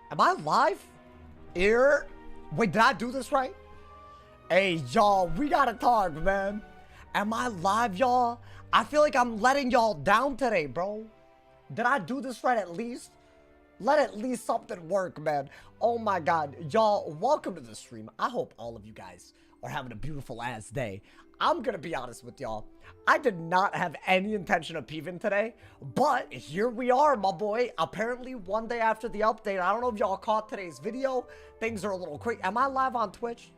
Am I live? Here? Wait, did I do this right? Hey, y'all, we gotta talk, man. Am I live, y'all? I feel like I'm letting y'all down today, bro. Did I do this right at least? Let at least something work, man. Oh my God. Y'all, welcome to the stream. I hope all of you guys are having a beautiful ass day. I'm gonna be honest with y'all. I did not have any intention of peeving today, but here we are, my boy. Apparently, one day after the update, I don't know if y'all caught today's video. Things are a little crazy. Am I live on Twitch?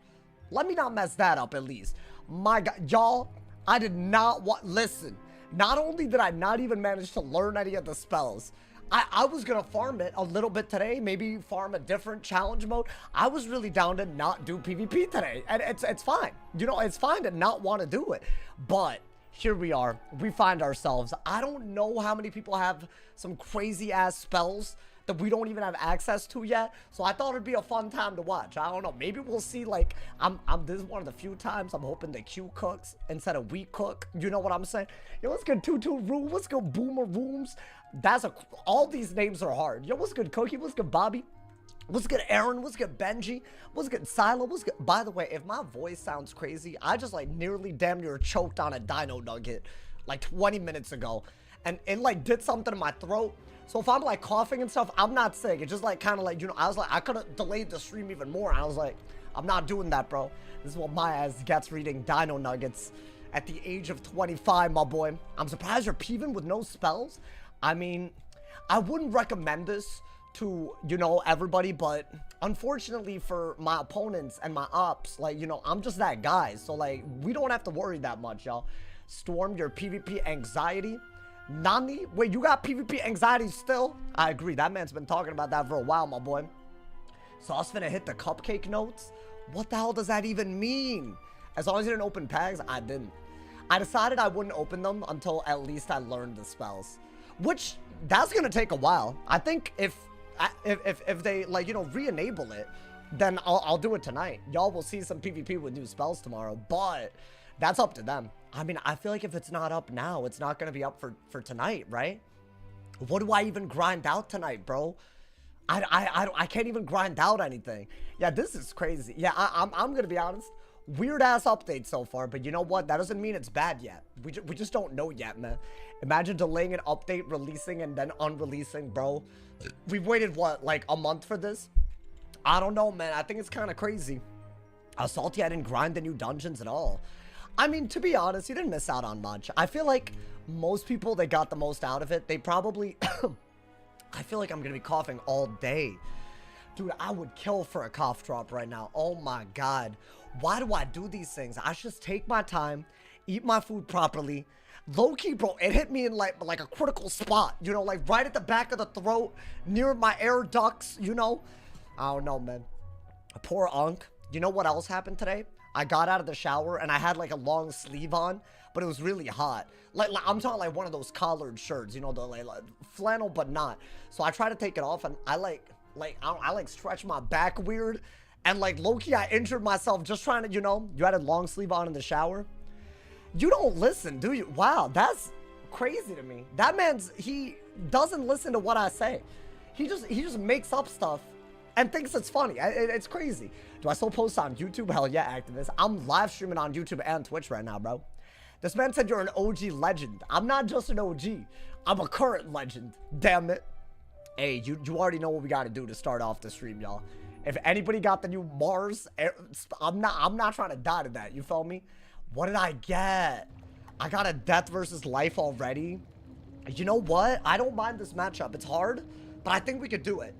Let me not mess that up at least. My God, y'all, I did not want, listen, not only did I not even manage to learn any of the spells, I was gonna farm it a little bit today, maybe farm a different challenge mode. I was really down to not do PvP today, and it's fine. You know, it's fine to not want to do it, but here we are. We find ourselves. I don't know how many people have some crazy ass spells that we don't even have access to yet, so I thought it'd be a fun time to watch. I don't know, maybe we'll see. Like, this is one of the few times I'm hoping the Q cooks instead of we cook. You know what I'm saying? Yo, what's good, Tutu Room? What's good, Boomer Rooms? All these names are hard. Yo, what's good, Cookie? What's good, Bobby? What's good, Aaron? What's good, Benji? What's good, Silo? What's good? By the way, if my voice sounds crazy, I just like nearly damn near choked on a dino nugget like 20 minutes ago, and it like did something in my throat. So if I'm like coughing and stuff, I'm not sick. It's just like kind of like, you know, I was like, I could have delayed the stream even more. I was like, I'm not doing that, bro. This is what my ass gets reading dino nuggets at the age of 25, my boy. I'm surprised you're peeving with no spells. I mean, I wouldn't recommend this to, you know, everybody, but unfortunately for my opponents and my ops, like, you know, I'm just that guy. So like, we don't have to worry that much, y'all. Storm, your PvP anxiety. Nani? Wait, you got PvP anxiety still? I agree. That man's been talking about that for a while, my boy. So I was finna hit the cupcake notes? What the hell does that even mean? As long as you didn't open packs, I didn't. I decided I wouldn't open them until at least I learned the spells. Which, that's gonna take a while. I think if they, like, you know, re-enable it, then I'll do it tonight. Y'all will see some PvP with new spells tomorrow, but that's up to them. I mean, I feel like if it's not up now, it's not gonna be up for tonight, right? What do I even grind out tonight, bro? I can't even grind out anything. Yeah, this is crazy. Yeah, I'm gonna be honest. Weird ass update so far, but you know what? That doesn't mean it's bad yet. We just don't know yet, man. Imagine delaying an update, releasing, and then unreleasing, bro. We've waited, what, like a month for this? I don't know, man. I think it's kind of crazy. I was salty I didn't grind the new dungeons at all. I mean, to be honest, you didn't miss out on much. I feel like most people that got the most out of it, they probably... I feel like I'm gonna be coughing all day. Dude, I would kill for a cough drop right now. Oh my God. Why do I do these things? I should just take my time, eat my food properly. Low-key, bro, it hit me in like a critical spot, you know, like right at the back of the throat, near my air ducts, you know? I don't know, man. A poor Unk. You know what else happened today? I got out of the shower and I had like a long sleeve on, but it was really hot. Like I'm talking like one of those collared shirts, you know, the like flannel, but not. So I tried to take it off and I like stretch my back weird. And like low-key, I injured myself just trying to, you know, you had a long sleeve on in the shower. You don't listen, do you? Wow, that's crazy to me. That man's, he doesn't listen to what I say. He just makes up stuff and thinks it's funny. It's crazy. Do I still post on YouTube? Hell yeah, activist. I'm live streaming on YouTube and Twitch right now, bro. This man said you're an OG legend. I'm not just an OG. I'm a current legend. Damn it. Hey, you already know what we got to do to start off the stream, y'all. If anybody got the new Mars, I'm not trying to die to that. You feel me? What did I get? I got a death versus life already. You know what? I don't mind this matchup. It's hard, but I think we could do it.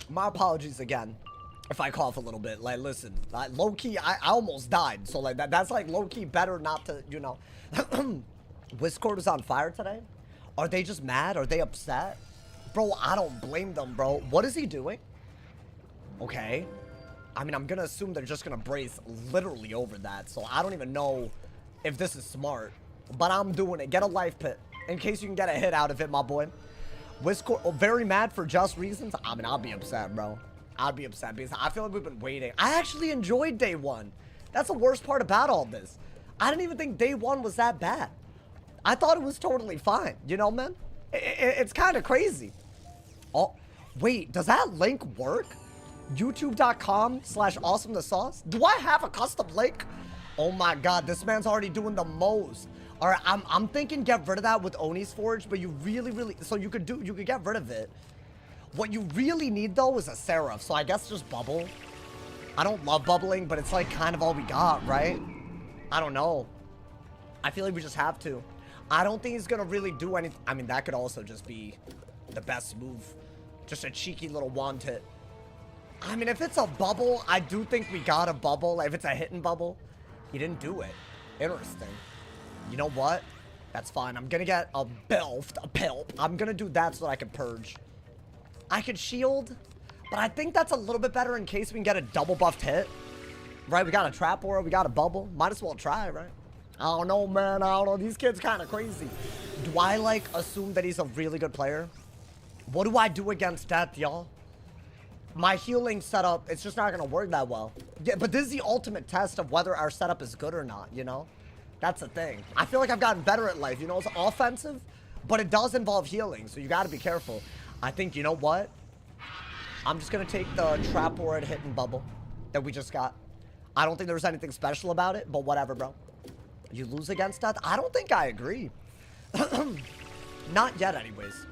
My apologies again if I cough a little bit. Like, listen, low-key, I almost died. So, like, that's like low-key better not to, you know. Discord is on fire today? Are they just mad? Are they upset? Bro, I don't blame them, bro. What is he doing? Okay. I mean, I'm gonna assume they're just gonna brace literally over that. So I don't even know if this is smart. But I'm doing it. Get a life pit. In case you can get a hit out of it, my boy. Discord, very mad for just reasons. I mean, I'll be upset, bro. I'd be upset because I feel like we've been waiting. I actually enjoyed day one. That's the worst part about all this. I didn't even think day one was that bad. I thought it was totally fine. You know, man? It's kind of crazy. Oh, wait, does that link work? YouTube.com/awesomethesauce? Do I have a custom link? Oh my god, this man's already doing the most. All right, I'm thinking get rid of that with Oni's Forge, but you really, so you could get rid of it. What you really need though is a Seraph, so I guess just bubble. I don't love bubbling, but it's like kind of all we got, right? I don't know. I feel like we just have to. I don't think he's gonna really do anything. I mean, that could also just be the best move. Just a cheeky little wand hit. I mean, if it's a bubble, I do think we got a bubble. Like, if it's a hidden bubble, he didn't do it. Interesting. You know what? That's fine. I'm gonna get a pelp. I'm gonna do that so that I can purge. I could shield, but I think that's a little bit better in case we can get a double buffed hit. Right? We got a trap aura, we got a bubble. Might as well try, right? I don't know, man. I don't know. These kids kind of crazy. Do I, like, assume that he's a really good player? What do I do against death, y'all? My healing setup, it's just not going to work that well. Yeah, but this is the ultimate test of whether our setup is good or not, you know? That's the thing. I feel like I've gotten better at life, you know? It's offensive, but it does involve healing, so you got to be careful. I think, you know what? I'm just going to take the trap aura hit and bubble that we just got. I don't think there's anything special about it, but whatever, bro. You lose against death? I don't think I agree. Not yet, anyways.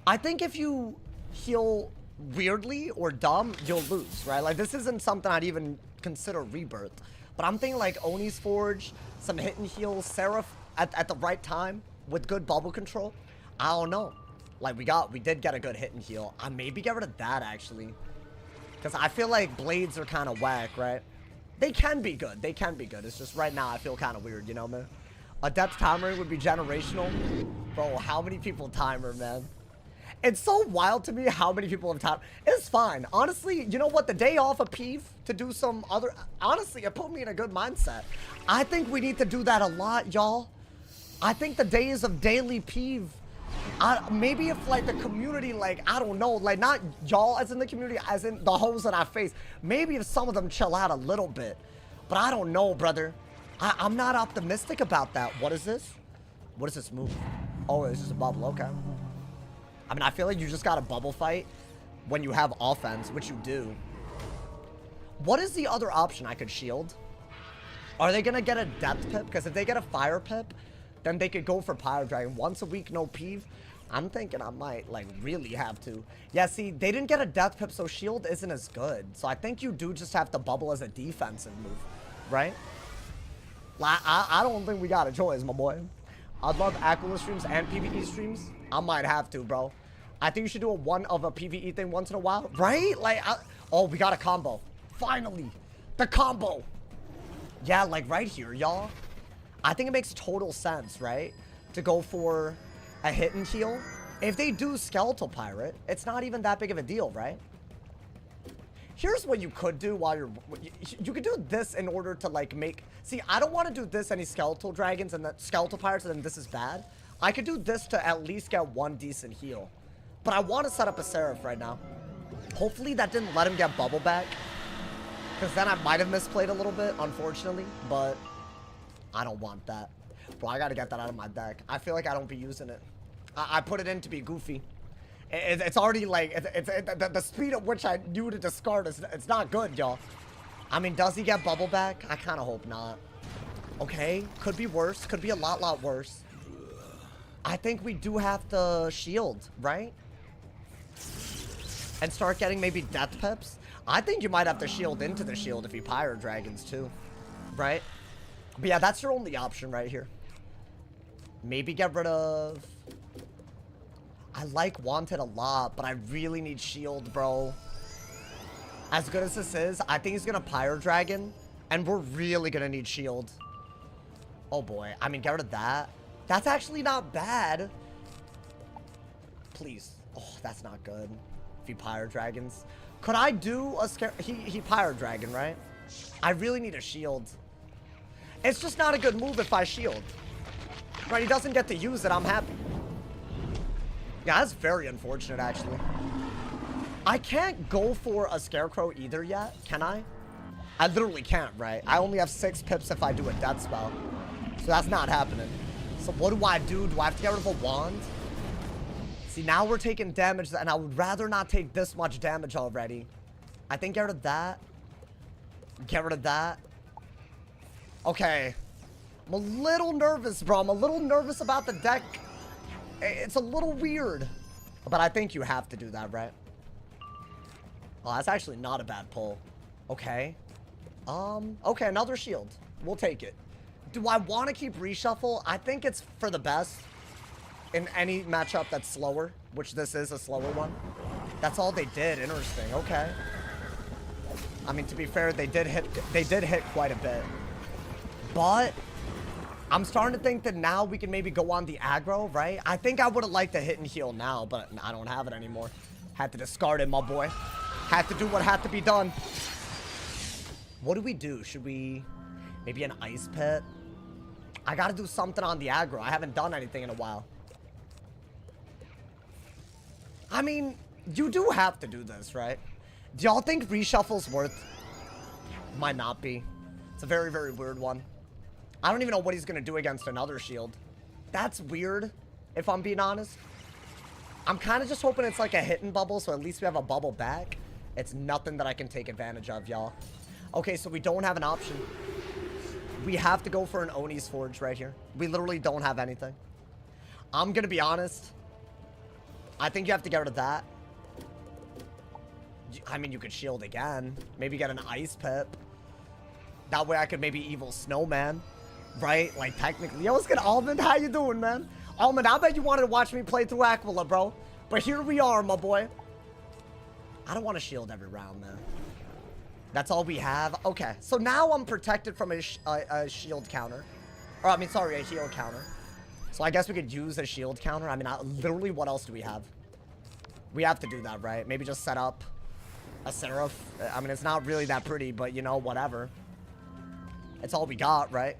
I think if you heal weirdly or dumb, you'll lose, right? Like, this isn't something I'd even consider rebirth. But I'm thinking, like, Oni's Forge, some hit and heal, Seraph at the right time with good bubble control. I don't know. Like, we did get a good hit and heal. I maybe get rid of that, actually. Because I feel like blades are kind of whack, right? They can be good. They can be good. It's just right now I feel kind of weird, you know, man? A depth timer would be generational. Bro, how many people timer, man? It's so wild to me how many people have timer. It's fine. Honestly, you know what? The day off of Peeve to do some other... Honestly, it put me in a good mindset. I think we need to do that a lot, y'all. I think the days of daily Peeve... maybe if, like, the community, like, I don't know, like, not y'all as in the community, as in the hoes that I face. Maybe if some of them chill out a little bit. But I don't know, brother. I'm not optimistic about that. What is this? What is this move? Oh, it's just a bubble. Okay. I mean, I feel like you just got a bubble fight when you have offense, which you do. What is the other option I could shield? Are they going to get a depth pip? Because if they get a fire pip, then they could go for Pyro Dragon. Once a week, no Peeve. I'm thinking I might, like, really have to. Yeah, see, they didn't get a death pip, so shield isn't as good. So I think you do just have to bubble as a defensive move, right? I don't think we got a choice, my boy. I'd love Aquila streams and PvE streams. I might have to, bro. I think you should do a PvE thing once in a while, right? Like, oh, we got a combo. Finally, the combo. Yeah, like right here, y'all. I think it makes total sense, right? To go for a hit and heal. If they do Skeletal Pirate, it's not even that big of a deal, right? Here's what you could do while you're... You could do this in order to, like, make... See, I don't want to do this any Skeletal Dragons and the Skeletal Pirates and then this is bad. I could do this to at least get one decent heal. But I want to set up a Seraph right now. Hopefully that didn't let him get bubble back. Because then I might have misplayed a little bit, unfortunately. But I don't want that. Bro, I got to get that out of my deck. I feel like I don't be using it. I put it in to be goofy. It's already like, the speed at which I knew to discard is, it's not good, y'all. I mean, does he get bubble back? I kind of hope not. Okay, could be worse. Could be a lot worse. I think we do have to shield, right? And start getting maybe death pips. I think you might have to shield into the shield if you Pyro Dragons too, right? But yeah, that's your only option right here. Maybe get rid of... I like Wanted a lot, but I really need shield, bro. As good as this is, I think he's gonna Pyro Dragon, and we're really gonna need shield. Oh boy, I mean, get rid of that. That's actually not bad. Please. Oh, that's not good. If he Pyro Dragons. Could I do a scare? He Pyro Dragon, right? I really need a shield. It's just not a good move if I shield. Right, he doesn't get to use it, I'm happy. Yeah, that's very unfortunate, actually. I can't go for a Scarecrow either yet, can I? I literally can't, right? I only have 6 pips if I do a death spell. So that's not happening. So what do I do? Do I have to get rid of a wand? See, now we're taking damage, and I would rather not take this much damage already. I think get rid of that. Get rid of that. Okay. I'm a little nervous, bro. I'm a little nervous about the deck. It's a little weird. But I think you have to do that, right? Oh, that's actually not a bad pull. Okay. Okay, another shield. We'll take it. Do I want to keep reshuffle? I think it's for the best in any matchup that's slower, which this is a slower one. That's all they did. Interesting. Okay. I mean, to be fair, they did hit quite a bit. But I'm starting to think that now we can maybe go on the aggro, right? I think I would have liked to hit and heal now, but I don't have it anymore. Had to discard it, my boy. Had to do what had to be done. What do we do? Should we... maybe an ice pit? I gotta do something on the aggro. I haven't done anything in a while. I mean, you do have to do this, right? Do y'all think reshuffle's worth? Might not be. It's a very, very weird one. I don't even know what he's gonna do against another shield. That's weird, if I'm being honest. I'm kind of just hoping it's like a hidden bubble, so at least we have a bubble back. It's nothing that I can take advantage of, y'all. Okay, so we don't have an option. We have to go for an Oni's Forge right here. We literally don't have anything. I'm gonna be honest. I think you have to get rid of that. I mean, you could shield again. Maybe get an Ice Pip. That way I could maybe Evil Snowman. Right? Like, technically. Yo, what's good, Almond? How you doing, man? Almond, I bet you wanted to watch me play through Aquila, bro. But here we are, my boy. I don't want to shield every round, man. That's all we have. Okay, so now I'm protected from a shield counter. Or, I mean, sorry, a heal counter. So I guess we could use a shield counter. I mean, literally, what else do we have? We have to do that, right? Maybe just set up a Seraph. I mean, it's not really that pretty, but, you know, whatever. It's all we got, right?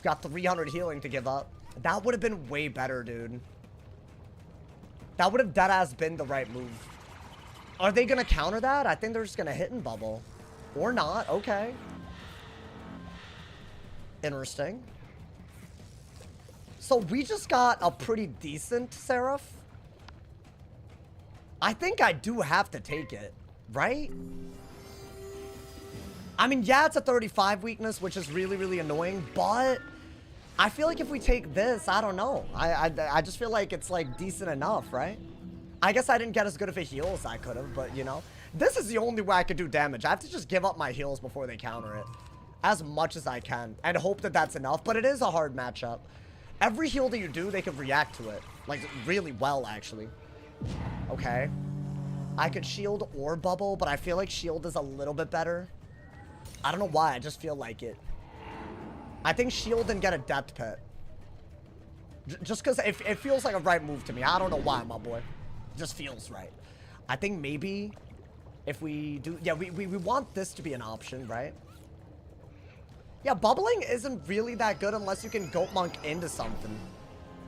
Got 300 healing to give up. That would have been way better, dude. That would have deadass been the right move. Are they going to counter that? I think they're just going to hit and bubble. Or not. Okay. Interesting. So we just got a pretty decent Seraph. I think I do have to take it, right? I mean, yeah, it's a 35 weakness, which is really, really annoying, but I feel like if we take this, I don't know. I just feel like it's, like, decent enough, right? I guess I didn't get as good of a heal as I could have, but, you know. This is the only way I could do damage. I have to just give up my heals before they counter it. As much as I can. And hope that that's enough. But it is a hard matchup. Every heal that you do, they can react to it. Like, really well, actually. Okay. I could shield or bubble, but I feel like shield is a little bit better. I don't know why. I just feel like it. I think shield and get a depth pit. Just because it feels like a right move to me. I don't know why, my boy. It just feels right. I think maybe if we do... yeah, we want this to be an option, right? Yeah, bubbling isn't really that good unless you can Goat Monk into something.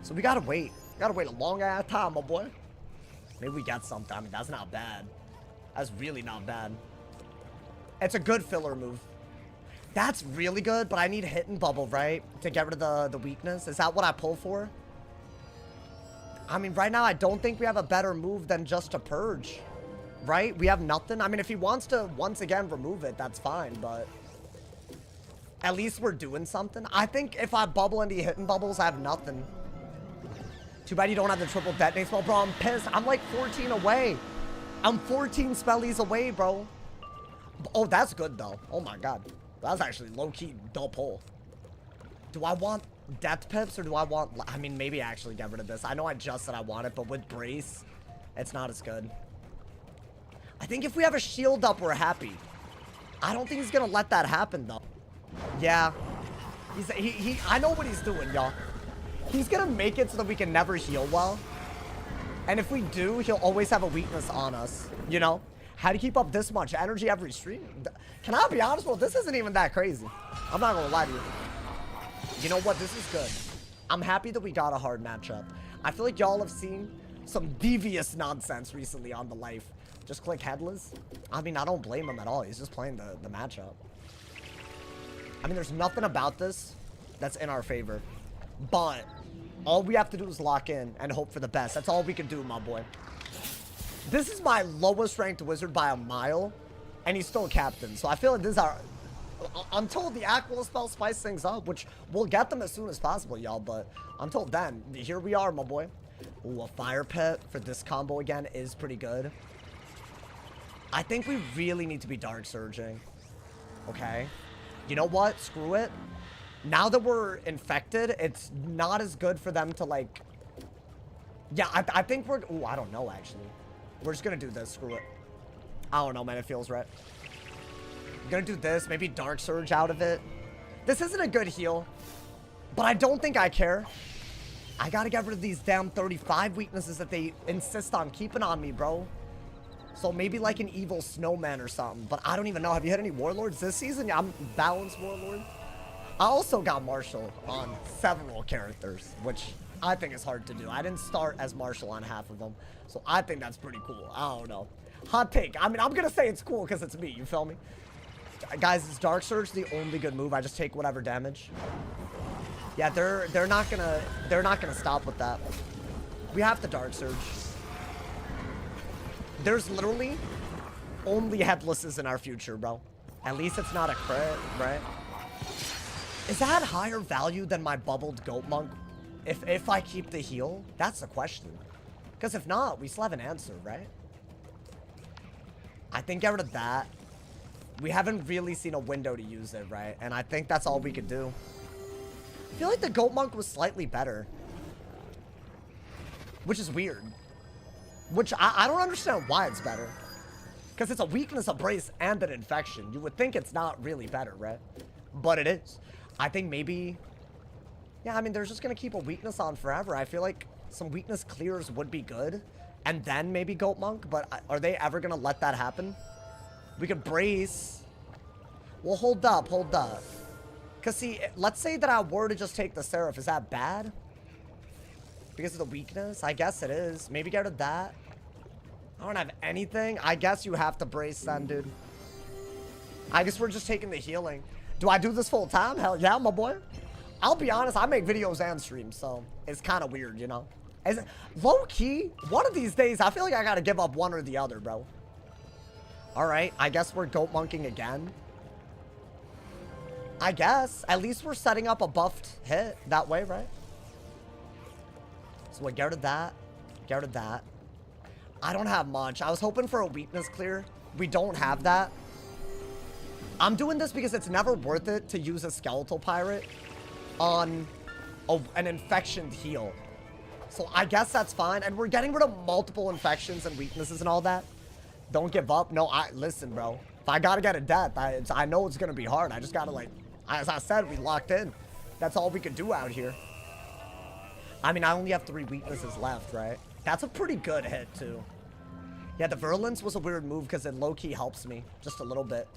So we gotta wait. We gotta wait a long ass time, my boy. Maybe we get something. I mean, that's not bad. That's really not bad. It's a good filler move. That's really good, but I need hit and bubble, right? To get rid of the weakness. Is that what I pull for? I mean, right now, I don't think we have a better move than just a purge. Right? We have nothing. I mean, if he wants to, once again, remove it, that's fine, but... at least we're doing something. I think if I bubble into hitting bubbles, I have nothing. Too bad you don't have the triple detonate spell, bro. I'm pissed. I'm like 14 away. I'm 14 spellies away, bro. Oh, that's good, though. Oh, my God. That's actually low-key dull pull. Do I want death pips or do I want... I mean, maybe actually get rid of this. I know I just said I want it, but with brace, it's not as good. I think if we have a shield up, we're happy. I don't think he's going to let that happen, though. Yeah. I know what he's doing, y'all. He's going to make it so that we can never heal well. And if we do, he'll always have a weakness on us, you know? How to keep up this much energy every stream? Can I be honest? Well, this isn't even that crazy. I'm not going to lie to you. You know what? This is good. I'm happy that we got a hard matchup. I feel like y'all have seen some devious nonsense recently on the life. Just click headless. I mean, I don't blame him at all. He's just playing the matchup. I mean, there's nothing about this that's in our favor. But All we have to do is lock in and hope for the best. That's all we can do, my boy. This is my lowest ranked wizard by a mile, and he's still a captain. So I feel like this is our... Until the Aquila spell spice things up, which we'll get them as soon as possible, y'all. But until then, here we are, my boy. Ooh, a fire pit for this combo again is pretty good. I think we really need to be dark surging. Okay. You know what? Screw it. Now that we're infected, it's not as good for them to, like... Yeah, I think we're... Ooh, I don't know, actually. We're just gonna do this. Screw it. I don't know, man. It feels right. I'm gonna do this. Maybe Dark Surge out of it. This isn't a good heal, but I don't think I care. I gotta get rid of these damn 35 weaknesses that they insist on keeping on me, bro. So maybe like an evil snowman or something, but I don't even know. Have you had any warlords this season? Yeah, I'm balanced warlord. I also got Marshall on several characters, which I think is hard to do. I didn't start as Marshall on half of them, so I think that's pretty cool. I don't know. Hot take. I mean, I'm gonna say it's cool because it's me. You feel me? Guys, is Dark Surge the only good move? I just take whatever damage. Yeah, they're not gonna stop with that. We have to Dark Surge. There's literally only headlesses in our future, bro. At least it's not a crit, right? Is that higher value than my bubbled goat monk? If I keep the heal? That's the question. Because if not, we still have an answer, right? I think get rid of that. We haven't really seen a window to use it, right? And I think that's all we could do. I feel like the goat monk was slightly better. Which is weird. Which I don't understand why it's better. Because it's a weakness, a brace, and an infection. You would think it's not really better, right? But it is. I think maybe... Yeah, I mean, they're just going to keep a weakness on forever. I feel like some weakness clears would be good. And then maybe goat monk. But are they ever going to let that happen? We could brace. Well, hold up, hold up. Because, see, let's say that I were to just take the Seraph. Is that bad? Because of the weakness? I guess it is. Maybe get rid of that. I don't have anything. I guess you have to brace then, dude. I guess we're just taking the healing. Do I do this full time? Hell yeah, my boy. I'll be honest, I make videos and streams, so it's kind of weird, you know? Low-key, one of these days, I feel like I gotta give up one or the other, bro. Alright, I guess we're goat monking again. I guess. At least we're setting up a buffed hit that way, right? So get rid of that. Get rid of that. I don't have much. I was hoping for a weakness clear. We don't have that. I'm doing this because it's never worth it to use a skeletal pirate on an infection heal. So I guess that's fine. And we're getting rid of multiple infections and weaknesses and all that. Don't give up. No, listen, bro. If I gotta get a death, I know it's gonna be hard. I just gotta, like, as I said, we locked in. That's all we could do out here. I mean, I only have 3 weaknesses left, right? That's a pretty good hit, too. Yeah, the Virulence was a weird move because it low-key helps me just a little bit.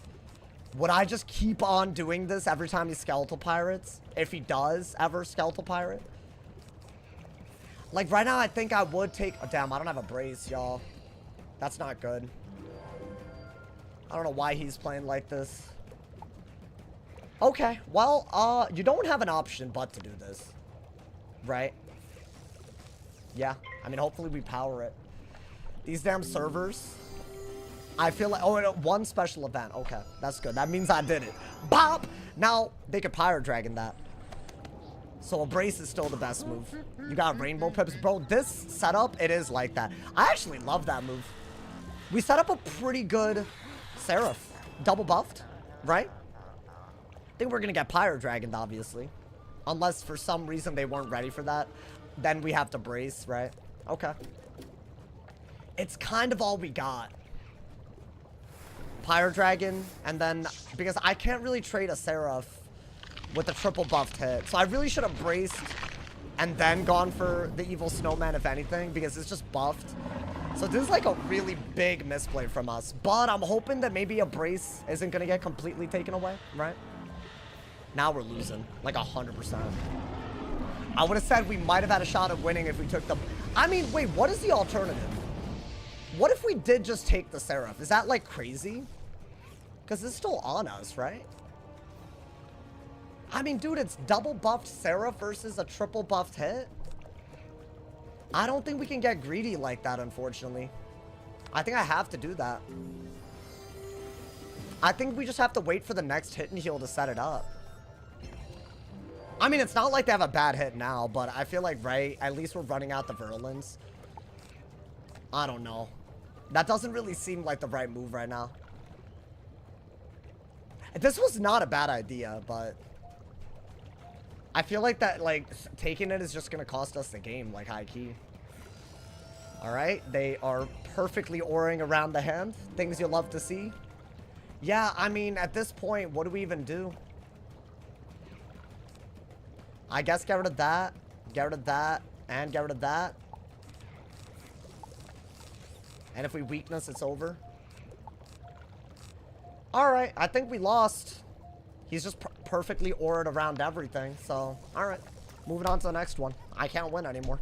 Would I just keep on doing this every time he skeletal pirates? If he does ever skeletal pirate? Like, right now, I think I would take... Oh, damn, I don't have a brace, y'all. That's not good. I don't know why he's playing like this. Okay, well, you don't have an option but to do this. Right? Yeah, I mean, hopefully we power it. These damn servers. I feel like... Oh, one special event. Okay, that's good. That means I did it. Bop! Now, they could Pyro Dragon that. So a brace is still the best move. You got Rainbow Pips. Bro, this setup, it is like that. I actually love that move. We set up a pretty good Seraph. Double buffed, right? I think we're going to get Pyro Dragoned, obviously. Unless for some reason they weren't ready for that. Then we have to brace, right? Okay. It's kind of all we got. Pyro Dragon, and then... Because I can't really trade a Seraph with a triple buffed hit. So I really should have braced and then gone for the Evil Snowman, if anything, because it's just buffed. So this is like a really big misplay from us. But I'm hoping that maybe a brace isn't going to get completely taken away, right? Now we're losing, like 100%. I would have said we might have had a shot at winning if we took the... I mean, wait, what is the alternative? What if we did just take the Seraph? Is that, like, crazy? Because it's still on us, right? I mean, dude, it's double buffed Seraph versus a triple buffed hit. I don't think we can get greedy like that, unfortunately. I think I have to do that. I think we just have to wait for the next hit and heal to set it up. I mean, it's not like they have a bad hit now, but I feel like, right, at least we're running out the Virulence. I don't know. That doesn't really seem like the right move right now. This was not a bad idea, but I feel like that, like, taking it is just going to cost us the game, like, high key. All right, they are perfectly oraing around the hand. Things you'll love to see. Yeah, I mean, at this point, what do we even do? I guess get rid of that, get rid of that, and get rid of that. And if we weakness, it's over. All right, I think we lost. He's just perfectly auraed around everything. So, all right, moving on to the next one. I can't win anymore.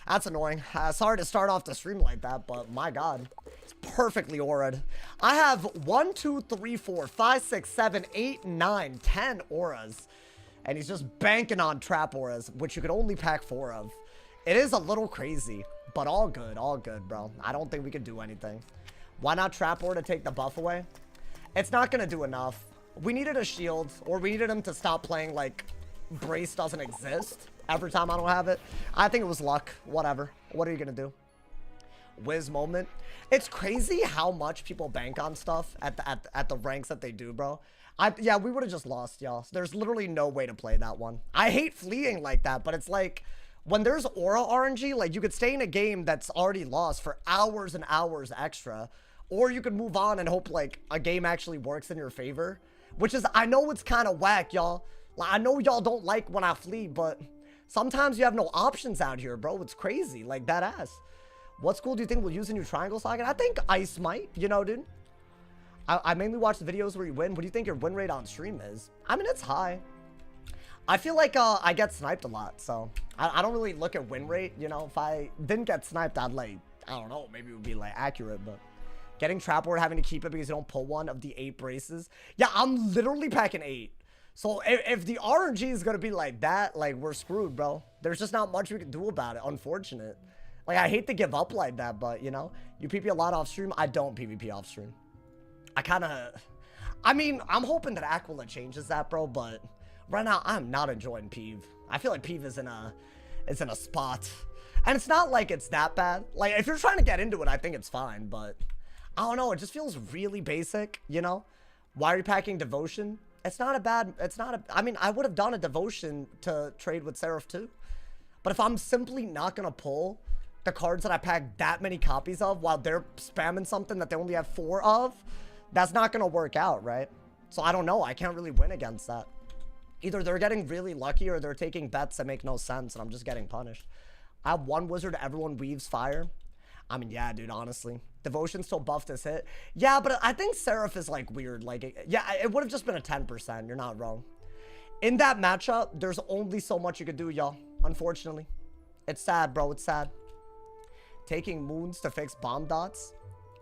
That's annoying. Sorry to start off the stream like that, but my God, it's perfectly auraed. I have 1, 2, 3, 4, 5, 6, 7, 8, 9, 10 auras. And he's just banking on trap auras, which you could only pack 4 of. It is a little crazy, but all good, bro. I don't think we could do anything. Why not trap aura to take the buff away? It's not going to do enough. We needed a shield, or we needed him to stop playing like Brace doesn't exist every time I don't have it. I think it was luck. Whatever. What are you going to do? Wiz moment. It's crazy how much people bank on stuff at the ranks that they do, bro. Yeah, we would have just lost, y'all. There's literally no way to play that one. I hate fleeing like that, but it's like when there's aura RNG, like you could stay in a game that's already lost for hours and hours extra, or you could move on and hope like a game actually works in your favor, which is, I know it's kind of whack, y'all. Like, I know y'all don't like when I flee, but sometimes you have no options out here, bro. It's crazy, like that ass. What school do you think will use a new triangle socket? I think Ice might, you know, dude. I mainly watch the videos where you win. What do you think your win rate on stream is? I mean, it's high. I feel like I get sniped a lot, so I don't really look at win rate. You know, if I didn't get sniped, I'd like, I don't know, maybe it would be like accurate, but getting trap ward, having to keep it because you don't pull one of the 8 braces. Yeah, I'm literally packing 8. So if the RNG is going to be like that, like we're screwed, bro. There's just not much we can do about it. Unfortunate. Like, I hate to give up like that, but you know, you PvP a lot off stream. I don't PvP off stream. I mean, I'm hoping that Aquila changes that, bro, but right now I'm not enjoying Peeve. I feel like Peeve is in a spot. And it's not like it's that bad. Like, if you're trying to get into it, I think it's fine, but I don't know, it just feels really basic, you know? Why are you packing Devotion? I mean, I would have done a Devotion to trade with Seraph too. But if I'm simply not gonna pull the cards that I packed that many copies of while they're spamming something that they only have 4 of, that's not going to work out, right? So I don't know. I can't really win against that. Either they're getting really lucky or they're taking bets that make no sense and I'm just getting punished. I have 1 wizard, everyone weaves fire. I mean, yeah, dude, honestly. Devotion still buffed his hit. Yeah, but I think Seraph is like weird. Like, yeah, it would have just been a 10%. You're not wrong. In that matchup, there's only so much you could do, y'all. Unfortunately. It's sad, bro. It's sad. Taking moons to fix bomb dots?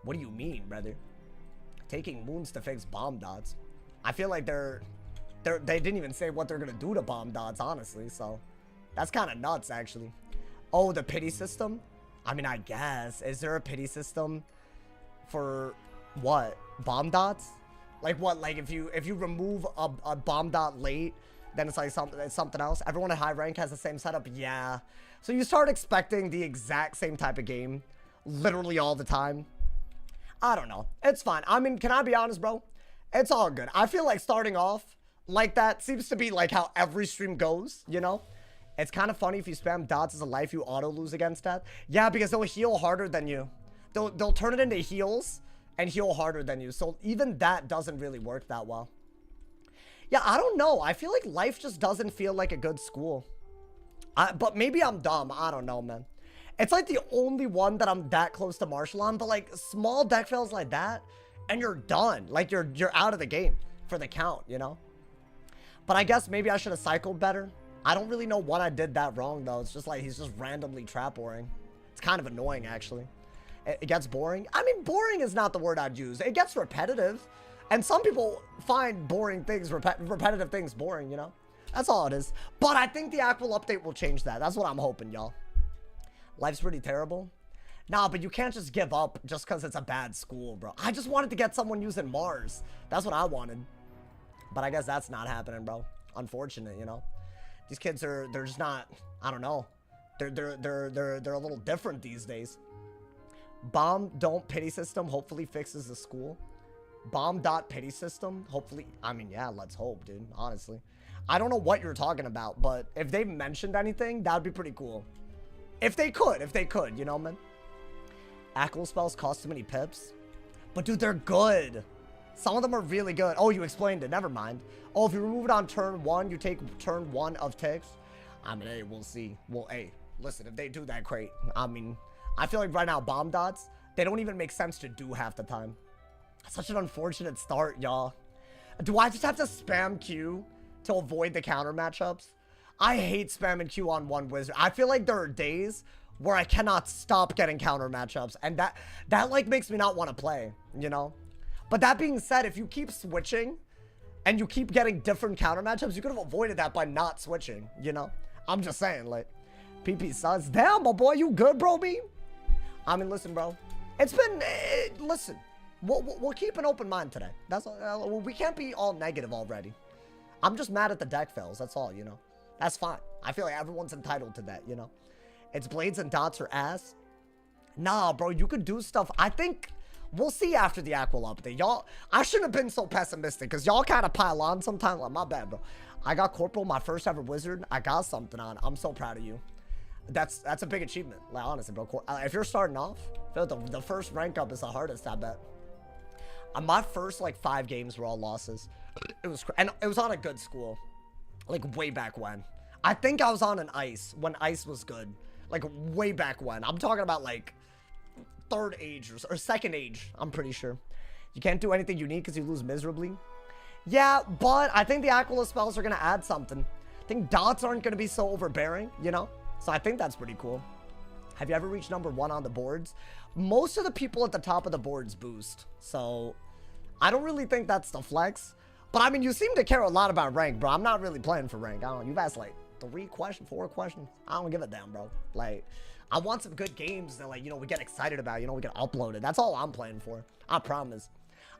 What do you mean, brother? Taking moons to fix bomb dots. I feel like they didn't even say what they're gonna do to bomb dots, honestly, so that's kind of nuts, actually. Oh, the pity system? I mean, I guess. Is there a pity system for what? Bomb dots? Like what? Like if you remove a bomb dot late, then it's like something else. Everyone at high rank has the same setup. Yeah. So you start expecting the exact same type of game literally all the time. I don't know. It's fine. I mean, can I be honest, bro? It's all good. I feel like starting off like that seems to be like how every stream goes, you know? It's kind of funny if you spam dots as a life, you auto lose against that. Yeah, because they'll heal harder than you. They'll turn it into heals and heal harder than you. So even that doesn't really work that well. Yeah, I don't know. I feel like life just doesn't feel like a good school. But maybe I'm dumb. I don't know, man. It's like the only one that I'm that close to Marshall on, but like small deck fails like that and you're done. Like you're out of the game for the count, you know? But I guess maybe I should have cycled better. I don't really know what I did that wrong though. It's just like he's just randomly trap boring. It's kind of annoying actually. It gets boring. I mean, boring is not the word I'd use. It gets repetitive. And some people find boring things, repetitive things boring, you know? That's all it is. But I think the Aquila update will change that. That's what I'm hoping, y'all. Life's pretty terrible. Nah, but you can't just give up just because it's a bad school, bro. I just wanted to get someone using Mars. That's what I wanted. But I guess that's not happening, bro. Unfortunate, you know. These kids they're just not, I don't know. They're a little different these days. Bomb don't pity system hopefully fixes the school. Bomb dot pity system hopefully, I mean, yeah, let's hope, dude, honestly. I don't know what you're talking about, but if they mentioned anything, that would be pretty cool. If they could, you know, man. Aquila spells cost too many pips. But dude, they're good. Some of them are really good. Oh, you explained it. Never mind. Oh, if you remove it on turn 1, you take turn 1 of ticks. I mean, hey, we'll see. Well, hey, listen, if they do that, great. I mean, I feel like right now, bomb dots, they don't even make sense to do half the time. Such an unfortunate start, y'all. Do I just have to spam Q to avoid the counter matchups? I hate spamming Q on one wizard. I feel like there are days where I cannot stop getting counter matchups, and that like makes me not want to play, you know? But that being said, if you keep switching and you keep getting different counter matchups, you could have avoided that by not switching, you know? I'm just saying, like, PP sucks. Damn, my boy, you good, bro, B? I mean, listen, bro. It's been, listen, we'll keep an open mind today. That's we can't be all negative already. I'm just mad at the deck fails, that's all, you know? That's fine. I feel like everyone's entitled to that, you know? It's blades and dots or ass. Nah, bro, you could do stuff. I think we'll see after the Aquila update. Y'all, I shouldn't have been so pessimistic because y'all kind of pile on sometimes. Like, my bad, bro. I got Corporal, my first ever wizard. I got something on. I'm so proud of you. That's a big achievement. Like, honestly, bro. If you're starting off, I feel like the first rank up is the hardest, I bet. My first, like, 5 games were all losses. And it was on a good school. Like, way back when. I think I was on an ice when ice was good. Like, way back when. I'm talking about, like, 3rd age or 2nd age, I'm pretty sure. You can't do anything unique because you lose miserably. Yeah, but I think the Aquila spells are going to add something. I think dots aren't going to be so overbearing, you know? So I think that's pretty cool. Have you ever reached number 1 on the boards? Most of the people at the top of the boards boost. So I don't really think that's the flex. But, I mean, you seem to care a lot about rank, bro. I'm not really playing for rank. I don't know. You've asked, like, 4 questions. I don't give a damn, bro. Like, I want some good games that, like, you know, we get excited about, you know, we get uploaded. That's all I'm playing for. I promise.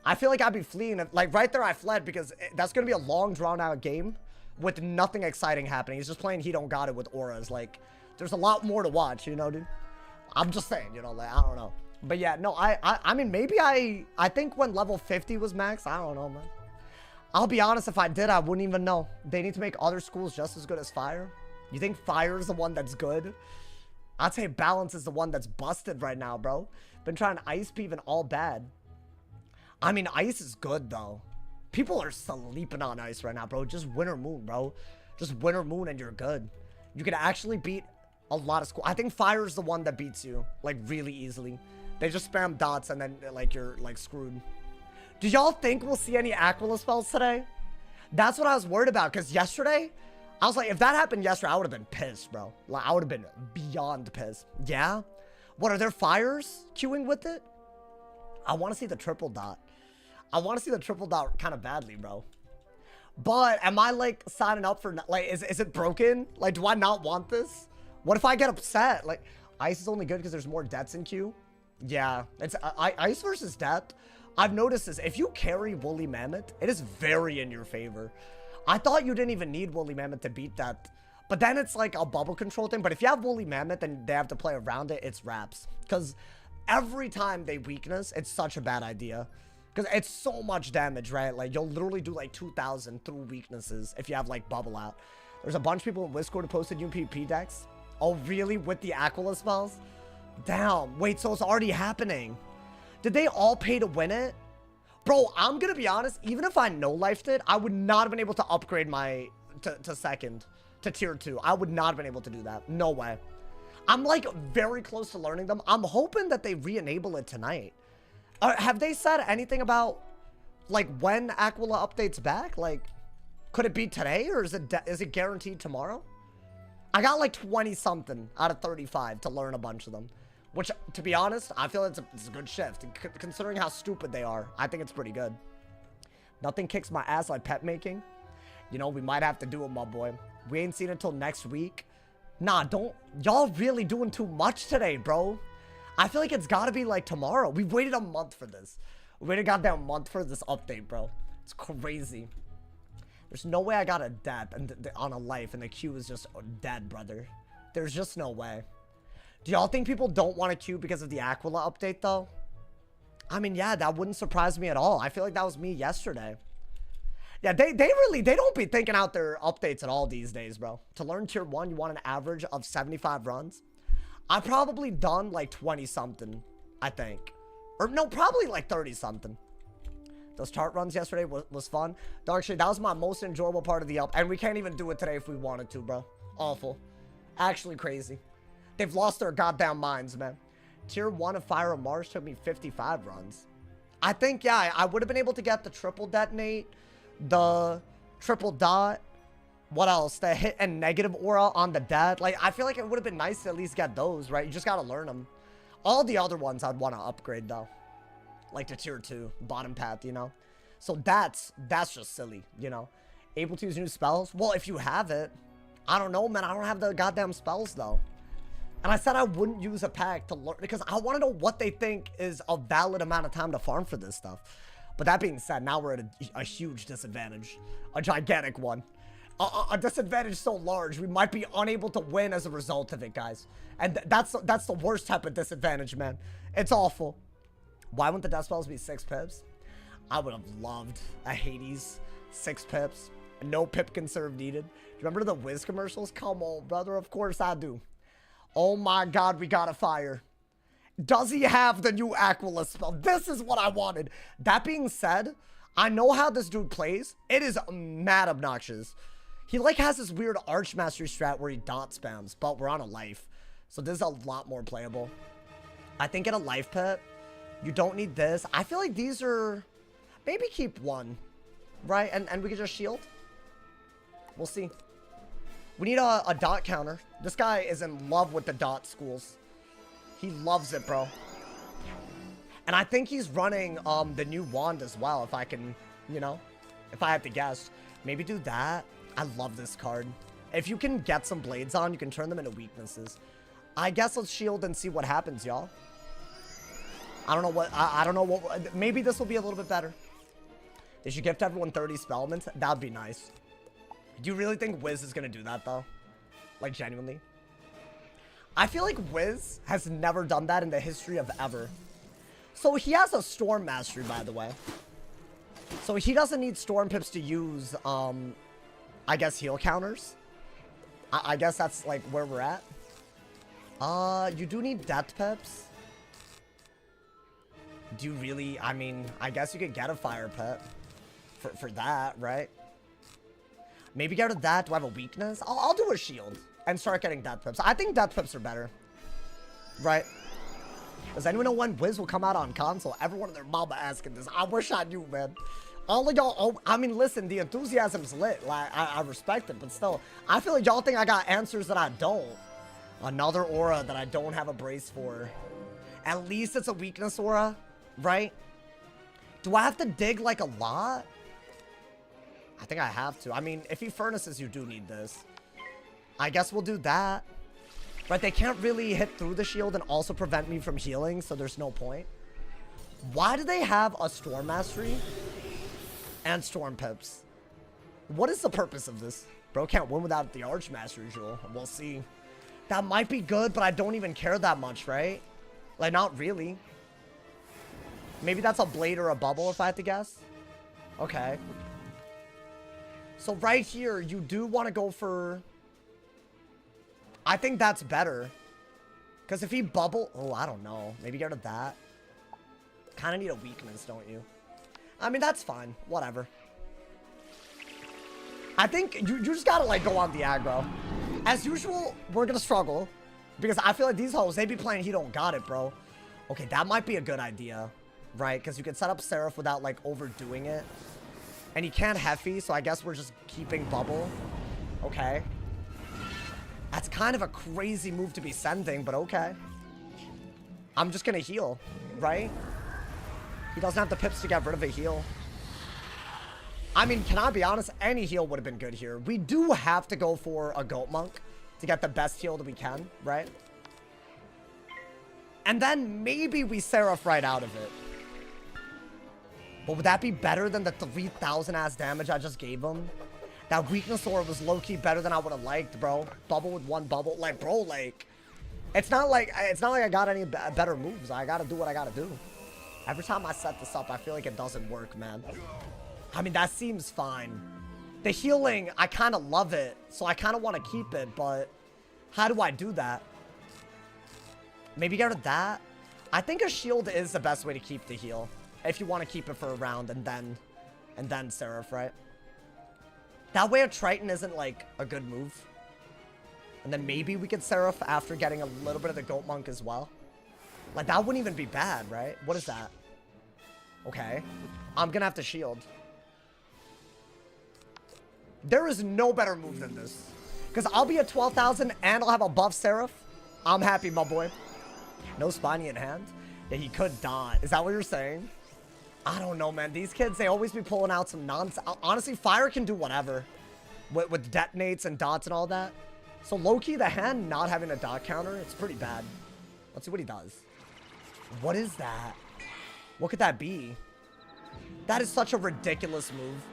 I feel like I'd be fleeing. Like, right there, I fled because that's going to be a long, drawn-out game with nothing exciting happening. He's just playing He Don't Got It with auras. Like, there's a lot more to watch, you know, dude? I'm just saying, you know, like, I don't know. But, yeah, no, I mean, maybe I think when level 50 was max, I don't know, man. I'll be honest, if I did, I wouldn't even know. They need to make other schools just as good as Fire. You think Fire is the one that's good? I'd say Balance is the one that's busted right now, bro. Been trying Ice Peeve all bad. I mean, Ice is good, though. People are sleeping on Ice right now, bro. Just Winter Moon, bro. Just Winter Moon and you're good. You can actually beat a lot of schools. I think Fire is the one that beats you, like, really easily. They just spam dots and then, like, you're, like, screwed. Do y'all think we'll see any Aquila spells today? That's what I was worried about, because yesterday, I was like, if that happened yesterday, I would have been pissed, bro. Like, I would have been beyond pissed. Yeah? What, are there fires queuing with it? I want to see the triple dot. I want to see the triple dot kind of badly, bro. But am I, like, signing up for, like, is it broken? Like, do I not want this? What if I get upset? Like, Ice is only good because there's more deaths in queue? Yeah, it's Ice versus death. I've noticed this. If you carry Woolly Mammoth, it is very in your favor. I thought you didn't even need Woolly Mammoth to beat that. But then it's like a bubble control thing. But if you have Woolly Mammoth and they have to play around it, it's wraps. Because every time they weakness, it's such a bad idea. Because it's so much damage, right? Like, you'll literally do like 2,000 through weaknesses if you have like bubble out. There's a bunch of people in Discord who posted UPP decks. Oh, really? With the Aquila spells? Damn. Wait, so it's already happening. Did they all pay to win it? Bro, I'm gonna be honest, even if I no-lifed it, I would not have been able to upgrade my to second, to tier 2. I would not have been able to do that. No way. I'm like very close to learning them. I'm hoping that they re-enable it tonight. Have they said anything about like when Aquila updates back? Like, could it be today or is it guaranteed tomorrow? I got like 20 something out of 35 to learn a bunch of them. Which, to be honest, I feel it's a good shift. Considering how stupid they are, I think it's pretty good. Nothing kicks my ass like pet making. You know, we might have to do it, my boy. We ain't seen it until next week. Nah, don't. Y'all really doing too much today, bro. I feel like it's gotta be like tomorrow. We've waited a month for this. We waited a goddamn month for this update, bro. It's crazy. There's no way I got a death on a life and the queue is just dead, brother. There's just no way. Do y'all think people don't want to queue because of the Aquila update, though? I mean, yeah, that wouldn't surprise me at all. I feel like that was me yesterday. Yeah, they don't be thinking out their updates at all these days, bro. To learn tier 1, you want an average of 75 runs. I've probably done like 20-something, I think. Or no, probably like 30-something. Those chart runs yesterday was fun. Dark Shade, that was my most enjoyable part of the up. And we can't even do it today if we wanted to, bro. Awful. Actually crazy. They've lost their goddamn minds, man. Tier 1 of Fire of Mars took me 55 runs. I think, yeah, I would have been able to get the triple detonate, the triple dot, what else? The hit and negative aura on the dead. Like, I feel like it would have been nice to at least get those, right? You just gotta learn them. All the other ones I'd want to upgrade, though. Like the tier 2, bottom path, you know? So that's just silly, you know? Able to use new spells? Well, if you have it. I don't know, man. I don't have the goddamn spells, though. And I said I wouldn't use a pack to learn, because I want to know what they think is a valid amount of time to farm for this stuff. But that being said, now we're at a huge disadvantage. A gigantic one. A disadvantage so large, we might be unable to win as a result of it, guys. And that's the worst type of disadvantage, man. It's awful. Why wouldn't the death spells be 6 pips? I would have loved a Hades 6 pips. No pip conserve needed. Do you remember the Wiz commercials? Come on, brother. Of course I do. Oh my god, we got a fire. Does he have the new Aquila spell? This is what I wanted. That being said, I know how this dude plays. It is mad obnoxious. He like has this weird Archmastery strat where he dot spams, but we're on a life. So this is a lot more playable. I think in a life pit, you don't need this. I feel like these are... Maybe keep one, right? And we can just shield. We'll see. We need a dot counter. This guy is in love with the dot schools. He loves it, bro. And I think he's running the new wand as well, if I can, you know, if I had to guess. Maybe do that. I love this card. If you can get some blades on, you can turn them into weaknesses. I guess let's shield and see what happens, y'all. I don't know what, I don't know what, maybe this will be a little bit better. They should gift everyone 30 spellments. That'd be nice. Do you really think Wiz is going to do that, though? Like, genuinely? I feel like Wiz has never done that in the history of ever. So he has a Storm Mastery, by the way. So he doesn't need Storm Pips to use, I guess, heal counters. I guess that's, like, where we're at. You do need Death Pips. Do you really? I mean, I guess you could get a Fire Pip for that, right? Maybe get rid of that. Do I have a weakness? I'll do a shield and start getting Death Pips. I think Death Pips are better. Right? Does anyone know when Wiz will come out on console? Everyone and their mama asking this. I wish I knew, man. All of y'all, oh, I mean, listen, the enthusiasm's lit. Like, I respect it, but still, I feel like y'all think I got answers that I don't. Another aura that I don't have a brace for. At least it's a weakness aura, right? Do I have to dig, like, a lot? I think I have to. I mean, if he furnaces, you do need this. I guess we'll do that. Right, they can't really hit through the shield and also prevent me from healing, so there's no point. Why do they have a Storm Mastery and Storm Pips? What is the purpose of this? Bro can't win without the Arch Mastery Jewel. We'll see. That might be good, but I don't even care that much, right? Like, not really. Maybe that's a blade or a bubble, if I had to guess. Okay. So right here, you do want to go for... I think that's better. Because if he bubble... Oh, I don't know. Maybe get rid of that. Kind of need a weakness, don't you? I mean, that's fine. Whatever. I think you just gotta, like, go on the aggro. As usual, we're gonna struggle. Because I feel like these hoes, they be playing He Don't Got It, bro. Okay, that might be a good idea. Right? Because you can set up Seraph without, like, overdoing it. And he can't Heffy, so I guess we're just keeping Bubble. Okay. That's kind of a crazy move to be sending, but okay. I'm just gonna heal, right? He doesn't have the pips to get rid of a heal. I mean, can I be honest? Any heal would have been good here. We do have to go for a Goat Monk. to get the best heal that we can, right? And then maybe we Seraph right out of it. But would that be better than the 3,000 ass damage I just gave him? That weakness aura was low-key better than I would have liked, bro. Bubble with one bubble. Like, bro, like... It's not like I got any better moves. I gotta do what I gotta do. Every time I set this up, I feel like it doesn't work, man. I mean, that seems fine. The healing, I kind of love it. So I kind of want to keep it, but... How do I do that? Maybe get rid of that? I think a shield is the best way to keep the heal. If you want to keep it for a round and then Seraph, right? That way a Triton isn't, like, a good move. And then maybe we could Seraph after getting a little bit of the Goat Monk as well. Like, that wouldn't even be bad, right? What is that? Okay. I'm gonna have to shield. There is no better move than this. Because I'll be at 12,000 and I'll have a buff Seraph. I'm happy, my boy. No Spiny in hand? Yeah, he could dot. Is that what you're saying? I don't know, man. These kids, they always be pulling out some nonsense. Honestly, Fire can do whatever. With detonates and dots and all that. So low-key, the hand not having a dot counter, it's pretty bad. Let's see what he does. What is that? What could that be? That is such a ridiculous move.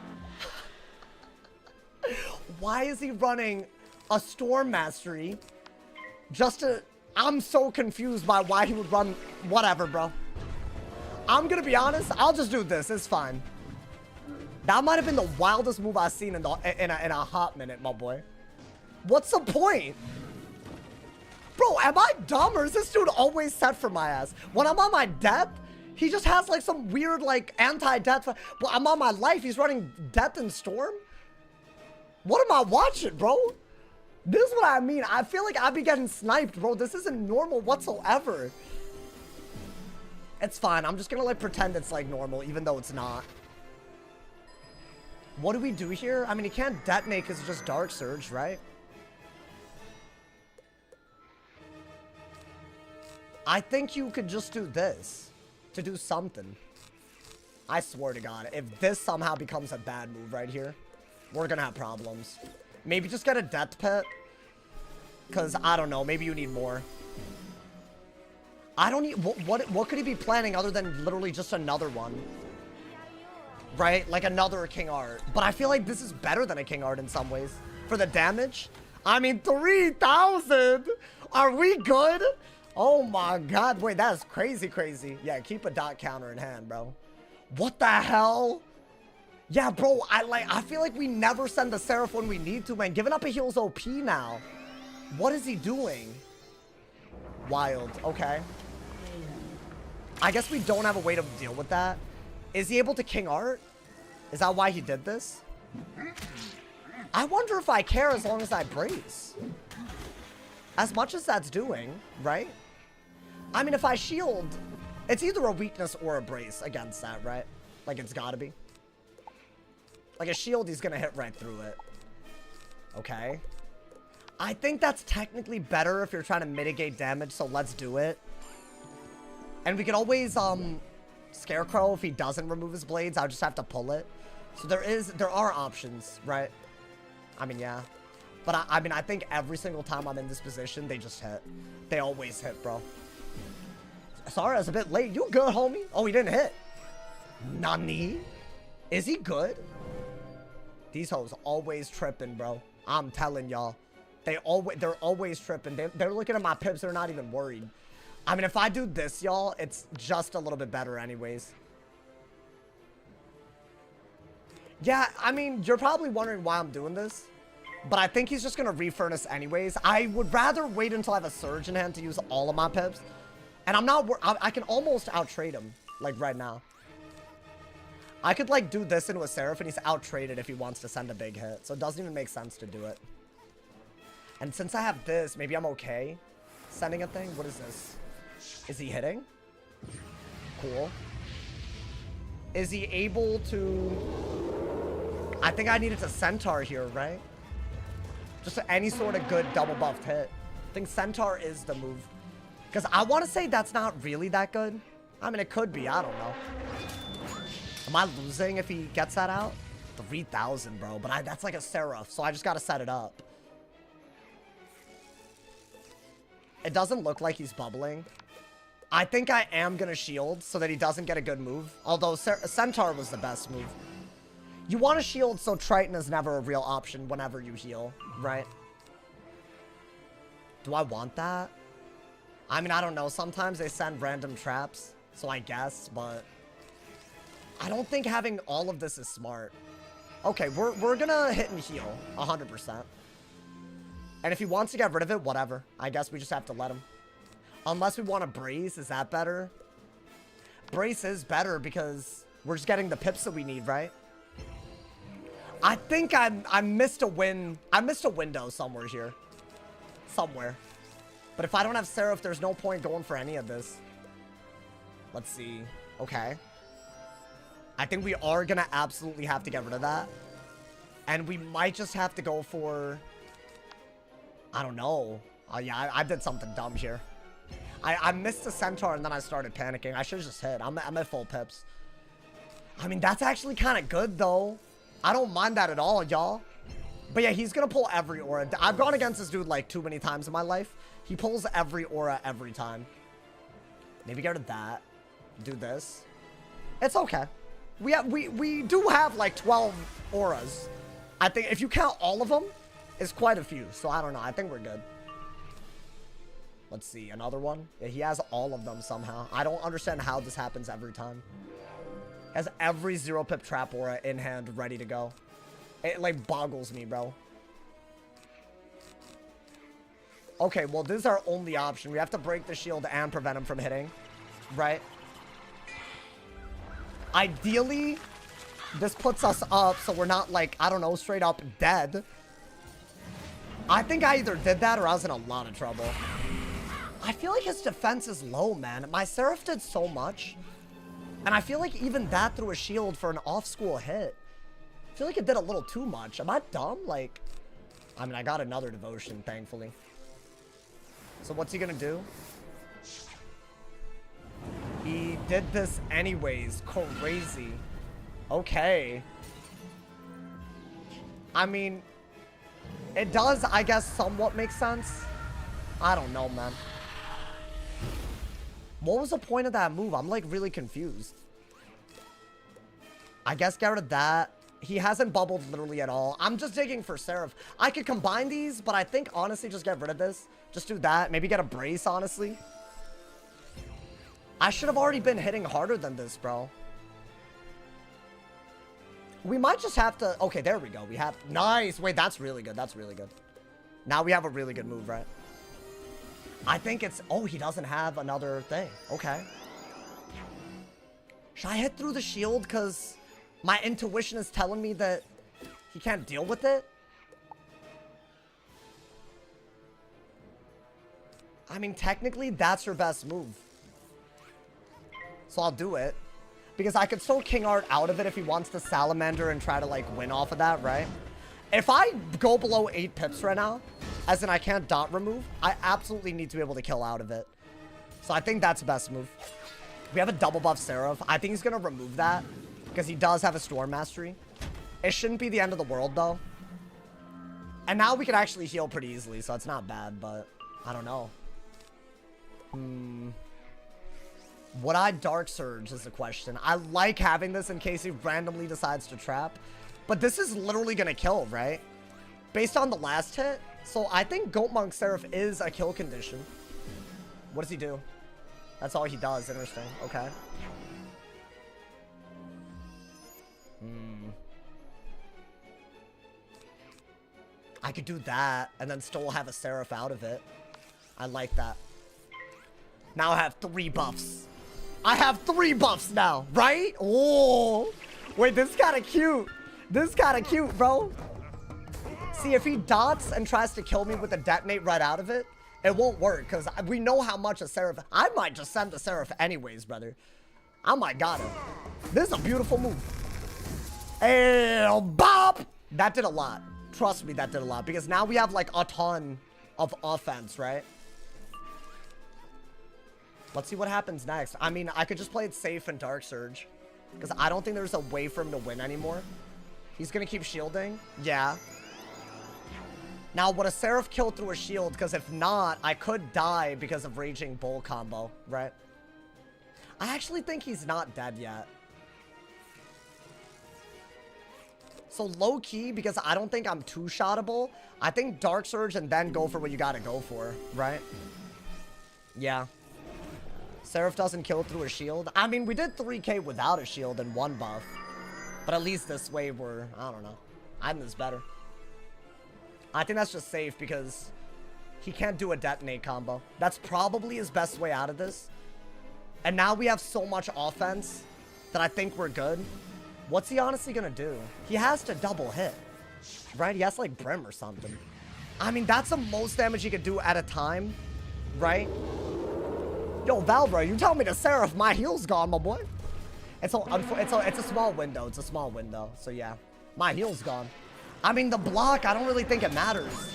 Why is he running a Storm Mastery just to... I'm so confused by why he would run... Whatever, bro. I'm gonna be honest. I'll just do this. It's fine. That might have been the wildest move I've seen in a hot minute, my boy. What's the point? Bro, am I dumb or is this dude always set for my ass? When I'm on my death, he just has like some weird like anti-death. But I'm on my life, he's running Death and Storm? What am I watching, bro? This is what I mean. I feel like I'd be getting sniped, bro. This isn't normal whatsoever. It's fine. I'm just gonna like pretend it's like normal, even though it's not. What do we do here? I mean, he can't detonate because it's just Dark Surge, right? I think you could just do this to do something. I swear to God, if this somehow becomes a bad move right here, we're gonna have problems. Maybe just get a Death Pit. Because, I don't know, maybe you need more. I don't need... What could he be planning other than literally just another one? Right? Like another King Art. But I feel like this is better than a King Art in some ways. For the damage. I mean, 3,000! Are we good? Oh my God. Wait, that's crazy, crazy. Yeah, keep a dot counter in hand, bro. What the hell? Yeah, bro, I feel like we never send the Seraph when we need to, man. Giving up a heal's OP now. What is he doing? Wild. Okay. I guess we don't have a way to deal with that. Is he able to King Art? Is that why he did this? I wonder if I care as long as I brace. As much as that's doing, right? I mean, if I shield, it's either a weakness or a brace against that, right? Like, it's gotta be. Like, a shield, he's gonna hit right through it. Okay. I think that's technically better if you're trying to mitigate damage, so let's do it. And we can always, Scarecrow, if he doesn't remove his blades, I'll just have to pull it. So there are options, right? I mean, yeah. But I mean, I think every single time I'm in this position, they just hit. They always hit, bro. Sorry, I was a bit late. You good, homie? Oh, he didn't hit. Nani? Is he good? These hoes always tripping, bro. I'm telling y'all. They're always tripping. They're looking at my pips. They're not even worried. I mean, if I do this, y'all, it's just a little bit better anyways. Yeah, I mean, you're probably wondering why I'm doing this. But I think he's just going to refurnace anyways. I would rather wait until I have a Surge in hand to use all of my pips. And I'm not... I can almost out-trade him, like, right now. I could, like, do this into a Seraph, and he's out-traded if he wants to send a big hit. So it doesn't even make sense to do it. And since I have this, maybe I'm okay sending a thing. What is this? Is he hitting? Cool. Is he able to... I think I needed to Centaur here, right? Just any sort of good double buffed hit. I think Centaur is the move. Because I want to say that's not really that good. I mean, it could be. I don't know. Am I losing if he gets that out? 3,000, bro. But that's like a Seraph, so I just got to set it up. It doesn't look like he's bubbling. I think I am gonna shield so that he doesn't get a good move. Although Centaur was the best move. You want to shield so Triton is never a real option whenever you heal, right? Do I want that? I mean, I don't know. Sometimes they send random traps, so I guess, but I don't think having all of this is smart. Okay, we're gonna hit and heal 100%. And if he wants to get rid of it, whatever. I guess we just have to let him. Unless we want to brace, is that better? Brace is better because we're just getting the pips that we need, right? I think I missed a win. I missed a window somewhere here. Somewhere. But if I don't have Seraph, there's no point going for any of this. Let's see. Okay. I think we are going to absolutely have to get rid of that. And we might just have to go for... I don't know. Oh, yeah, I did something dumb here. I missed the Centaur and then I started panicking. I should have just hit. I'm at full pips. I mean, that's actually kind of good, though. I don't mind that at all, y'all. But yeah, he's going to pull every aura. I've gone against this dude like too many times in my life. He pulls every aura every time. Maybe get rid of that. Do this. It's okay. We do have like 12 auras. I think if you count all of them, it's quite a few. So I don't know. I think we're good. Let's see. Another one. Yeah, he has all of them somehow. I don't understand how this happens every time. Has every 0-pip trap aura in hand ready to go. It like boggles me, bro. Okay, well, this is our only option. We have to break the shield and prevent him from hitting. Right? Ideally, this puts us up so we're not like, I don't know, straight up dead. I think I either did that or I was in a lot of trouble. I feel like his defense is low, man. My Seraph did so much. And I feel like even that threw a shield for an off-school hit. I feel like it did a little too much. Am I dumb? Like, I mean, I got another devotion, thankfully. So what's he gonna do? He did this anyways. Crazy. Okay. I mean, it does, I guess, somewhat make sense. I don't know, man. What was the point of that move? I'm like really confused. I guess get rid of that. He hasn't bubbled literally at all. I'm just digging for Seraph. I could combine these, but I think honestly just get rid of this. Just do that. Maybe get a brace, honestly. I should have already been hitting harder than this, bro. We might just have to... Okay, there we go. We have... Nice. Wait, that's really good. That's really good. Now we have a really good move, right? I think it's... Oh, he doesn't have another thing. Okay. Should I hit through the shield? Because my intuition is telling me that he can't deal with it. I mean, technically, that's your best move. So I'll do it. Because I could still King Art out of it if he wants to Salamander and try to, like, win off of that, right? If I go below 8 pips right now, as in I can't dot remove, I absolutely need to be able to kill out of it. So I think that's the best move. We have a double buff Seraph. I think he's going to remove that because he does have a Storm Mastery. It shouldn't be the end of the world, though. And now we can actually heal pretty easily, so it's not bad, but I don't know. Would I Dark Surge is the question. I like having this in case he randomly decides to trap. But this is literally going to kill, right? Based on the last hit. So I think Goat Monk Seraph is a kill condition. What does he do? That's all he does. Interesting. Okay. I could do that and then still have a Seraph out of it. I like that. Now I have 3 buffs. I have 3 buffs now, right? Oh, wait, this is kind of cute. This is kind of cute, bro. See, if he dots and tries to kill me with a detonate right out of it, it won't work because we know how much a Seraph... I might just send the Seraph anyways, brother. I might got it. This is a beautiful move. And bop! That did a lot. Trust me, that did a lot because now we have like a ton of offense, right? Let's see what happens next. I mean, I could just play it safe and Dark Surge because I don't think there's a way for him to win anymore. He's going to keep shielding. Yeah. Now, would a Seraph kill through a shield? Because if not, I could die because of Raging Bull combo, right? I actually think he's not dead yet. So low-key, because I don't think I'm two-shottable, I think Dark Surge and then go for what you gotta go for, right? Yeah. Seraph doesn't kill through a shield. I mean, we did 3k without a shield and 1 buff. But at least this way we're, I don't know. I think this better. I think that's just safe because he can't do a detonate combo. That's probably his best way out of this. And now we have so much offense that I think we're good. What's he honestly gonna do? He has to double hit, right? He has like Brim or something. I mean, that's the most damage he could do at a time, right? Yo, Valbra, you tell me the Seraph, my heal's gone, my boy. It's a small window. It's a small window. So yeah, my heal's gone. I mean, the block, I don't really think it matters.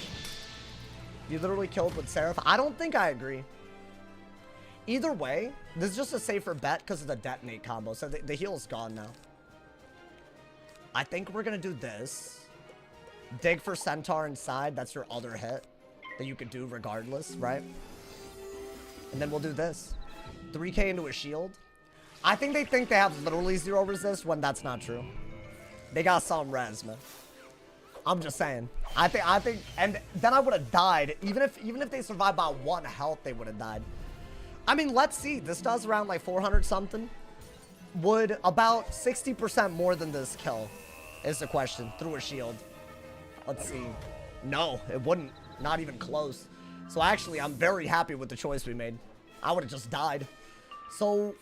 You literally killed with Seraph. I don't think I agree. Either way, this is just a safer bet because of the detonate combo. So the heal's gone now. I think we're going to do this. Dig for Centaur inside. That's your other hit that you could do regardless, right? And then we'll do this. 3k into a shield. I think they have literally 0 resist when that's not true. They got some res, man. I'm just saying. I think, and then I would have died. Even if they survived by 1 health, they would have died. I mean, let's see. This does around like 400 something. Would about 60% more than this kill is the question through a shield. Let's see. No, it wouldn't. Not even close. So actually, I'm very happy with the choice we made. I would have just died. So,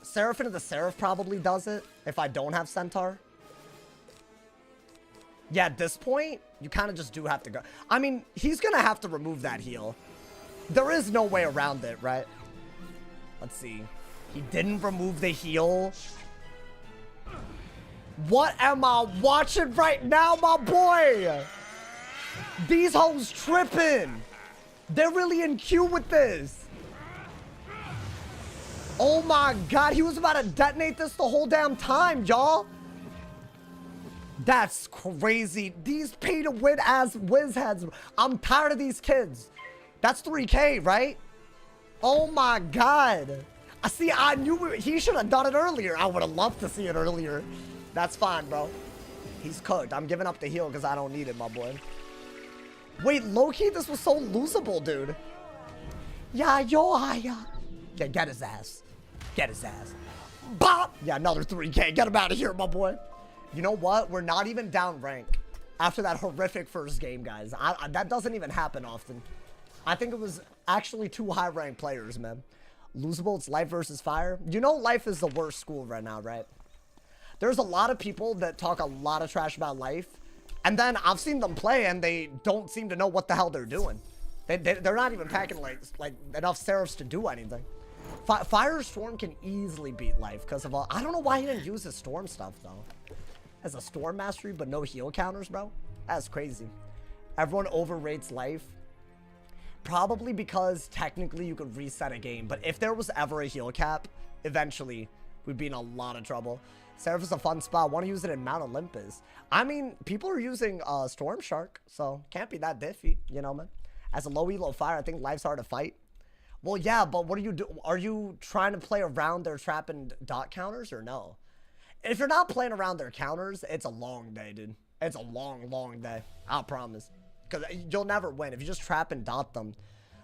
Seraph into the Seraph probably does it if I don't have Centaur. Yeah, at this point, you kind of just do have to go. I mean, he's going to have to remove that heal. There is no way around it, right? Let's see. He didn't remove the heal. What am I watching right now, my boy? These hoes tripping. They're really in queue with this. Oh my God, he was about to detonate this the whole damn time, y'all. That's crazy. These pay-to-win ass whiz heads. I'm tired of these kids. That's 3k, right? Oh my God. See, I knew he should have done it earlier. I would have loved to see it earlier. That's fine, bro. He's cooked. I'm giving up the heal because I don't need it, my boy. Wait, low-key, this was so losable, dude. Yeah, yeah, get his ass. Get his ass. Bop! Yeah, another 3k. Get him out of here, my boy. You know what? We're not even down rank after that horrific first game, guys. That doesn't even happen often. I think it was actually 2 high-ranked players, man. Losable, it's life versus fire. You know life is the worst school right now, right? There's a lot of people that talk a lot of trash about life. And then I've seen them play and they don't seem to know what the hell they're doing. They're not even packing like enough Seraphs to do anything. Firestorm can easily beat life because of all. I don't know why he didn't use his storm stuff though. Has a storm mastery but no heal counters, bro. That's crazy. Everyone overrates life. Probably because technically you could reset a game, but if there was ever a heal cap, eventually we'd be in a lot of trouble. Seraph is a fun spot. I want to use it in Mount Olympus. I mean, people are using Storm Shark, so can't be that diffy, you know, man. As a low elo fire, I think life's hard to fight. Well, yeah, but what are you doing? Are you trying to play around their trap and dot counters or no? If you're not playing around their counters, it's a long day, dude. It's a long, long day. I'll promise. Because you'll never win if you just trap and dot them.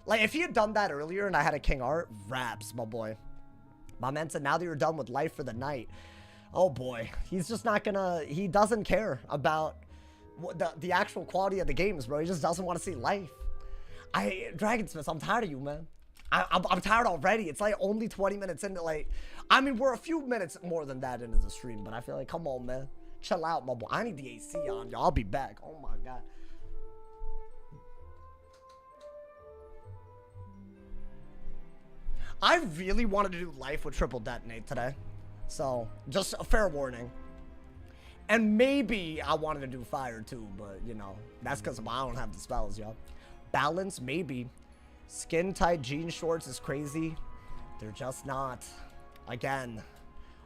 Like, if he had done that earlier and I had a King Art, raps, my boy. My man said, now that you're done with life for the night. Oh, boy. He's just not gonna... He doesn't care about the actual quality of the games, bro. He just doesn't want to see life. Dragonsmith, I'm tired of you, man. I'm tired already. It's like only 20 minutes into, like... I mean, we're a few minutes more than that into the stream, but I feel like, come on, man. Chill out, my boy. I need the AC on, y'all. I'll be back. Oh, my God. I really wanted to do life with triple detonate today. So, just a fair warning. And maybe I wanted to do fire too, but, you know, that's because I don't have the spells, y'all. Balance, maybe. Skin tight jean shorts is crazy. They're just not. Again,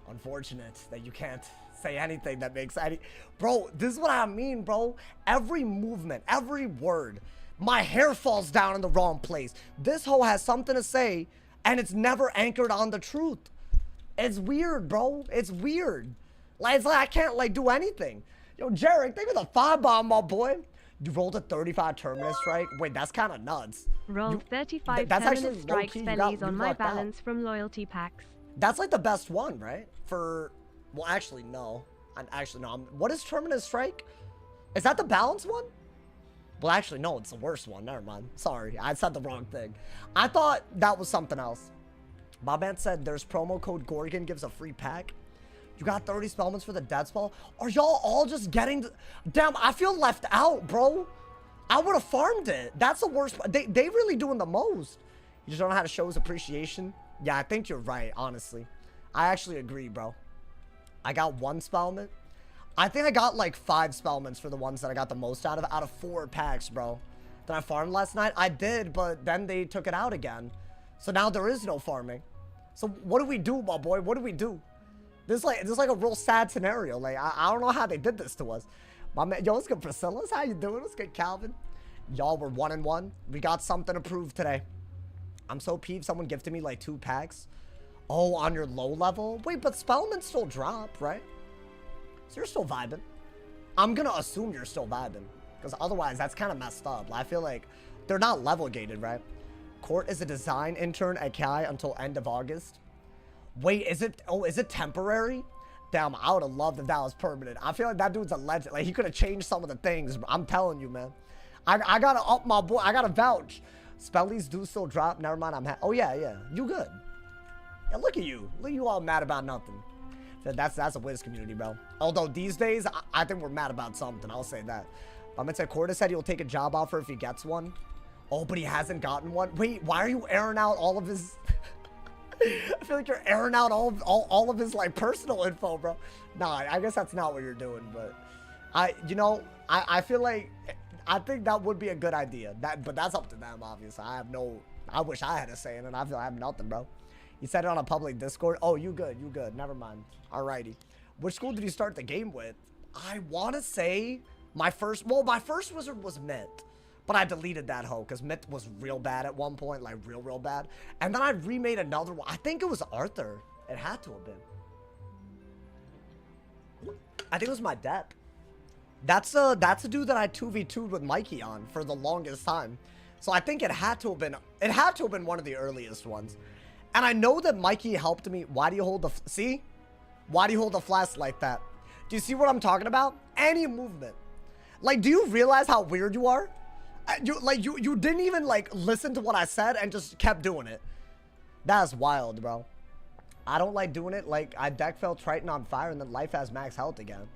Unfortunate that you can't say anything that makes any... Bro, this is what I mean, bro. Every movement, every word. My hair falls down in the wrong place. This hoe has something to say, and it's never anchored on the truth. It's weird, bro. It's weird. Like, it's like I can't, like, do anything. Yo, Jarek, think of the 5-bomb, my boy. You rolled a 35 terminus strike? Wait, that's kind of nuts. Rolled 35 terminus strike spellies on my balance from loyalty packs. That's like the best one, right? For, well, actually, no. What is terminus strike? Is that the balance one? Well, actually, no, it's the worst one. Never mind. Sorry, I said the wrong thing. I thought that was something else. My man said there's promo code Gorgon gives a free pack. You got 30 spellments for the dead spell? Are y'all all just getting... Damn, I feel left out, bro. I would have farmed it. That's the worst. They really doing the most. You just don't know how to show his appreciation. Yeah, I think you're right, honestly. I actually agree, bro. I got 1 spellment. I think I got like 5 spellments for the ones that I got the most out of 4 packs, bro. That I farmed last night? I did, but then they took it out again. So now there is no farming. So what do we do, my boy? What do we do? This is like a real sad scenario. Like, I don't know how they did this to us. My man, yo, what's good, Priscilla's? How you doing? What's good, Calvin? Y'all were 1-1. We got something approved today. I'm so peeved someone gifted me like 2 packs. Oh, on your low level? Wait, but spellments still drop, right? So you're still vibing. I'm gonna assume you're still vibing. Because otherwise, that's kind of messed up. I feel like they're not level gated, right? Court is a design intern at Kai until end of August. Wait, is it temporary? Damn, I would have loved if that was permanent. I feel like that dude's a legend. Like, he could have changed some of the things. I'm telling you, man. I gotta up my boy. I gotta vouch. Spellies do still drop. Never mind. Oh, yeah. You good. Yeah, look at you. Look at you all mad about nothing. That's a Wiz community, bro. Although these days, I think we're mad about something. I'll say that. I'm gonna say Corda said he'll take a job offer if he gets one. Oh, but he hasn't gotten one. Wait, why are you airing out all of his... I feel like you're airing out all of his, like, personal info, bro. Nah, I guess that's not what you're doing, but... I feel like... I think that would be a good idea. But that's up to them, obviously. I wish I had a say in it. I feel I have nothing, bro. You said it on a public Discord. Oh, you good. Never mind. Alrighty. Which school did you start the game with? I want to say my first wizard was Mint. But I deleted that hoe because Myth was real bad at one point, like real bad. And then I remade another one. I think it was Arthur. It had to have been. I think it was my dep. That's a dude that I 2v2'd with Mikey on for the longest time. So I think it had to have been one of the earliest ones. And I know that Mikey helped me. Why do you hold the flask like that? Do you see what I'm talking about? Any movement. Like, do you realize how weird you are? You didn't even like listen to what I said and just kept doing it. That's wild, bro. I don't like doing it. Like, I deck fell Triton on fire and then life has max health again.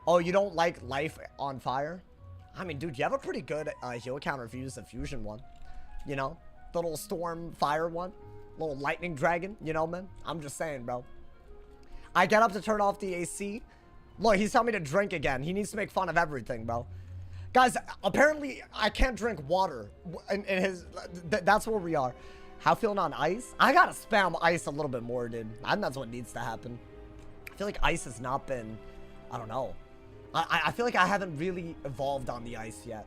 Oh, you don't like life on fire? I mean, dude, you have a pretty good heal counter if you use the fusion one. You know, the little storm fire one, little lightning dragon. You know, man. I'm just saying, bro. I get up to turn off the AC. Look, he's telling me to drink again. He needs to make fun of everything, bro. Guys, apparently I can't drink water in his... That's where we are. How feeling on ice? I gotta spam ice a little bit more, dude. I think that's what needs to happen. I feel like ice has not been... I don't know. I feel like I haven't really evolved on the ice yet.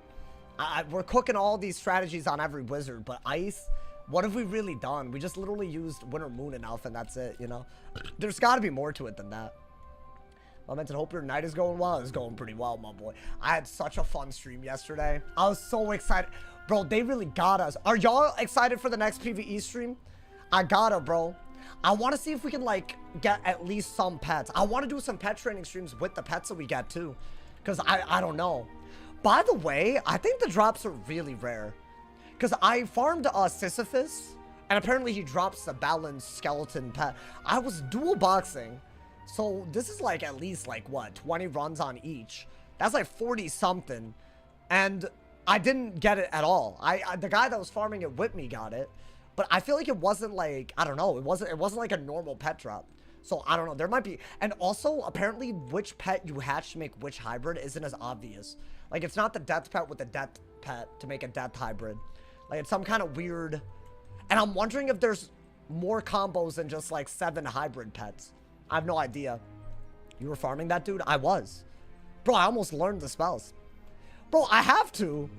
We're cooking all these strategies on every wizard, but ice... What have we really done? We just literally used Winter Moon and Elf, and that's it, you know? There's gotta be more to it than that. I meant to hope your night is going well. It's going pretty well, my boy. I had such a fun stream yesterday. I was so excited. Bro, they really got us. Are y'all excited for the next PvE stream? I gotta, bro. I want to see if we can, like, get at least some pets. I want to do some pet training streams with the pets that we get, too. Because I don't know. By the way, I think the drops are really rare. Because I farmed Sisyphus, and apparently he drops the balanced skeleton pet. I was dual boxing. So this is like at least like what, 20 runs on each. That's like 40 something. And I didn't get it at all. The guy that was farming it with me got it. But I feel like it wasn't like, I don't know, it wasn't like a normal pet drop. So I don't know, there might be. And also apparently which pet you hatch to make which hybrid isn't as obvious. Like it's not the death pet with the death pet to make a death hybrid. Like it's some kind of weird. And I'm wondering if there's more combos than just like 7 hybrid pets. I have no idea. You were farming that, dude? I was. Bro, I almost learned the spells. Bro, I have to.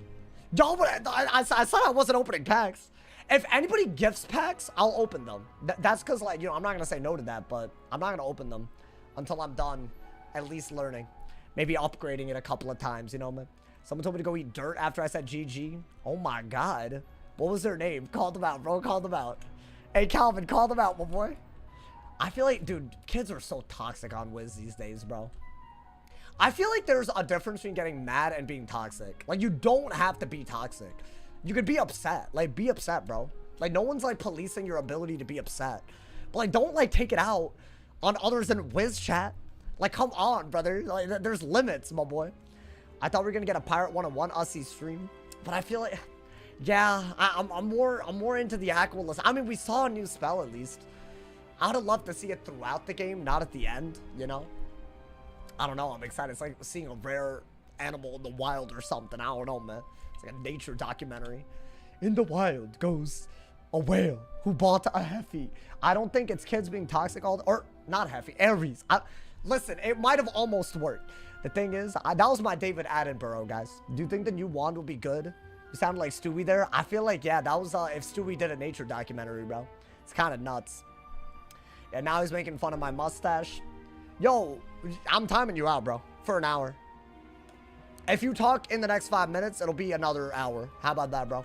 Y'all, I said I wasn't opening packs. If anybody gifts packs, I'll open them. That's because, like, you know, I'm not going to say no to that, but I'm not going to open them until I'm done at least learning. Maybe upgrading it a couple of times, you know, man. Someone told me to go eat dirt after I said GG. Oh, my God. What was their name? Call them out, bro. Call them out. Hey, Calvin, call them out, my boy. I feel like, dude, kids are so toxic on Wiz these days, bro. I feel like there's a difference between getting mad and being toxic. Like, you don't have to be toxic. You could be upset. Like, be upset, bro. Like, no one's, like, policing your ability to be upset. But, like, don't, like, take it out on others in Wiz chat. Like, come on, brother. Like, there's limits, my boy. I thought we were gonna get a Pirate 101 Ussie stream. But I feel like, yeah, I'm more into the Aquila. I mean, we saw a new spell, at least. I would have loved to see it throughout the game, not at the end, you know? I don't know. I'm excited. It's like seeing a rare animal in the wild or something. I don't know, man. It's like a nature documentary. In the wild goes a whale who bought a Heffy. I don't think it's kids being toxic or not Heffy, Aries. Listen, it might have almost worked. The thing is, that was my David Attenborough, guys. Do you think the new wand will be good? You sounded like Stewie there. I feel like, yeah, that was if Stewie did a nature documentary, bro. It's kind of nuts. And now he's making fun of my mustache. Yo, I'm timing you out, bro, for an hour. If you talk in the next 5 minutes, it'll be another hour. How about that, bro?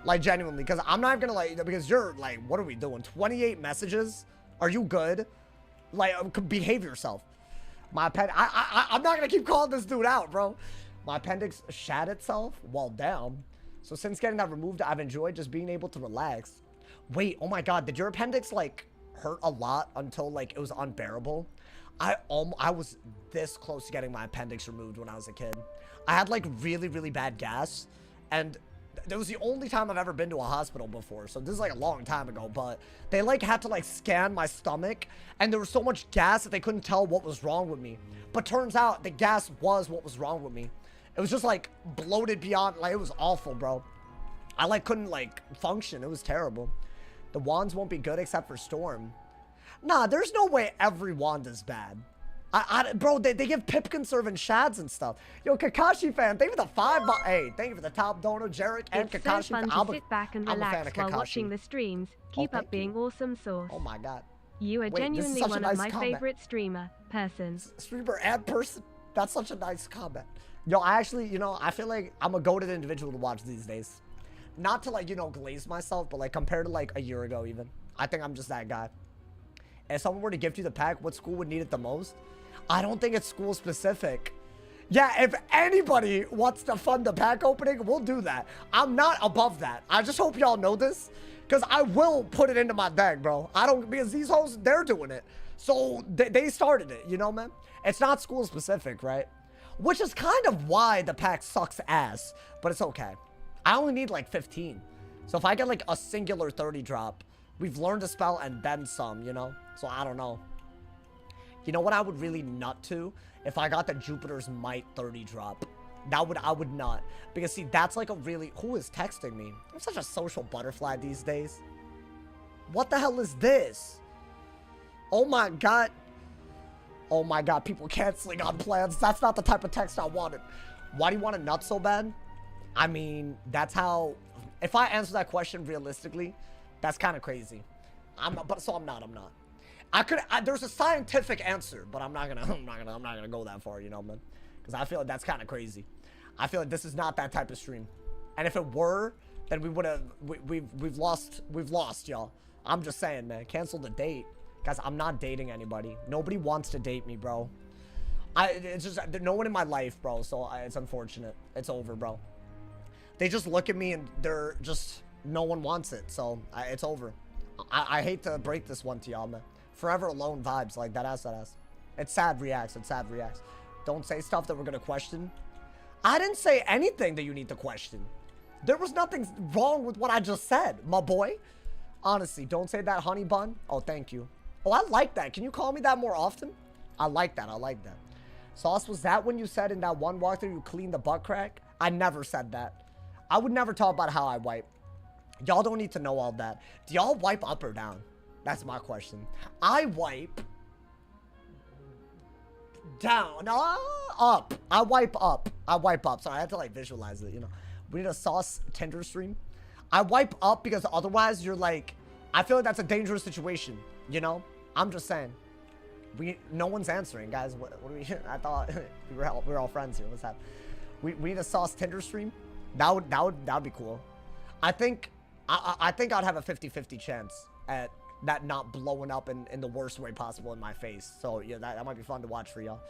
Like, genuinely, because I'm not gonna, like, because you're, like, what are we doing? 28 messages? Are you good? Like, behave yourself. My I'm not gonna keep calling this dude out, bro. My appendix shat itself while down. So since getting that removed, I've enjoyed just being able to relax. Wait, oh my God, did your appendix, like, hurt a lot until, like, it was unbearable? I was this close to getting my appendix removed when I was a kid. I had, like, really, really bad gas, and it was the only time I've ever been to a hospital before, so this is, like, a long time ago, but they, like, had to, like, scan my stomach, and there was so much gas that they couldn't tell what was wrong with me. But turns out the gas was what was wrong with me. It was just, like, bloated beyond, like, it was awful, bro. I, like, couldn't, like, function. It was terrible. The wands won't be good except for Storm. Nah, there's no way every wand is bad. Bro, they give Pipkin Serve and Shads and stuff. Yo, Kakashi fan, thank you for the 5 bucks. Hey, thank you for the top donor, Jarek and it's Kakashi. It's so fun to sit back and relax while watching the streams. Keep up being awesome sauce. Oh my God. You are genuinely one of my favorite streamer persons. Streamer and person? That's such a nice comment. Yo, I actually, you know, I feel like I'm a goated individual to watch these days. Not to, like, you know, glaze myself, but, like, compared to, like, a year ago even. I think I'm just that guy. If someone were to gift you the pack, what school would need it the most? I don't think it's school specific. Yeah, if anybody wants to fund the pack opening, we'll do that. I'm not above that. I just hope y'all know this, because I will put it into my deck, bro. Because these hoes, they're doing it. So they started it, you know, man? It's not school specific, right? Which is kind of why the pack sucks ass, but it's okay. I only need like 15. So if I get like a singular 30 drop, we've learned a spell and then some, you know? So I don't know. You know what I would really nut to? If I got the Jupiter's Might 30 drop. I would not. Because see, that's like a really... Who is texting me? I'm such a social butterfly these days. What the hell is this? Oh my God. Oh my God, people canceling on plans. That's not the type of text I wanted. Why do you want a nut so bad? I mean, that's how... If I answer that question realistically, that's kind of crazy. I'm not. There's a scientific answer, but I'm not gonna go that far, you know, man. Because I feel like that's kind of crazy. I feel like this is not that type of stream. And if it were, then we've lost, y'all. I'm just saying, man. Cancel the date. Guys, I'm not dating anybody. Nobody wants to date me, bro. It's just, no one in my life, bro. So it's unfortunate. It's over, bro. They just look at me and they're just, no one wants it. So it's over. I hate to break this one to y'all, man. Forever alone vibes, like that ass. It's sad reacts. Don't say stuff that we're gonna question. I didn't say anything that you need to question. There was nothing wrong with what I just said, my boy. Honestly, don't say that, honey bun. Oh, thank you. Oh, I like that. Can you call me that more often? I like that. Sauce, was that when you said in that one walkthrough you cleaned the butt crack? I never said that. I would never talk about how I wipe. Y'all don't need to know all that. Do y'all wipe up or down? That's my question. I wipe down. Up. I wipe up. I wipe up. Sorry, I have to like visualize it, you know. We need a sauce Tinder stream. I wipe up because otherwise you're like, I feel like that's a dangerous situation, you know? I'm just saying. No one's answering, guys. What are we? I thought we were all friends here. What's that? We need a sauce Tinder stream. That would be cool. I think I'd have a 50-50 chance at that not blowing up in the worst way possible in my face. So yeah, that might be fun to watch for y'all.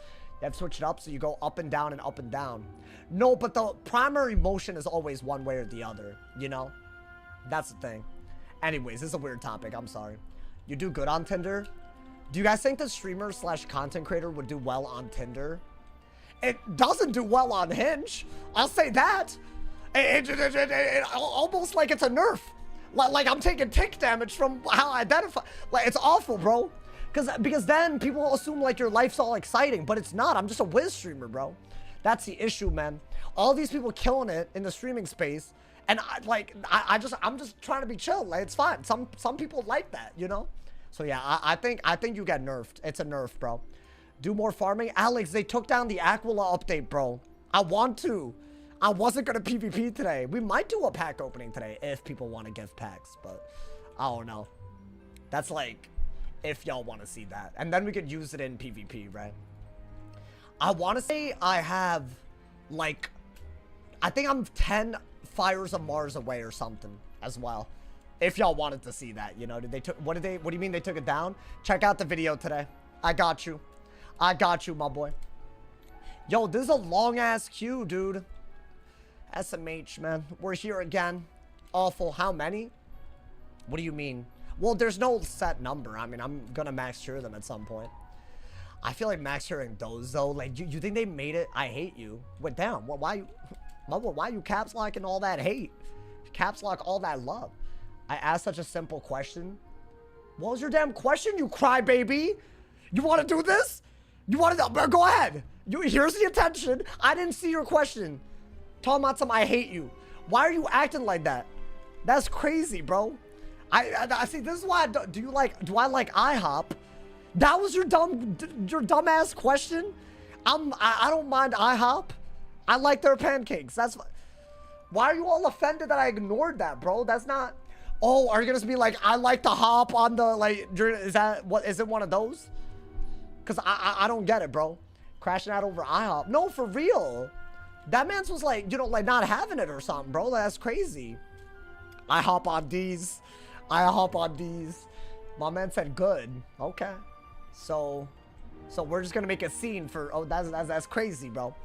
You have to switch it up so you go up and down and up and down. No, but the primary motion is always one way or the other, you know? That's the thing. Anyways, this is a weird topic. I'm sorry. You do good on Tinder? Do you guys think the streamer / content creator would do well on Tinder? It doesn't do well on Hinge. I'll say that. It almost like it's a nerf. Like I'm taking tick damage from how I identify. Like it's awful, bro. Because then people assume like your life's all exciting, but it's not. I'm just a Wiz streamer, bro. That's the issue, man. All these people killing it in the streaming space, and I'm just trying to be chill. Like it's fine. Some people like that, you know. So yeah, I think you get nerfed. It's a nerf, bro. Do more farming, Alex. They took down the Aquila update, bro. I want to. I wasn't gonna PvP today. We might do a pack opening today if people want to give packs, but I don't know. That's like if y'all want to see that, and then we could use it in PvP, right? I want to say I have like, I think I'm 10 fires of Mars away or something as well. If y'all wanted to see that, you know, what do you mean they took it down? Check out the video today. I got you. I got you, my boy. Yo, this is a long ass queue, dude. SMH, man. We're here again. Awful. How many? What do you mean? Well, there's no set number. I mean, I'm gonna max cheer them at some point. I feel like max cheering those though. Like, you think they made it? I hate you. Went down. Well, why you caps locking all that hate? Caps lock all that love. I asked such a simple question. What was your damn question, you crybaby? You want to do this? You want to go ahead. Here's the attention. I didn't see your question. Talking about some I hate you. Why are you acting like that? That's crazy, bro. I see. This is why do I like IHOP? That was your dumbass question. I don't mind IHOP. I like their pancakes. That's why are you all offended that I ignored that, bro? That's not. Oh, are you gonna be like, I like to hop on the like? Is it one of those? Cause I don't get it, bro. Crashing out over IHOP. No, for real. That man's was like, you know, like not having it or something, bro. That's crazy. I hop on these. I hop on these. My man said good. Okay. So we're just gonna make a scene for. Oh, that's crazy, bro.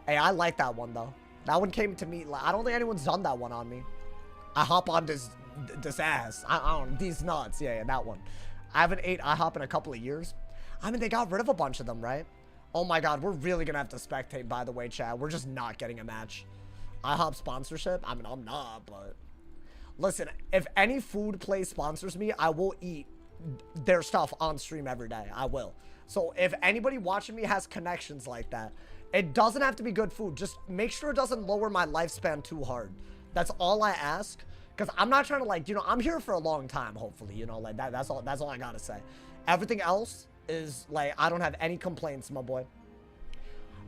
Hey, I like that one though. That one came to me. Like, I don't think anyone's done that one on me. I hop on this ass. I don't know, these nuts. Yeah, that one. I haven't ate IHOP in a couple of years. I mean, they got rid of a bunch of them, right? Oh my god, we're really gonna have to spectate, by the way, chat. We're just not getting a match. IHOP sponsorship? I mean, I'm not, but... Listen, if any food place sponsors me, I will eat their stuff on stream every day. I will. So if anybody watching me has connections like that, it doesn't have to be good food. Just make sure it doesn't lower my lifespan too hard. That's all I ask. Because I'm not trying to, like, you know, I'm here for a long time, hopefully, you know, like, that's all I gotta say. Everything else is, like, I don't have any complaints, my boy.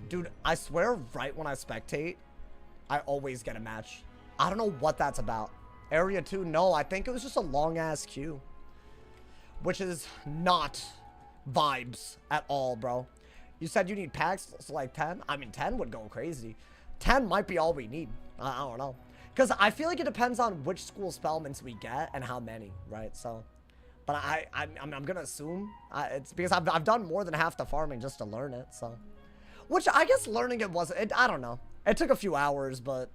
Dude, I swear, right when I spectate, I always get a match. I don't know what that's about. Area 2, no, I think it was just a long-ass queue. Which is not vibes at all, bro. You said you need packs, so like 10? I mean, 10 would go crazy. 10 might be all we need. I don't know. Because I feel like it depends on which school spellments we get and how many, right? So, but I'm gonna assume it's because I've done more than half the farming just to learn it. So, which I guess learning it wasn't. I don't know. It took a few hours, but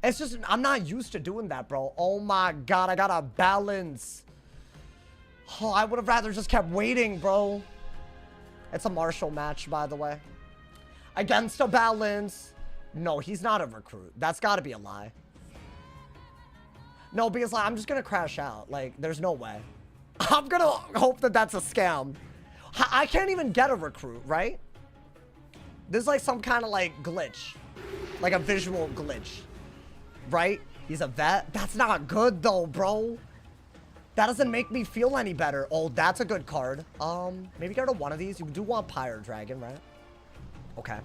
it's just I'm not used to doing that, bro. Oh my god, I gotta balance. Oh, I would have rather just kept waiting, bro. It's a Marshall match, by the way. Against a balance. No, he's not a recruit. That's got to be a lie. No, because like, I'm just going to crash out. Like, there's no way. I'm going to hope that that's a scam. I can't even get a recruit, right? There's like some kind of like glitch. Like a visual glitch. Right? He's a vet. That's not good though, bro. That doesn't make me feel any better. Oh, that's a good card. Maybe get rid of one of these. You do want Pyre Dragon, right? Okay.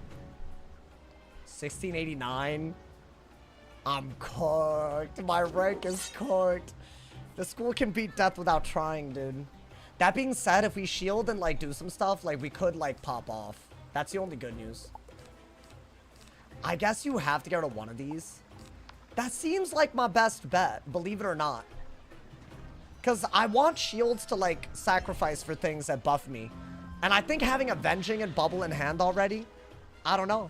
1689. I'm cooked. My rank is cooked. The school can beat death without trying, dude. That being said, if we shield and, like, do some stuff, like, we could, like, pop off. That's the only good news. I guess you have to get rid of one of these. That seems like my best bet, believe it or not. Because I want shields to, like, sacrifice for things that buff me. And I think having Avenging and Bubble in hand already, I don't know.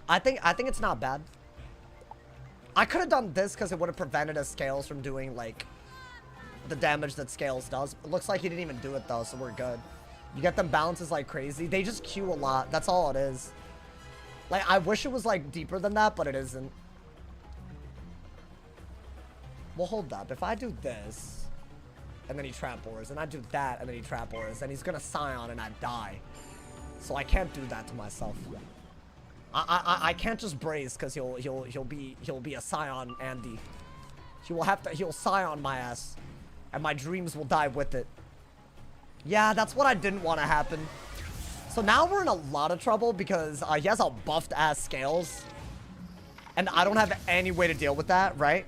I think it's not bad. I could have done this because it would have prevented us Scales from doing, like, the damage that Scales does. It looks like he didn't even do it, though, so we're good. You get them bounces like crazy. They just Q a lot. That's all it is. Like, I wish it was, like, deeper than that, but it isn't. Well, hold up. If I do this, and then he trap auras, and I do that, and then he trap auras, then he's gonna Scion and I die. So I can't do that to myself. I can't just brace because he'll be a Scion Andy. He'll Scion my ass, and my dreams will die with it. Yeah, that's what I didn't want to happen. So now we're in a lot of trouble because he has a buffed ass Scales, and I don't have any way to deal with that, right?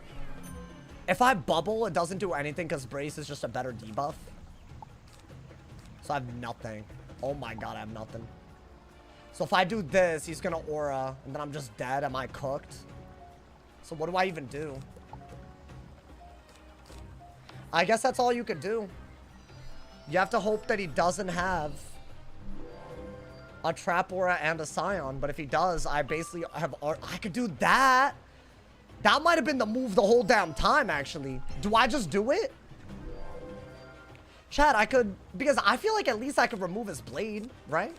If I bubble, it doesn't do anything because brace is just a better debuff. So I have nothing. Oh my god, I have nothing. So if I do this, he's gonna aura, and then I'm just dead. Am I cooked? So what do I even do? I guess that's all you could do. You have to hope that he doesn't have a trap aura and a Scion, but if he does, I basically have I could do that. That might have been the move the whole damn time, actually. Do I just do it? Chat, I could, because I feel like at least I could remove his blade, right?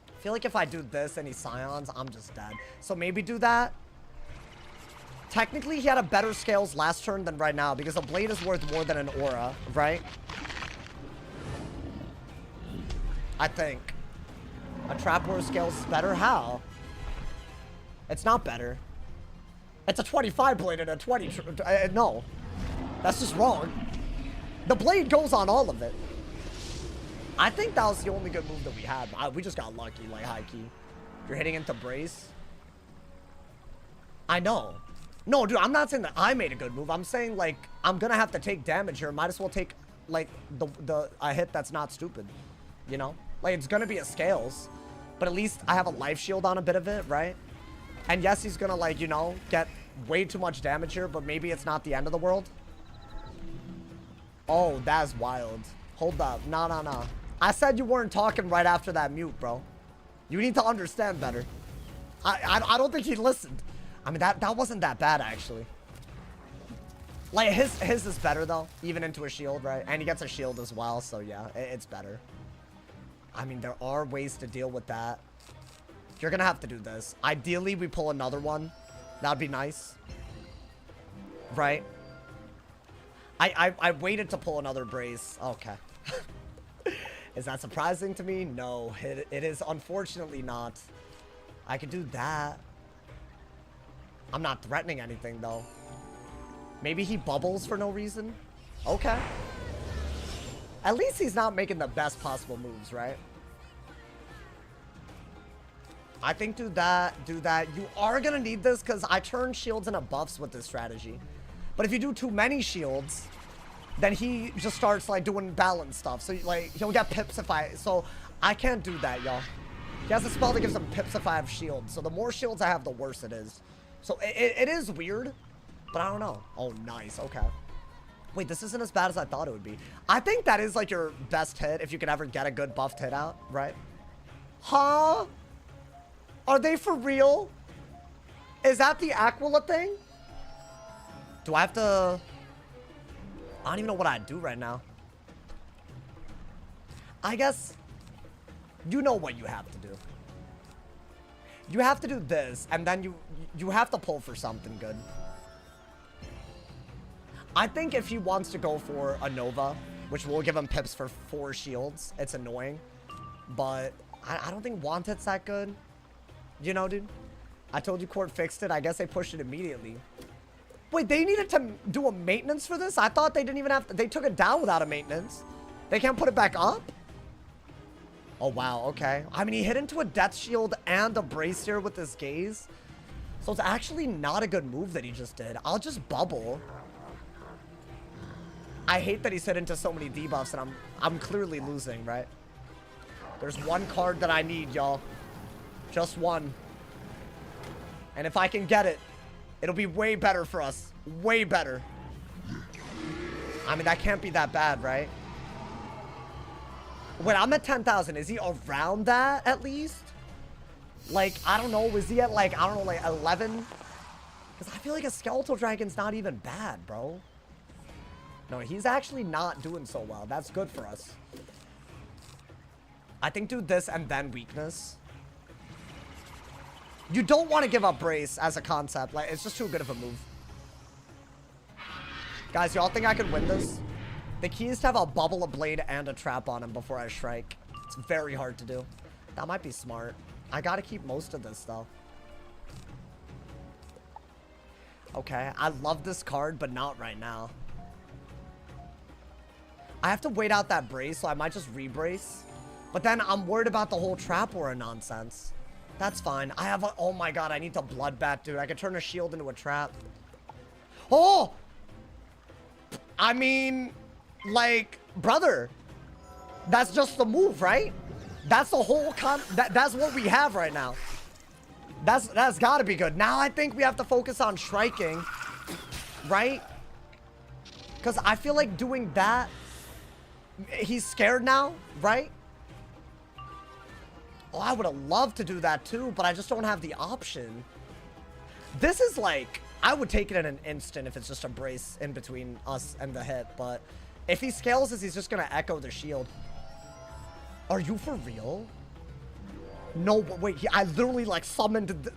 I feel like if I do this and he Scions, I'm just dead. So maybe do that. Technically, he had a better Scales last turn than right now because a blade is worth more than an aura, right? I think. A trap aura Scales is better? How? It's not better. It's a 25 blade and a 20. No. That's just wrong. The blade goes on all of it. I think that was the only good move that we had. We just got lucky, like, high key. You're hitting into brace. I know. No, dude, I'm not saying that I made a good move. I'm saying, like, I'm gonna have to take damage here. Might as well take, like, a hit that's not stupid. You know? Like, it's gonna be a Scales. But at least I have a life shield on a bit of it, right? And yes, he's gonna, like, you know, get way too much damage here, but maybe it's not the end of the world. Oh, that's wild. Hold up. No. I said you weren't talking right after that mute, bro. You need to understand better. I don't think he listened. I mean, that wasn't that bad, actually. Like, his is better, though. Even into a shield, right? And he gets a shield as well, so yeah, it's better. I mean, there are ways to deal with that. You're gonna have to do this. Ideally, we pull another one. That'd be nice. Right? I waited to pull another brace. Okay. Is that surprising to me? No, it is unfortunately not. I could do that. I'm not threatening anything, though. Maybe he bubbles for no reason? Okay. At least he's not making the best possible moves, right? I think do that. You are gonna need this because I turn shields into buffs with this strategy. But if you do too many shields, then he just starts, like, doing balance stuff. So, like, he'll get pips if so I can't do that, y'all. He has a spell that gives him pips if I have shields. So the more shields I have, the worse it is. So it is weird, but I don't know. Oh, nice. Okay. Wait, this isn't as bad as I thought it would be. I think that is, like, your best hit if you could ever get a good buffed hit out, right? Huh? Are they for real? Is that the Aquila thing? Do I have to... I don't even know what I'd do right now. I guess... You know what you have to do. You have to do this, and then you have to pull for something good. I think if he wants to go for a Nova, which will give him pips for 4 shields, it's annoying. But I don't think Wanted's that good. You know, dude? I told you Court fixed it. I guess they pushed it immediately. Wait, they needed to do a maintenance for this? I thought they didn't even have to. They took it down without a maintenance. They can't put it back up? Oh, wow. Okay. I mean, he hit into a death shield and a brace here with his gaze. So it's actually not a good move that he just did. I'll just bubble. I hate that he's hit into so many debuffs and I'm clearly losing, right? There's one card that I need, y'all. Just one. And if I can get it, it'll be way better for us. Way better. I mean, that can't be that bad, right? Wait, I'm at 10,000. Is he around that at least? Like, I don't know. Was he at like, I don't know, like 11? Because I feel like a skeletal dragon's not even bad, bro. No, he's actually not doing so well. That's good for us. I think do this and then weakness. You don't want to give up brace as a concept. Like, it's just too good of a move. Guys, y'all think I could win this? The key is to have a bubble, a blade, and a trap on him before I strike. It's very hard to do. That might be smart. I gotta keep most of this, though. Okay, I love this card, but not right now. I have to wait out that brace, so I might just re-brace. But then I'm worried about the whole trap aura nonsense. That's fine. I have a... Oh my god, I need to bloodbath, dude. I could turn a shield into a trap. Oh! I mean... Like, brother, that's just the move, right? That's the whole that's what we have right now. That's gotta be good. Now I think we have to focus on striking, right? Because I feel like doing that, he's scared now, right? Oh, I would have loved to do that too, but I just don't have the option. This is like, I would take it in an instant if it's just a brace in between us and the hit, but... If he scales this, he's just gonna echo the shield. Are you for real? No, but wait, I literally like summoned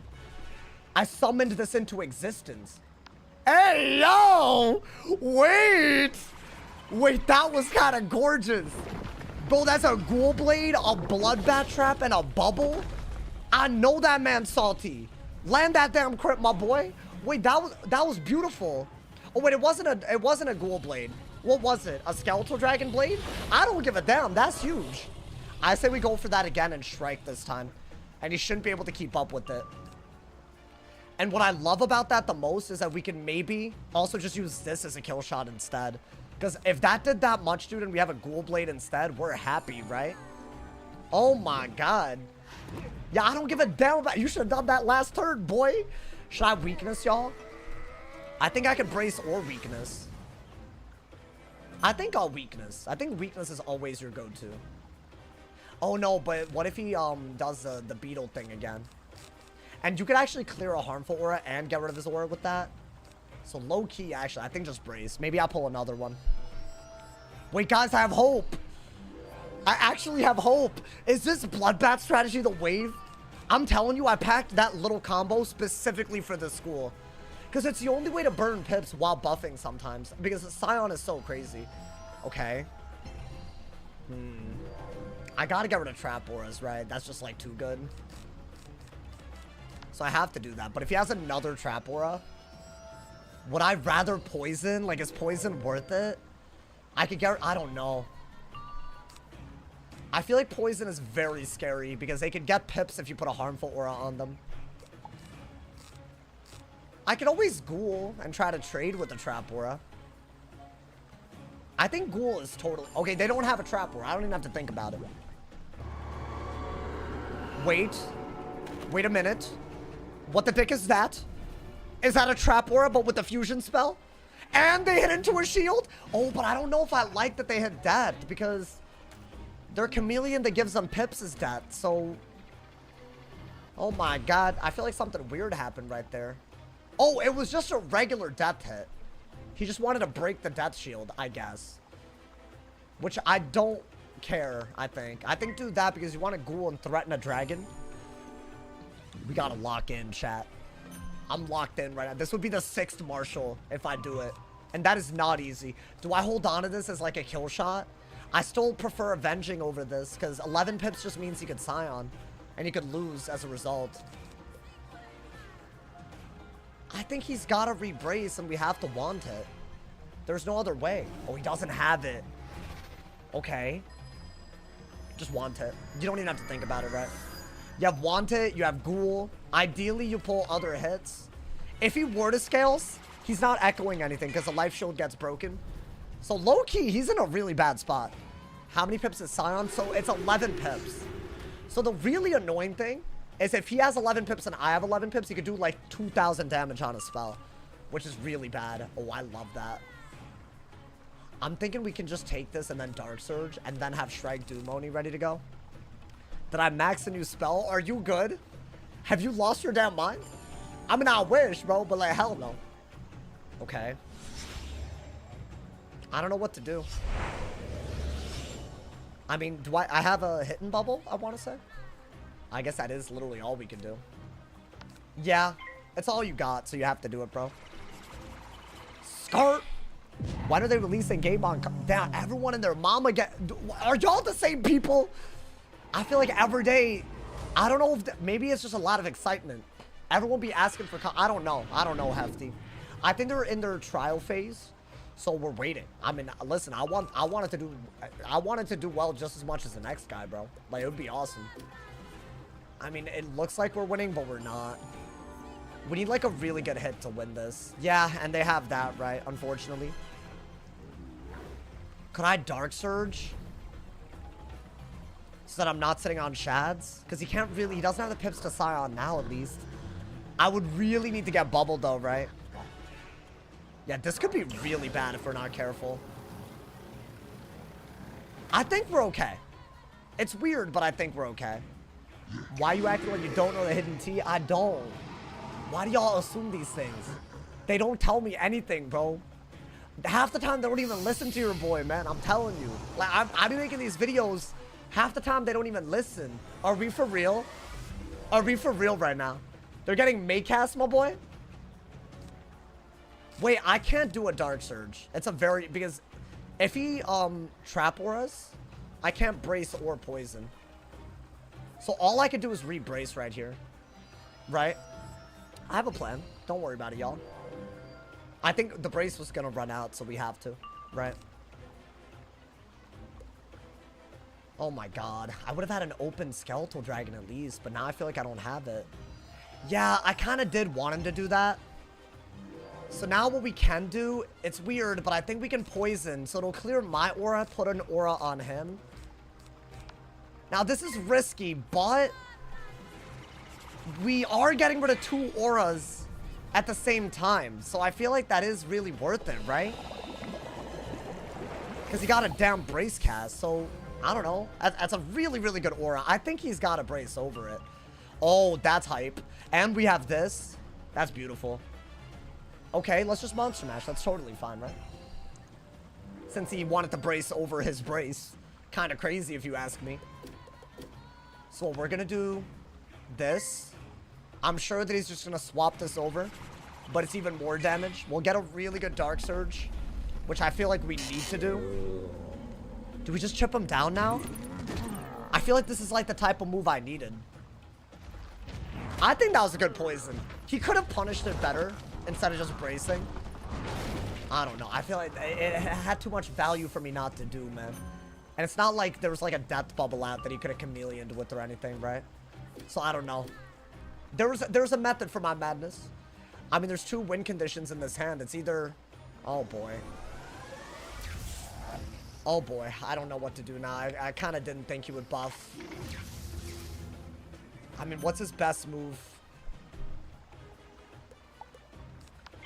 I summoned this into existence. Hey, yo! Wait! Wait, that was kind of gorgeous. Bro, that's a ghoul blade, a bloodbath trap, and a bubble? I know that man's salty. Land that damn crit, my boy. Wait, that was beautiful. Oh wait, it wasn't a ghoul blade. What was it? A skeletal dragon blade? I don't give a damn. That's huge. I say we go for that again and strike this time. And he shouldn't be able to keep up with it. And what I love about that the most is that we can maybe also just use this as a kill shot instead. Because if that did that much, dude, and we have a ghoul blade instead, we're happy, right? Oh my god. Yeah, I don't give a damn about... You should have done that last turn, boy. Should I weakness, y'all? I think I could brace or weakness. I think I'll weakness. I think weakness is always your go-to. Oh no, but what if he does the beetle thing again? And you could actually clear a harmful aura and get rid of his aura with that. So low-key, actually, I think just brace. Maybe I'll pull another one. Wait, guys, I have hope. I actually have hope. Is this bloodbath strategy the wave? I'm telling you, I packed that little combo specifically for this school. Because it's the only way to burn pips while buffing sometimes. Because Scion is so crazy. Okay. I gotta get rid of trap auras, right? That's just like too good. So I have to do that. But if he has another trap aura, would I rather poison? Like, is poison worth it? I could get... I don't know. I feel like poison is very scary because they could get pips if you put a harmful aura on them. I could always ghoul and try to trade with the trap aura. I think ghoul is totally... Okay, they don't have a trap aura. I don't even have to think about it. Wait. Wait a minute. What the dick is that? Is that a trap aura but with the fusion spell? And they hit into a shield? Oh, but I don't know if I like that they hit that because their chameleon that gives them pips is dead. So... Oh my god. I feel like something weird happened right there. Oh, it was just a regular death hit. He just wanted to break the death shield, I guess. Which I don't care, I think. I think do that because you want to ghoul and threaten a dragon. We gotta lock in, chat. I'm locked in right now. This would be the 6th Marshal if I do it. And that is not easy. Do I hold on to this as like a kill shot? I still prefer avenging over this because 11 pips just means he could Scion. And he could lose as a result. I think he's got to re-brace and we have to want it. There's no other way. Oh, he doesn't have it. Okay. Just want it. You don't even have to think about it, right? You have want it, you have ghoul. Ideally, you pull other hits. If he were to scales, he's not echoing anything because the life shield gets broken. So low-key, he's in a really bad spot. How many pips is Scion? So it's 11 pips. So the really annoying thing is if he has 11 pips and I have 11 pips, he could do like 2,000 damage on a spell, which is really bad. Oh, I love that. I'm thinking we can just take this and then Dark Surge and then have Shrike Doom Oni ready to go. Did I max a new spell? Are you good? Have you lost your damn mind? I mean, I wish, bro, but like, hell no. Okay. I don't know what to do. I mean, do I have a hidden bubble, I want to say? I guess that is literally all we can do. Yeah, it's all you got, so you have to do it, bro. Skirt! Why are they releasing game on? Damn, everyone and their mama are y'all the same people? I feel like every day, I don't know if, maybe it's just a lot of excitement. Everyone be asking for, I don't know, Hefty. I think they're in their trial phase, so we're waiting. I mean, listen, I wanted to do well just as much as the next guy, bro. Like, it would be awesome. I mean, it looks like we're winning, but we're not. We need like a really good hit to win this. Yeah, and they have that, right? Unfortunately. Could I Dark Surge? So that I'm not sitting on Shads? Because he doesn't have the pips to Scion now, at least. I would really need to get bubbled though, right? Yeah, this could be really bad if we're not careful. I think we're okay. It's weird, but I think we're okay. Why you acting like you don't know the hidden T? I don't. Why do y'all assume these things? They don't tell me anything, bro. Half the time, they don't even listen to your boy, man. I'm telling you. Like, I be making these videos. Half the time, they don't even listen. Are we for real? Are we for real right now? They're getting Maycast, my boy? Wait, I can't do a Dark Surge. It's a very... Because if he, trap auras, I can't brace or poison. So all I can do is re-brace right here. Right? I have a plan. Don't worry about it, y'all. I think the brace was gonna run out, so we have to. Right? Oh my god. I would have had an open Skeletal Dragon at least, but now I feel like I don't have it. Yeah, I kind of did want him to do that. So now what we can do, it's weird, but I think we can poison. So it'll clear my aura, put an aura on him. Now this is risky, but we are getting rid of 2 auras at the same time. So I feel like that is really worth it, right? Because he got a damn brace cast, so I don't know. That's a really, really good aura. I think he's got a brace over it. Oh, that's hype. And we have this. That's beautiful. Okay, let's just Monster Mash. That's totally fine, right? Since he wanted to brace over his brace. Kind of crazy if you ask me. So we're going to do this. I'm sure that he's just going to swap this over. But it's even more damage. We'll get a really good Dark Surge. Which I feel like we need to do. Do we just chip him down now? I feel like this is like the type of move I needed. I think that was a good poison. He could have punished it better instead of just bracing. I don't know. I feel like it had too much value for me not to do, man. And it's not like there was like a death bubble out that he could have chameleoned with or anything, right? So I don't know. There was a method for my madness. I mean, there's 2 win conditions in this hand. It's either... Oh, boy. Oh, boy. I don't know what to do now. I kind of didn't think he would buff. I mean, what's his best move?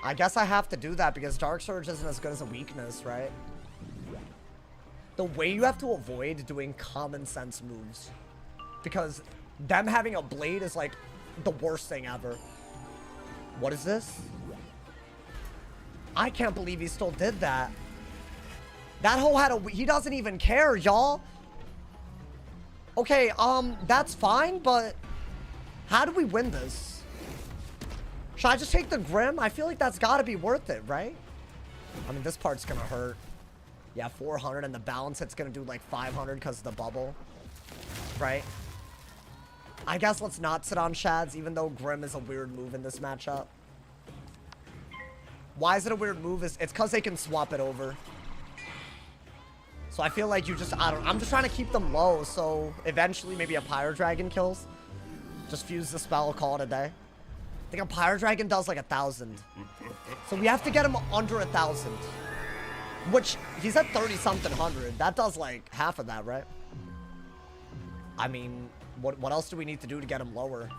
I guess I have to do that because Dark Surge isn't as good as a weakness, right? The way you have to avoid doing common sense moves. Because them having a blade is like the worst thing ever. What is this? I can't believe he still did that. That hoe had a... He doesn't even care, y'all. Okay, that's fine, but... How do we win this? Should I just take the Grim? I feel like that's gotta be worth it, right? I mean, this part's gonna hurt. Yeah, 400, and the balance hit's gonna do like 500 because of the bubble. Right? I guess let's not sit on Shads, even though Grim is a weird move in this matchup. Why is it a weird move? It's because they can swap it over. So I feel like you just, I'm just trying to keep them low, so eventually maybe a Pyro Dragon kills. Just fuse the spell, call it a day. I think a Pyro Dragon does like 1,000. So we have to get him under 1,000. Which, he's at 30-something hundred. That does like half of that, right? I mean, what else do we need to do to get him lower?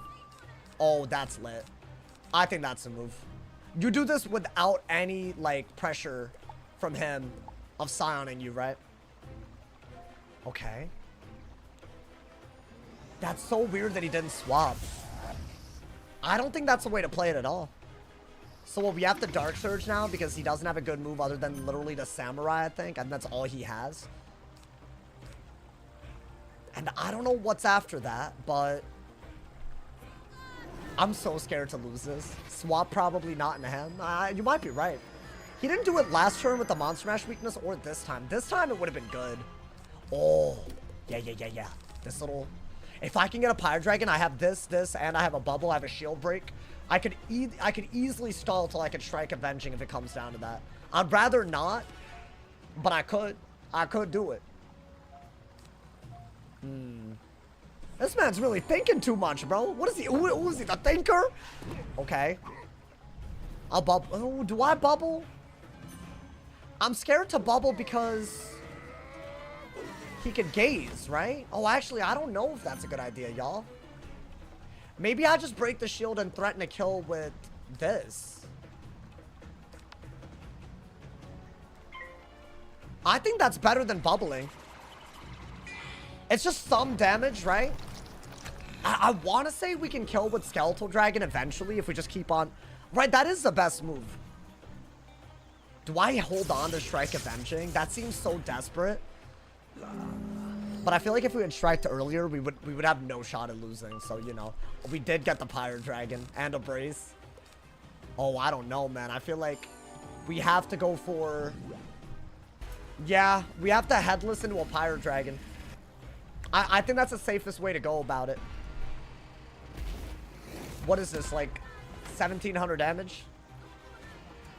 Oh, that's lit. I think that's a move. You do this without any, like, pressure from him of Scioning you, right? Okay. That's so weird that he didn't swap. I don't think that's the way to play it at all. So what, we have to Dark Surge now because he doesn't have a good move other than literally the Samurai, I think. And that's all he has. And I don't know what's after that, but I'm so scared to lose this. Swap probably not in hand. You might be right. He didn't do it last turn with the Monster Mash weakness or this time. This time it would have been good. Oh, yeah. This little... If I can get a Pyro Dragon, I have this, and I have a bubble, I have a shield break. I could easily stall till I could strike Avenging if it comes down to that. I'd rather not, but I could. I could do it. This man's really thinking too much, bro. What is he? Who is he? The thinker? Okay. I'll bubble. Oh, do I bubble? I'm scared to bubble because he could gaze, right? Oh, actually, I don't know if that's a good idea, y'all. Maybe I just break the shield and threaten to kill with this. I think that's better than bubbling. It's just some damage, right? I want to say we can kill with Skeletal Dragon eventually if we just keep on... Right, that is the best move. Do I hold on to Strike Avenging? That seems so desperate. But I feel like if we had striked earlier, we would have no shot at losing. So, you know, we did get the Pyro Dragon and a Brace. Oh, I don't know, man. I feel like we have to go for... Yeah, we have to Headless into a Pyro Dragon. I think that's the safest way to go about it. What is this, like 1,700 damage?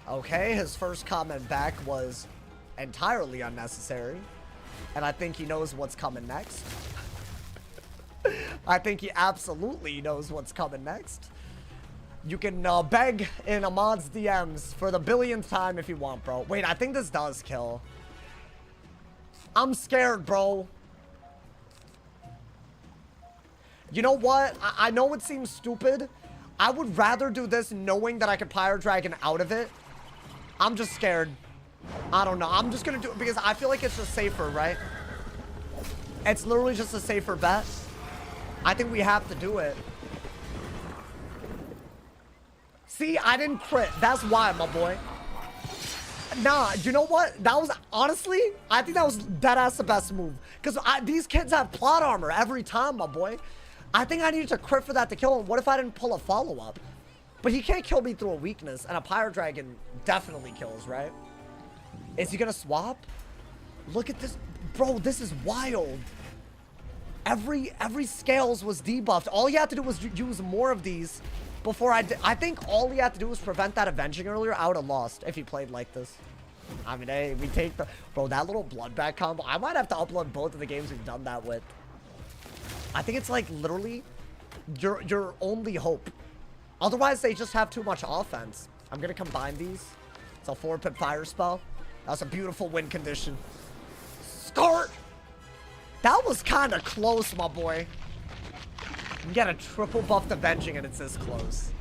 Okay, his first comment back was entirely unnecessary. And I think he knows what's coming next. I think he absolutely knows what's coming next. You can beg in Ahmad's DMs for the billionth time if you want, bro. Wait, I think this does kill. I'm scared, bro. You know what? I know it seems stupid. I would rather do this knowing that I could Pyro Dragon out of it. I'm just scared. I don't know. I'm just going to do it because I feel like it's just safer, right? It's literally just a safer bet. I think we have to do it. See, I didn't crit. That's why, my boy. Nah, you know what? That was, honestly, I think that was deadass the best move. Because these kids have plot armor every time, my boy. I think I needed to crit for that to kill him. What if I didn't pull a follow-up? But he can't kill me through a weakness. And a Pyro Dragon definitely kills, right? Is he going to swap? Look at this. Bro, this is wild. Every Scales was debuffed. All you had to do was use more of these before I think all he had to do was prevent that Avenging earlier. I would have lost if he played like this. I mean, hey, we take the... Bro, that little Bloodbath combo. I might have to upload both of the games we've done that with. I think it's like literally your only hope. Otherwise, they just have too much offense. I'm going to combine these. It's a 4-pip fire spell. That's a beautiful win condition. Start! That was kind of close, my boy. You get a triple buffed Avenging and it's this close.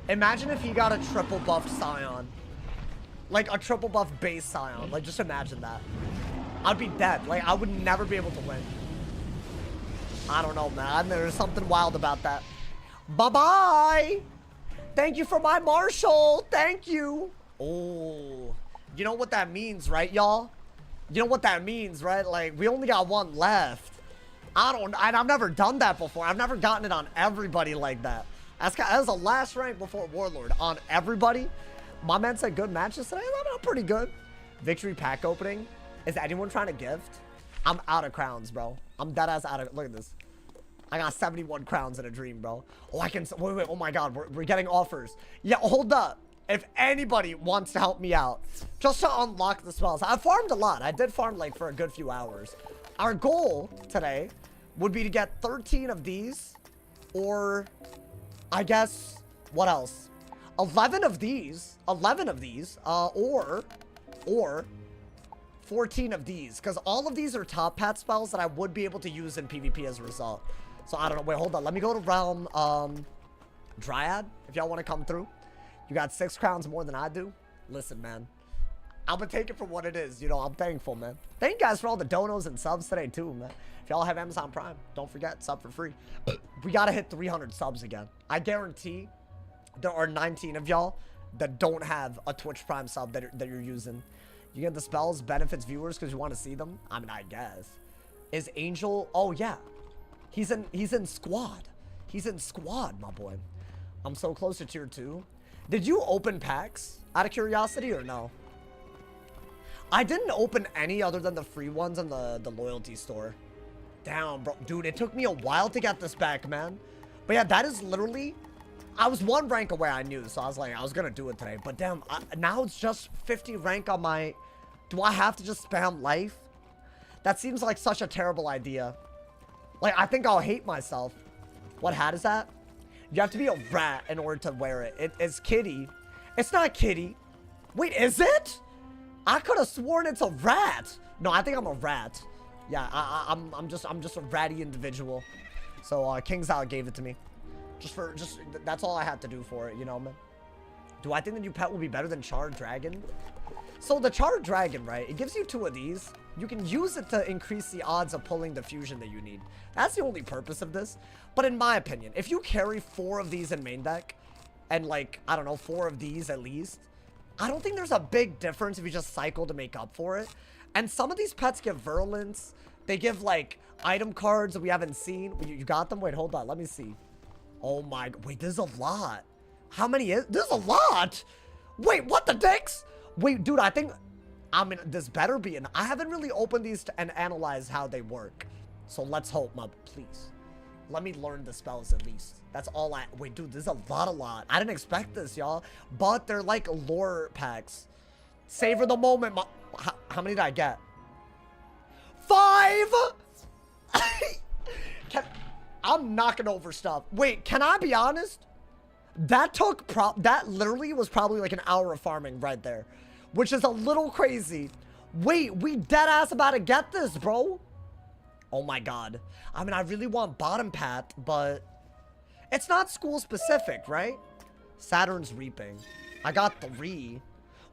Imagine if he got a triple buffed Scion. Like a triple buff base Scion. Like, just imagine that. I'd be dead. Like, I would never be able to win. I don't know, man. There's something wild about that. Bye-bye! Thank you for my Marshall! Thank you! Oh... You know what that means, right, y'all? You know what that means, right? Like, we only got one left. And I've never done that before. I've never gotten it on everybody like that. That was the last rank before Warlord. On everybody. My man said good matches today. I'm pretty good. Victory pack opening. Is anyone trying to gift? I'm out of crowns, bro. I'm dead ass out of... Look at this. I got 71 crowns in a dream, bro. Oh, I can... Wait. Oh, my God. We're getting offers. Yeah, hold up. If anybody wants to help me out, just to unlock the spells. I farmed a lot. I did farm like for a good few hours. Our goal today would be to get 13 of these, or I guess, what else? 11 of these, or 14 of these, because all of these are top pat spells that I would be able to use in PvP as a result. So I don't know. Wait, hold on. Let me go to Realm Dryad, if y'all want to come through. You got 6 crowns more than I do. Listen, man. I'm gonna take it for what it is. You know, I'm thankful, man. Thank you guys for all the donos and subs today, too, man. If y'all have Amazon Prime, don't forget, sub for free. We gotta hit 300 subs again. I guarantee there are 19 of y'all that don't have a Twitch Prime sub that you're using. You get the spells, benefits viewers because you want to see them. I mean, I guess. Is Angel? Oh yeah, he's in squad. He's in squad, my boy. I'm so close to tier 2. Did you open packs out of curiosity or no? I didn't open any other than the free ones in the loyalty store. Damn, bro. Dude, it took me a while to get this back, man. But yeah, that is literally... I was 1 rank away, I knew. So I was like, I was going to do it today. But damn, now it's just 50 rank on my... Do I have to just spam life? That seems like such a terrible idea. Like, I think I'll hate myself. What hat is that? You have to be a rat in order to wear it. It's kitty. It's not kitty. Wait, is it? I could have sworn it's a rat. No, I think I'm a rat. Yeah, I'm just a ratty individual. So King's Out gave it to me. Just that's all I had to do for it, you know, man. Do I think the new pet will be better than Charred Dragon? So the Charred Dragon, right? It gives you 2 of these. You can use it to increase the odds of pulling the fusion that you need. That's the only purpose of this. But in my opinion, if you carry 4 of these in main deck, and like, I don't know, 4 of these at least, I don't think there's a big difference if you just cycle to make up for it. And some of these pets give virulence. They give like item cards that we haven't seen. You got them? Wait, hold on. Let me see. Oh my, wait, there's a lot. How many is, there's a lot. Wait, what the dicks? Wait, dude, I think, I mean, this better be, and I haven't really opened these and analyzed how they work. So let's hope, please. Let me learn the spells at least. That's all wait, dude, there's a lot. I didn't expect this, y'all. But they're like lore packs. Savor the moment, how many did I get? 5! I'm knocking over stuff. Wait, can I be honest? That literally was probably like an hour of farming right there. Which is a little crazy. Wait, we dead ass about to get this, bro. Oh my god. I mean, I really want bottom pat, but it's not school specific, right? Saturn's Reaping. I got 3.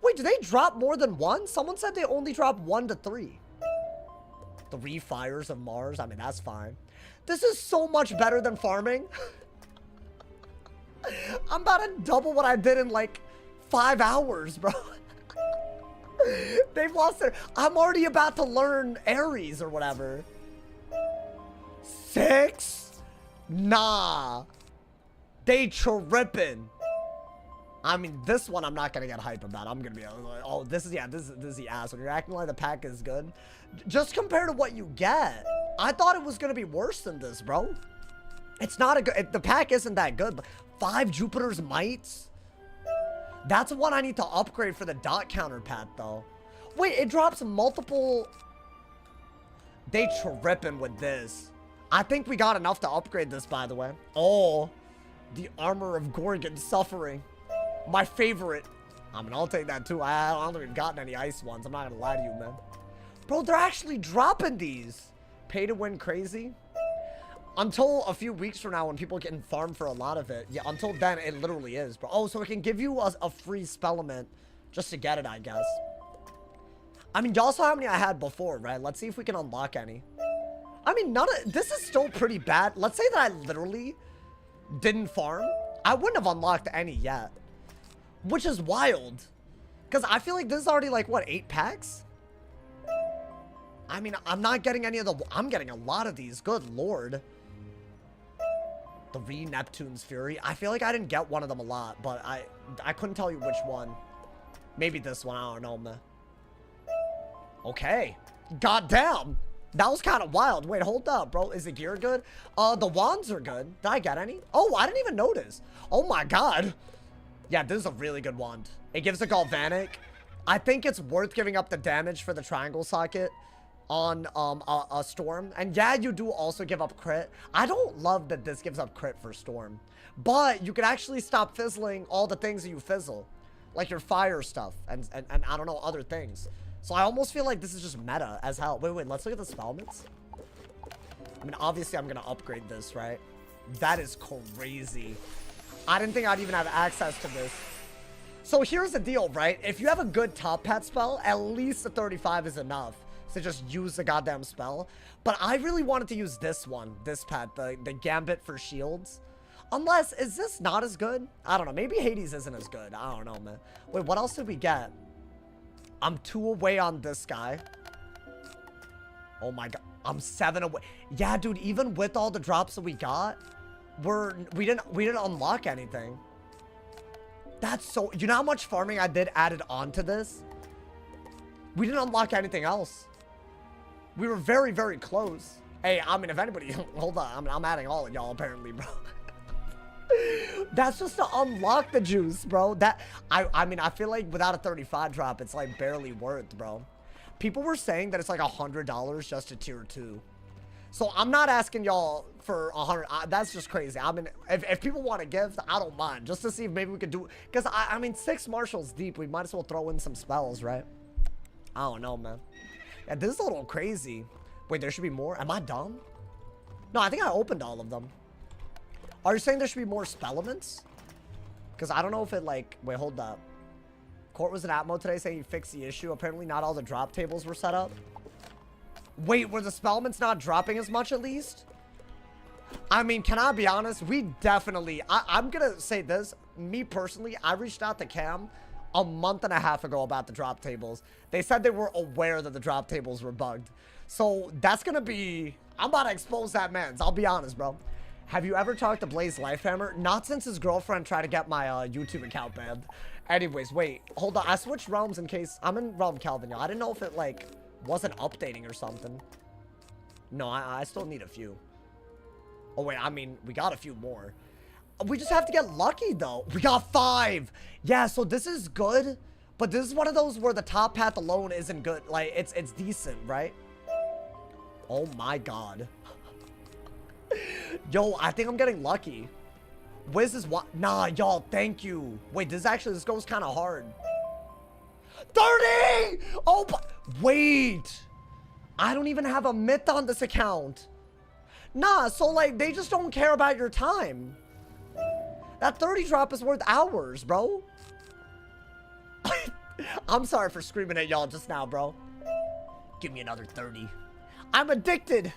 Wait, do they drop more than 1? Someone said they only drop 1 to 3. 3 Fires of Mars. I mean, that's fine. This is so much better than farming. I'm about to double what I did in like 5 hours, bro. They've lost their... I'm already about to learn Aries or whatever. 6? Nah. They tripping. I mean, this one I'm not gonna get hype about. I'm gonna be like, oh, this is the ass. When you're acting like the pack is good, just compared to what you get, I thought it was gonna be worse than this, bro. It's not a good... The pack isn't that good, but 5 Jupiter's Mites? That's one I need to upgrade for the dot counter pat, though. Wait, it drops multiple... They tripping with this. I think we got enough to upgrade this, by the way. Oh, the Armor of Gorgon Suffering. My favorite. I mean, I'll take that, too. I don't think we've gotten any ice ones. I'm not gonna lie to you, man. Bro, they're actually dropping these. Pay to win crazy. Until a few weeks from now when people get farmed for a lot of it. Yeah, until then, it literally is, bro. Oh, so it can give you a free spellment just to get it, I guess. I mean, y'all saw how many I had before, right? Let's see if we can unlock any. I mean, this is still pretty bad. Let's say that I literally didn't farm. I wouldn't have unlocked any yet. Which is wild. Because I feel like this is already like, what, 8 packs? I mean, I'm not getting any of the... I'm getting a lot of these. Good lord. 3 Neptune's Fury. I feel like I didn't get one of them a lot, but I couldn't tell you which one. Maybe this one. I don't know, man. Okay. Goddamn. That was kind of wild. Wait, hold up, bro. Is the gear good? The wands are good. Did I get any? Oh, I didn't even notice. Oh my god. Yeah, this is a really good wand. It gives a galvanic. I think it's worth giving up the damage for the triangle socket on a storm. And yeah, you do also give up crit. I don't love that this gives up crit for storm. But you can actually stop fizzling all the things that you fizzle. Like your fire stuff and I don't know, other things. So I almost feel like this is just meta as hell. Wait, let's look at the spellments. I mean, obviously I'm gonna upgrade this, right? That is crazy. I didn't think I'd even have access to this. So here's the deal, right? If you have a good top pet spell, at least a 35 is enough to just use the goddamn spell. But I really wanted to use this one, this pet, the Gambit for shields. Unless, is this not as good? I don't know. Maybe Hades isn't as good. I don't know, man. Wait, what else did we get? I'm 2 away on this guy. Oh my god. I'm 7 away. Yeah, dude, even with all the drops that we got, we didn't unlock anything. That's so, you know how much farming I did added on to this? We didn't unlock anything else. We were very, very close. Hey, I mean, if anybody, hold on. I mean, I'm adding all of y'all apparently, bro. That's just to unlock the juice, bro. I mean, I feel like without a 35 drop, it's like barely worth, bro. People were saying that it's like $100 just to tier 2. So I'm not asking y'all for 100. That's just crazy. I mean, if people want a gift, I don't mind. Just to see if maybe we could do, because I mean, 6 marshals deep. We might as well throw in some spells, right? I don't know, man. Yeah, this is a little crazy. Wait, there should be more. Am I dumb? No, I think I opened all of them. Are you saying there should be more spellments? Because I don't know if it like... Wait, hold up. Court was in Atmo today saying he fixed the issue. Apparently not all the drop tables were set up. Wait, were the spellments not dropping as much at least? I mean, can I be honest? We definitely... I'm going to say this. Me personally, I reached out to Cam a month and a half ago about the drop tables. They said they were aware that the drop tables were bugged. So that's going to be... I'm about to expose that man. I'll be honest, bro. Have you ever talked to Blaze Lifehammer? Not since his girlfriend tried to get my YouTube account banned. Anyways, wait. Hold on. I switched realms in case... I'm in Realm Calvin, y'all. I didn't know if it, like, wasn't updating or something. No, I still need a few. Oh, wait. I mean, we got a few more. We just have to get lucky, though. We got 5. Yeah, so this is good. But this is one of those where the top path alone isn't good. Like, it's decent, right? Oh, my God. Yo, I think I'm getting lucky. Wiz is what? Nah, y'all, thank you. Wait, this goes kind of hard. 30! Oh, wait. I don't even have a myth on this account. Nah, so like, they just don't care about your time. That 30 drop is worth hours, bro. I'm sorry for screaming at y'all just now, bro. Give me another 30. I'm addicted.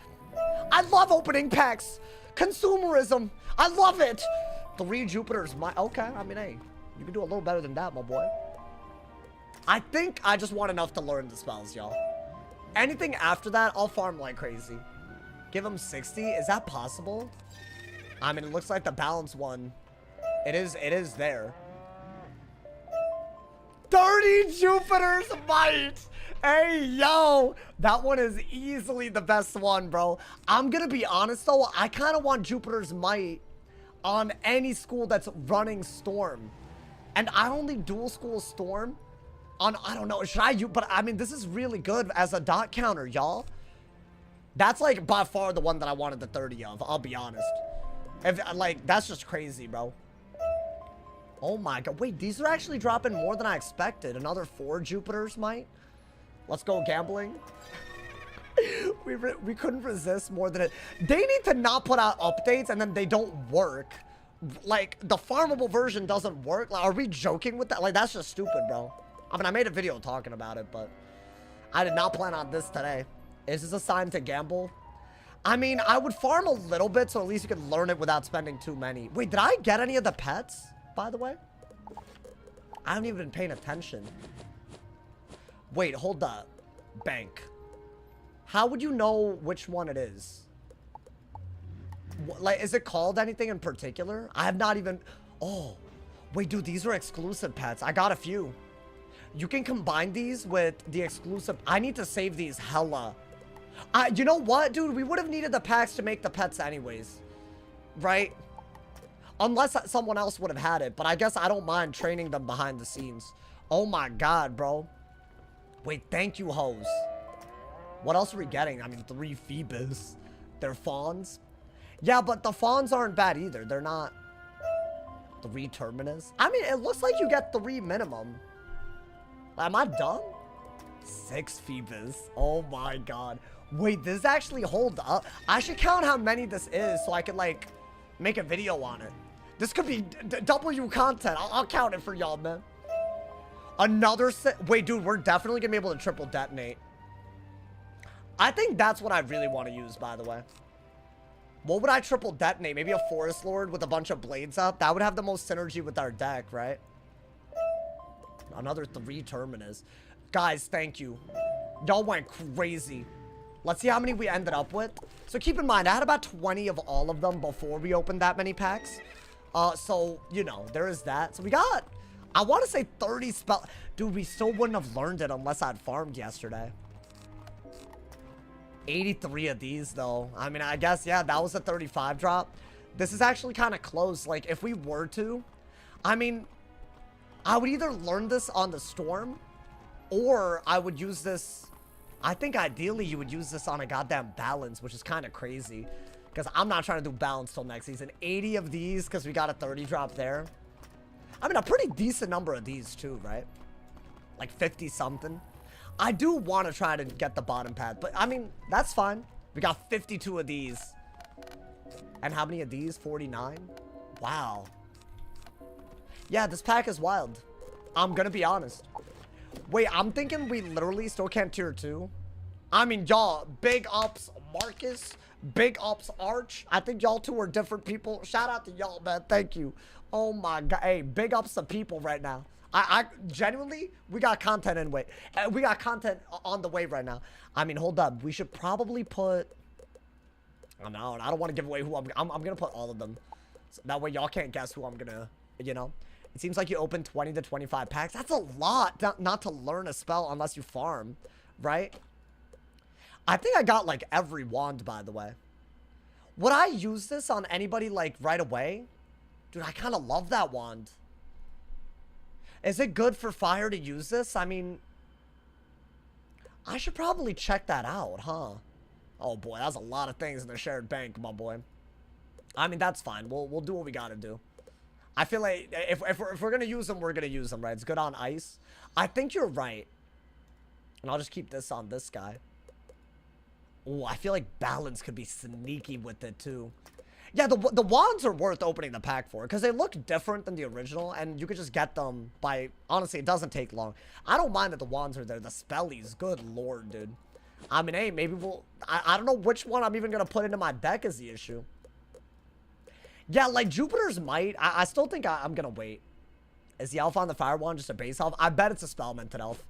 I love opening packs. Consumerism. I love it. 3 Jupiters. Okay, I mean, hey. You can do a little better than that, my boy. I think I just want enough to learn the spells, y'all. Anything after that, I'll farm like crazy. Give him 60. Is that possible? I mean, it looks like the balance one. It is there. 30 Jupiter's Might. Hey, yo. That one is easily the best one, bro. I'm going to be honest, though. I kind of want Jupiter's Might on any school that's running Storm. And I only dual school Storm on, I don't know, should I use, but I mean, this is really good as a dot counter, y'all. That's like by far the one that I wanted the 30 of, I'll be honest. If, like, that's just crazy, bro. Oh my god, wait, these are actually dropping more than I expected. Another 4 Jupiter's Might. Let's go gambling. we couldn't resist more than it. They need to not put out updates and then they don't work. Like, the farmable version doesn't work. Like, are we joking with that? Like, that's just stupid, bro. I mean, I made a video talking about it, but I did not plan on this today. Is this a sign to gamble? I mean, I would farm a little bit so at least you could learn it without spending too many. Wait, did I get any of the pets, by the way? I haven't even been paying attention. Wait, hold up. Bank. How would you know which one it is? Like, is it called anything in particular? I have not even... Oh. Wait, dude, these are exclusive pets. I got a few. You can combine these with the exclusive... I need to save these hella. You know what, dude? We would have needed the packs to make the pets anyways. Right? Unless someone else would have had it. But I guess I don't mind training them behind the scenes. Oh my god, bro. Wait, thank you, hoes. What else are we getting? I mean, 3 Phoebus. They're fawns. Yeah, but the fawns aren't bad either. They're not 3 Terminus. I mean, it looks like you get 3 minimum. Am I dumb? 6 Phoebus. Oh my god. Wait, this actually hold up. I should count how many this is so I can, like, make a video on it. This could be W content. I'll count it for y'all, man. Another set. Wait, dude, we're definitely gonna be able to triple detonate. I think that's what I really want to use, by the way. What would I triple detonate? Maybe a Forest Lord with a bunch of blades up? That would have the most synergy with our deck, right? Another 3 Terminus. Guys, thank you. Y'all went crazy. Let's see how many we ended up with. So keep in mind, I had about 20 of all of them before we opened that many packs. So, you know, there is that. So we got, I want to say 30 spell. Dude, we still wouldn't have learned it unless I'd farmed yesterday. 83 of these, though. I mean, I guess, yeah, that was a 35 drop. This is actually kind of close. Like, if we were to, I mean, I would either learn this on the Storm, or I would use this. I think ideally you would use this on a goddamn balance, which is kind of crazy. Because I'm not trying to do balance till next season. 80 of these, because we got a 30 drop there. I mean, a pretty decent number of these, too, right? Like 50 something. I do want to try to get the bottom pad, but I mean, that's fine. We got 52 of these. And how many of these? 49? Wow. Yeah, this pack is wild. I'm gonna be honest. Wait, I'm thinking we literally still can't tier 2. I mean, y'all, big ups Marcus, big ups Arch. I think y'all two are different people. Shout out to y'all, man. Thank you. Oh my god. Hey, big ups to people right now. I genuinely, we got content in way. We got content on the way right now. I mean, hold up. We should probably put, I don't want to give away who I'm going to put all of them. So that way y'all can't guess who I'm going to, you know. It seems like you open 20 to 25 packs. That's a lot not to learn a spell unless you farm, right? I think I got like every wand, by the way. Would I use this on anybody like right away? Dude, I kind of love that wand. Is it good for fire to use this? I mean, I should probably check that out, huh? Oh boy, that's a lot of things in the shared bank, my boy. I mean, that's fine. We'll do what we gotta do. I feel like if we're gonna use them, we're gonna use them, right? It's good on ice. I think you're right. And I'll just keep this on this guy. Oh, I feel like balance could be sneaky with it too. Yeah, the wands are worth opening the pack for because they look different than the original, and you could just get them by, honestly, it doesn't take long. I don't mind that the wands are there. The spellies, good lord, dude. I mean, hey, maybe I don't know which one I'm even going to put into my deck is the issue. Yeah, like Jupiter's Might, I still think I'm going to wait. Is the elf on the fire wand just a base elf? I bet it's a spellmented elf.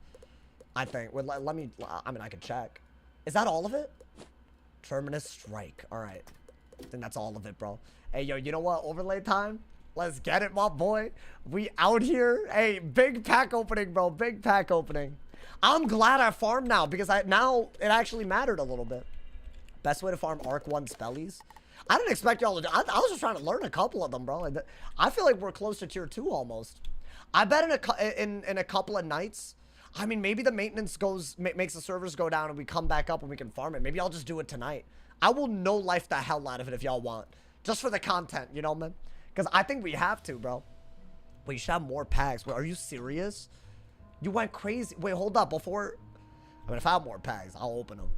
I think. Well, let me, I mean, I could check. Is that all of it? Terminus Strike. All right. I think that's all of it, bro. Hey, yo, you know what? Overlay time. Let's get it, my boy. We out here. Hey, big pack opening, bro. Big pack opening. I'm glad I farmed now because now it actually mattered a little bit. Best way to farm Arc 1 spellies. I didn't expect y'all to do. I was just trying to learn a couple of them, bro. I feel like we're close to tier 2 almost. I bet in a couple of nights. I mean, maybe the maintenance makes the servers go down and we come back up and we can farm it. Maybe I'll just do it tonight. I will no life the hell out of it if y'all want. Just for the content, you know, man? Because I think we have to, bro. Wait, you should have more packs. Wait, are you serious? You went crazy. Wait, hold up. Before... I mean, if I have more packs, I'll open them.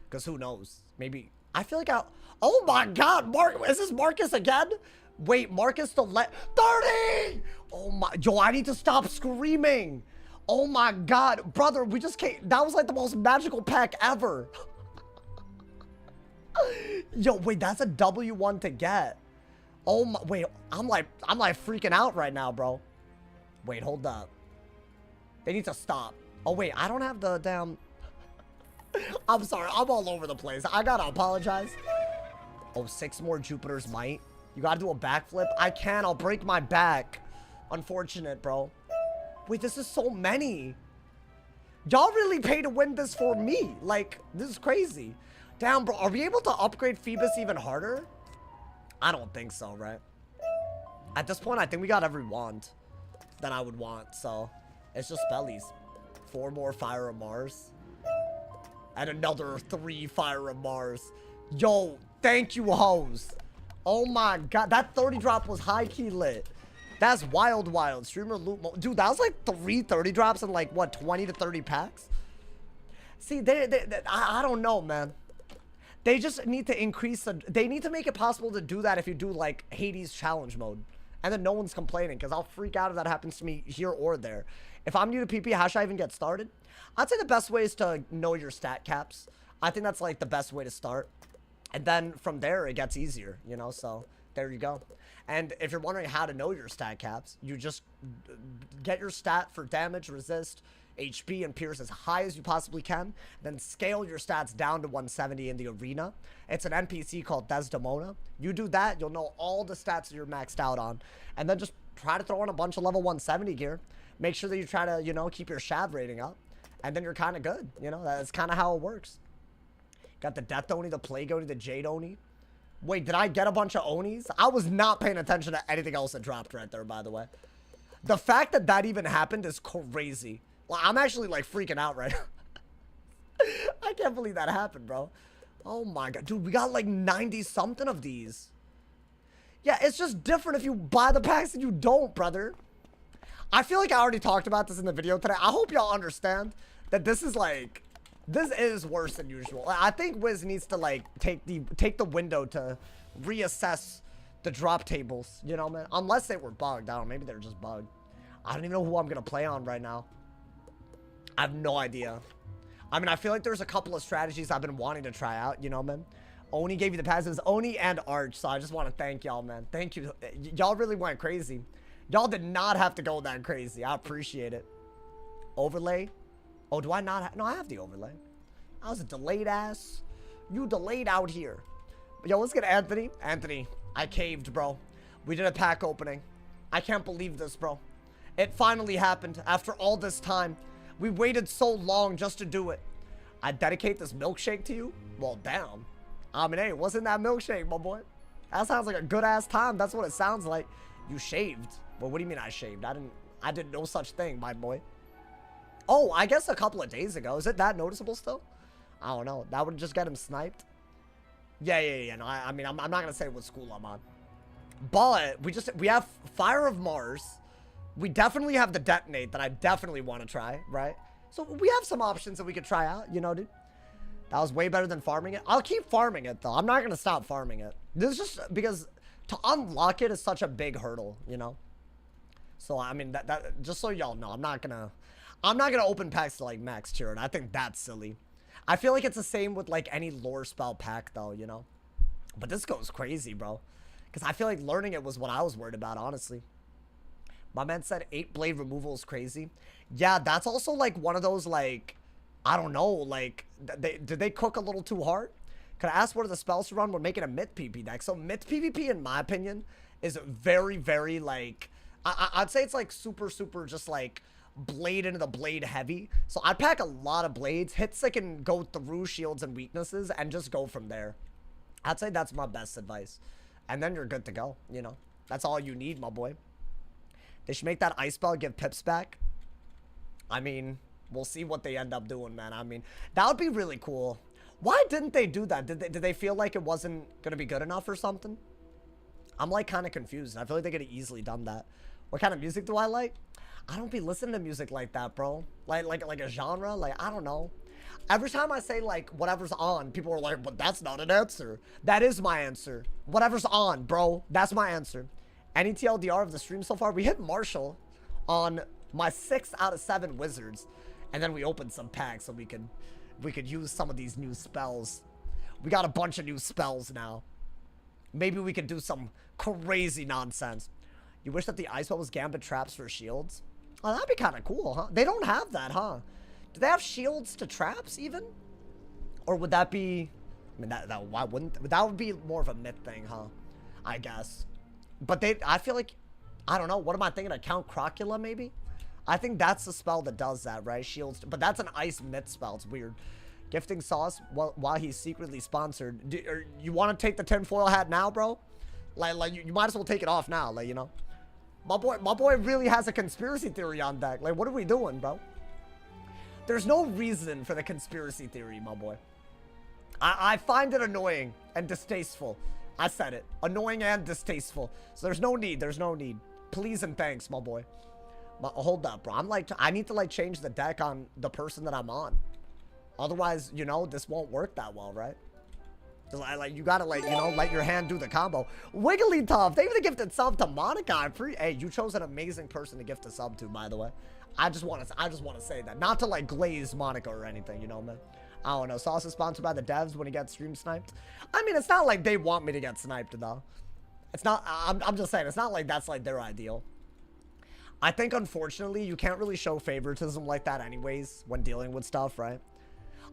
Because who knows? Maybe... I feel like I'll... Oh my god, is this Marcus again? Wait, Marcus the 30! Oh my... Yo, I need to stop screaming. Oh my god. Brother, we just came... That was like the most magical pack ever. Yo, wait, that's a W1 to get. Oh my, wait, I'm like freaking out right now, bro. Wait, hold up. They need to stop. Oh wait, I don't have the damn... I'm sorry, I'm all over the place. I gotta apologize. Oh, 6 more Jupiter's Might. You gotta do a backflip. I can, I'll break my back. Unfortunate, bro. Wait, this is so many. Y'all really pay to win this for me. Like, this is crazy. Damn, bro, are we able to upgrade Phoebus even harder? I don't think so, right? At this point, I think we got every wand that I would want. So, it's just spellies. 4 more Fire of Mars. And another 3 Fire of Mars. Yo, thank you, hoes. Oh my god, that 30 drop was high-key lit. That's wild. Streamer loot. Dude, that was like 3 30 drops in like, what, 20 to 30 packs? See, I don't know, man. They just need to increase they need to make it possible to do that if you do like Hades challenge mode. And then no one's complaining, because I'll freak out if that happens to me here or there. If I'm new to PP, how should I even get started? I'd say the best way is to know your stat caps. I think that's like the best way to start. And then from there, it gets easier, you know? So there you go. And if you're wondering how to know your stat caps, you just get your stat for damage, resist, HP, and pierce as high as you possibly can. Then scale your stats down to 170 in the arena. It's an NPC called Desdemona. You do that, you'll know all the stats that you're maxed out on. And then just try to throw in a bunch of level 170 gear. Make sure that you try to, you know, keep your Shav rating up. And then you're kind of good. You know, that's kind of how it works. Got the Death Oni, the Plague Oni, the Jade Oni. Wait, did I get a bunch of Onis? I was not paying attention to anything else that dropped right there, by the way. The fact that that even happened is crazy. Well, I'm actually, like, freaking out right now. I can't believe that happened, bro. Oh, my God. Dude, we got, like, 90-something of these. Yeah, it's just different if you buy the packs and you don't, brother. I feel like I already talked about this in the video today. I hope y'all understand that this is, like... This is worse than usual. I think Wiz needs to, like, take the window to reassess the drop tables, you know, man? Unless they were bugged. I don't know. Maybe they're just bugged. I don't even know who I'm going to play on right now. I have no idea. I mean, I feel like there's a couple of strategies I've been wanting to try out, you know, man? Oni gave you the passives. Oni and Arch, so I just want to thank y'all, man. Thank you. Y'all really went crazy. Y'all did not have to go that crazy. I appreciate it. Overlay. Oh, do I not have... No, I have the overlay. I was a delayed ass. You delayed out here. Yo, let's get Anthony. Anthony, I caved, bro. We did a pack opening. I can't believe this, bro. It finally happened after all this time. We waited so long just to do it. I dedicate this milkshake to you? Well, damn. I mean, hey, wasn't that milkshake, my boy? That sounds like a good-ass time. That's what it sounds like. You shaved. Well, what do you mean I shaved? I did no such thing, my boy. Oh, I guess a couple of days ago. Is it that noticeable still? I don't know. That would just get him sniped. Yeah. No, I mean, I'm not going to say what school I'm on. But we have Fire of Mars. We definitely have the Detonate that I definitely want to try, right? So we have some options that we could try out, you know, dude. That was way better than farming it. I'll keep farming it, though. I'm not going to stop farming it. This is just because to unlock it is such a big hurdle, you know? So, I mean, that just so y'all know, I'm not gonna open packs to, like, max tier, and I think that's silly. I feel like it's the same with, like, any lore spell pack, though, you know? But this goes crazy, bro. Because I feel like learning it was what I was worried about, honestly. My man said 8 blade removal is crazy. Yeah, that's also, like, one of those, like, I don't know, like, did they cook a little too hard? Could I ask what are the spells to run? We're making a myth PvP deck. So myth PvP, in my opinion, is very, very, like... I'd say it's like super just like blade into the blade heavy. So I'd pack a lot of blades, hits that can go through shields and weaknesses, and just go from there. I'd say that's my best advice. And then you're good to go, you know. That's all you need, my boy. They should make that ice spell give pips back. I mean, we'll see what they end up doing, man. I mean, that would be really cool. Why didn't they do that? Did they feel like it wasn't going to be good enough or something? I'm like kind of confused. I feel like they could have easily done that. What kind of music do I like? I don't be listening to music like that, bro. Like a genre. Like, I don't know. Every time I say, like, whatever's on, people are like, but that's not an answer. That is my answer. Whatever's on, bro. That's my answer. Any TLDR of the stream so far? We hit Marshall on my 6 out of 7 wizards. And then we opened some packs so we could use some of these new spells. We got a bunch of new spells now. Maybe we could do some crazy nonsense. You wish that the ice spell was gambit traps for shields? Oh, that'd be kind of cool, huh? They don't have that, huh? Do they have shields to traps even? Or would that be... I mean, why wouldn't... That would be more of a myth thing, huh? I guess. But I feel like... I don't know. What am I thinking? A Count Crocula, maybe? I think that's the spell that does that, right? Shields. But that's an ice myth spell. It's weird. Gifting sauce while he's secretly sponsored. You want to take the tinfoil hat now, bro? Like you might as well take it off now, like, you know. My boy really has a conspiracy theory on deck. Like, what are we doing, bro? There's no reason for the conspiracy theory, my boy. I find it annoying and distasteful. I said it. Annoying and distasteful. So there's no need. There's no need. Please and thanks, my boy. Hold up, bro. I need to, like, change the deck on the person that I'm on. Otherwise, you know, this won't work that well, right? Like, you gotta, like, you know, let your hand do the combo. Wigglytuff, thank you for the gifted sub to Monica. Hey, you chose an amazing person to gift a sub to, by the way. I just want to say that. Not to, like, glaze Monica or anything, you know, man. I don't know. Sauce is sponsored by the devs when he gets stream sniped. I mean, it's not like they want me to get sniped, though. It's not, I'm just saying, it's not like that's, like, their ideal. I think, unfortunately, you can't really show favoritism like that anyways when dealing with stuff, right?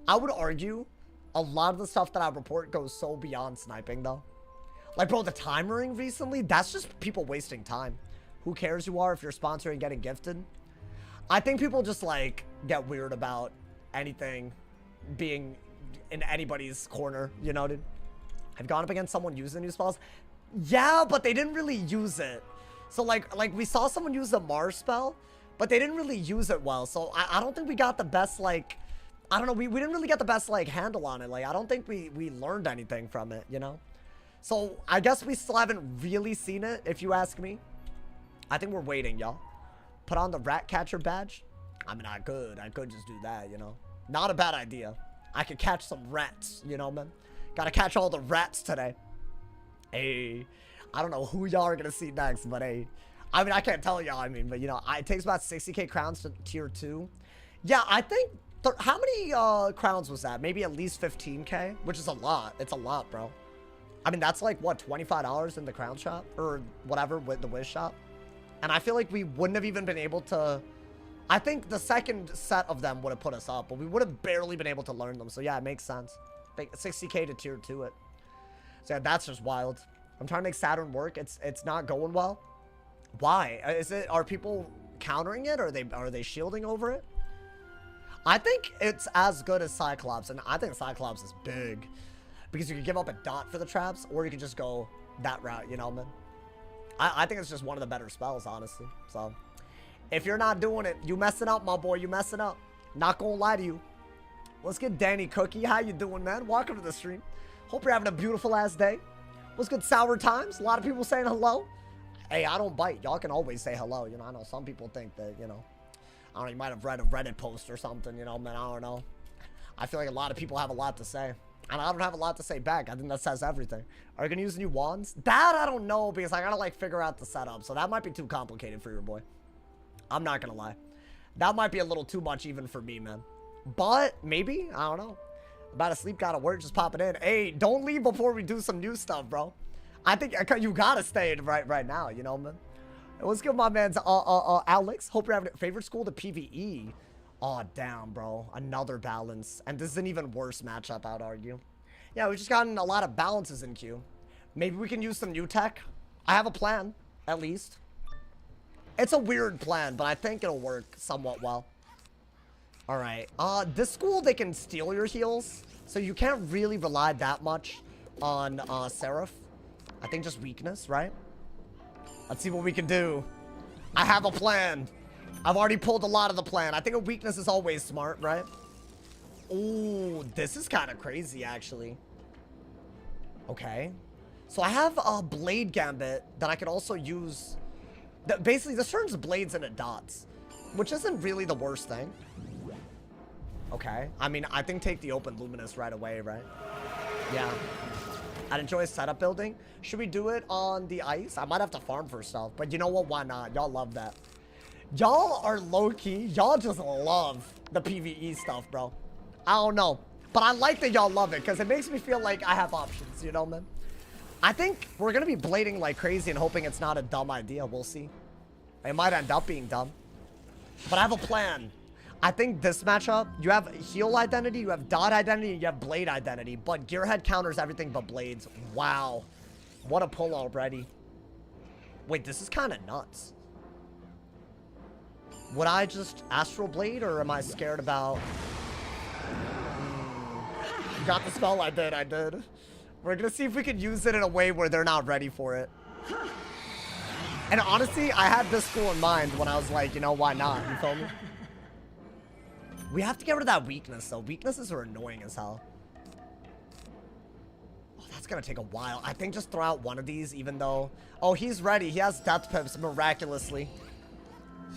I would argue a lot of the stuff that I report goes so beyond sniping, though. Like, bro, the timering recently, that's just people wasting time. Who cares you are if you're sponsoring and getting gifted? I think people just, like, get weird about anything being in anybody's corner, you know, dude? I've gone up against someone using new spells. Yeah, but they didn't really use it. So, like we saw someone use the Mars spell, but they didn't really use it well. So, I don't think we got the best, like... I don't know, we didn't really get the best, like, handle on it. Like, I don't think we learned anything from it, you know? So, I guess we still haven't really seen it, if you ask me. I think we're waiting, y'all. Put on the rat catcher badge. I mean, I could just do that, you know? Not a bad idea. I could catch some rats, you know, man? Gotta catch all the rats today. Hey, I don't know who y'all are gonna see next, but hey. I mean, I can't tell y'all, I mean, but, you know, it takes about 60k crowns to tier 2. Yeah, I think... How many crowns was that? Maybe at least 15k, which is a lot. It's a lot, bro. I mean, that's like, what, $25 in the crown shop? Or whatever, with the Wiz shop? And I feel like we wouldn't have even been able to... I think the second set of them would have put us up, but we would have barely been able to learn them. So yeah, it makes sense. 60k to tier 2 it. So yeah, that's just wild. I'm trying to make Saturn work. It's not going well. Why? Are people countering it? Or are they shielding over it? I think it's as good as Cyclops, and I think Cyclops is big. Because you can give up a dot for the traps, or you can just go that route, you know, man? I think it's just one of the better spells, honestly. So, if you're not doing it, you messing up, my boy, you messing up. Not gonna lie to you. Let's get Danny Cookie. How you doing, man? Welcome to the stream. Hope you're having a beautiful-ass day. What's good, Sour Times? A lot of people saying hello. Hey, I don't bite. Y'all can always say hello. You know, I know some people think that, you know, I don't know, you might have read a Reddit post or something, you know, man, I don't know. I feel like a lot of people have a lot to say. And I don't have a lot to say back. I think that says everything. Are you going to use new wands? That I don't know, because I got to, like, figure out the setup. So that might be too complicated for your boy. I'm not going to lie. That might be a little too much even for me, man. But, maybe? I don't know. About to sleep, gotta work, just pop it in. Hey, don't leave before we do some new stuff, bro. I think you got to stay right now, you know, man. Let's give my man's Alex. Hope you're having a favorite school to PvE. Oh, damn, bro. Another balance. And this is an even worse matchup, I'd argue. Yeah, we've just gotten a lot of balances in queue. Maybe we can use some new tech. I have a plan, at least. It's a weird plan, but I think it'll work somewhat well. All right. This school, they can steal your heals. So you can't really rely that much on Seraph. I think just weakness, right? Let's see what we can do. I have a plan. I've already pulled a lot of the plan. I think a weakness is always smart, right? Ooh, this is kind of crazy, actually. Okay. So I have a Blade Gambit that I could also use. Basically, this turns blades into dots, which isn't really the worst thing. Okay. I mean, I think take the open luminous right away, right? Yeah. I'd enjoy setup building. Should we do it on the ice? I might have to farm for stuff, but you know what? Why not? Y'all love that. Y'all are low-key. Y'all just love the PvE stuff, bro. I don't know. But I like that y'all love it because it makes me feel like I have options, you know, man? I think we're going to be blading like crazy and hoping it's not a dumb idea. We'll see. It might end up being dumb. But I have a plan. I think this matchup, you have heal identity, you have dot identity, you have blade identity. But Gearhead counters everything but blades. Wow. What a pull already. Wait, this is kind of nuts. Would I just Astral Blade, or am I scared about... You got the spell? I did. We're gonna see if we can use it in a way where they're not ready for it. And honestly, I had this school in mind when I was like, you know, why not? You feel me? We have to get rid of that weakness, though. Weaknesses are annoying as hell. Oh, that's gonna take a while. I think just throw out one of these, even though... Oh, he's ready. He has death pips, miraculously.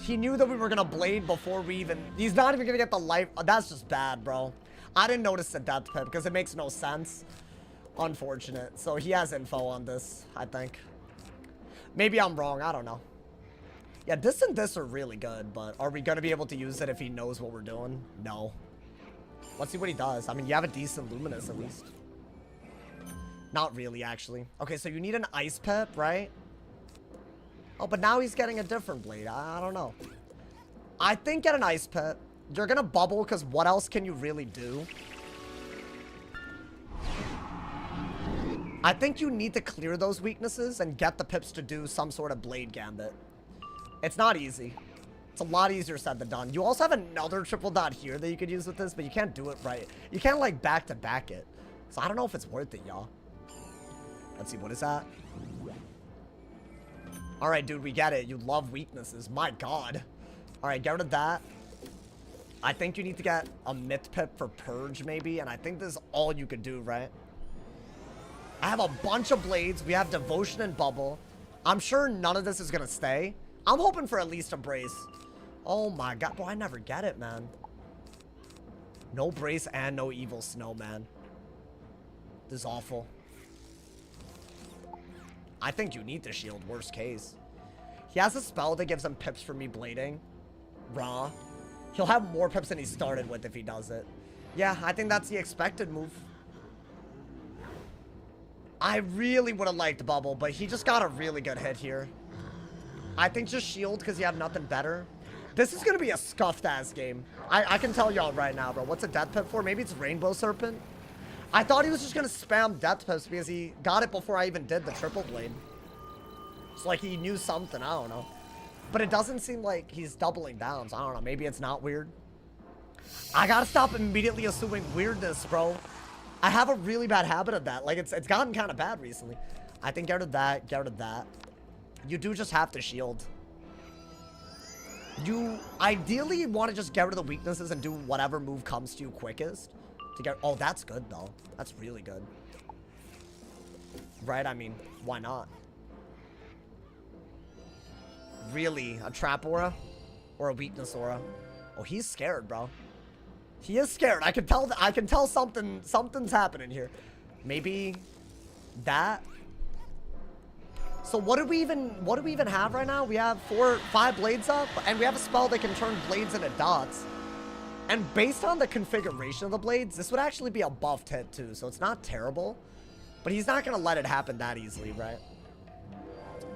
He knew that we were gonna blade before we even... He's not even gonna get the life... Oh, that's just bad, bro. I didn't notice the death pip because it makes no sense. Unfortunate. So he has info on this, I think. Maybe I'm wrong. I don't know. Yeah, this and this are really good, but are we gonna be able to use it if he knows what we're doing? No. Let's see what he does. I mean, you have a decent luminous at least. Not really, actually. Okay, so you need an ice pip, right? Oh, but now he's getting a different blade. I don't know. I think get an ice pip. You're gonna bubble, because what else can you really do? I think you need to clear those weaknesses and get the pips to do some sort of blade gambit. It's not easy. It's a lot easier said than done. You also have another triple dot here that you could use with this, but you can't do it right. You can't, like, back-to-back it. So I don't know if it's worth it, y'all. Let's see, what is that? Alright, dude, we get it. You love weaknesses. My god. Alright, get rid of that. I think you need to get a myth pip for purge, maybe, and I think this is all you could do, right? I have a bunch of blades. We have devotion and bubble. I'm sure none of this is gonna stay. I'm hoping for at least a brace. Oh my god, bro, I never get it, man. No brace and no evil snow, man. This is awful. I think you need the shield, worst case. He has a spell that gives him pips for me blading. Raw. He'll have more pips than he started with if he does it. Yeah, I think that's the expected move. I really would have liked bubble, but he just got a really good hit here. I think just shield because you have nothing better. This is going to be a scuffed-ass game. I can tell y'all right now, bro. What's a death pip for? Maybe it's Rainbow Serpent? I thought he was just going to spam death pips because he got it before I even did the triple blade. It's like he knew something. I don't know. But it doesn't seem like he's doubling down, so I don't know. Maybe it's not weird. I got to stop immediately assuming weirdness, bro. I have a really bad habit of that. Like, it's gotten kind of bad recently. I think get rid of that. Get rid of that. You do just have to shield. You ideally want to just get rid of the weaknesses and do whatever move comes to you quickest. To get... Oh, that's good, though. That's really good. Right? I mean, why not? Really? A trap aura? Or a weakness aura? Oh, he's scared, bro. He is scared. I can tell something's happening here. Maybe that. So what do we even have right now? We have 5 blades up, and we have a spell that can turn blades into dots. And based on the configuration of the blades, this would actually be a buffed hit too, so it's not terrible. But he's not gonna let it happen that easily, right?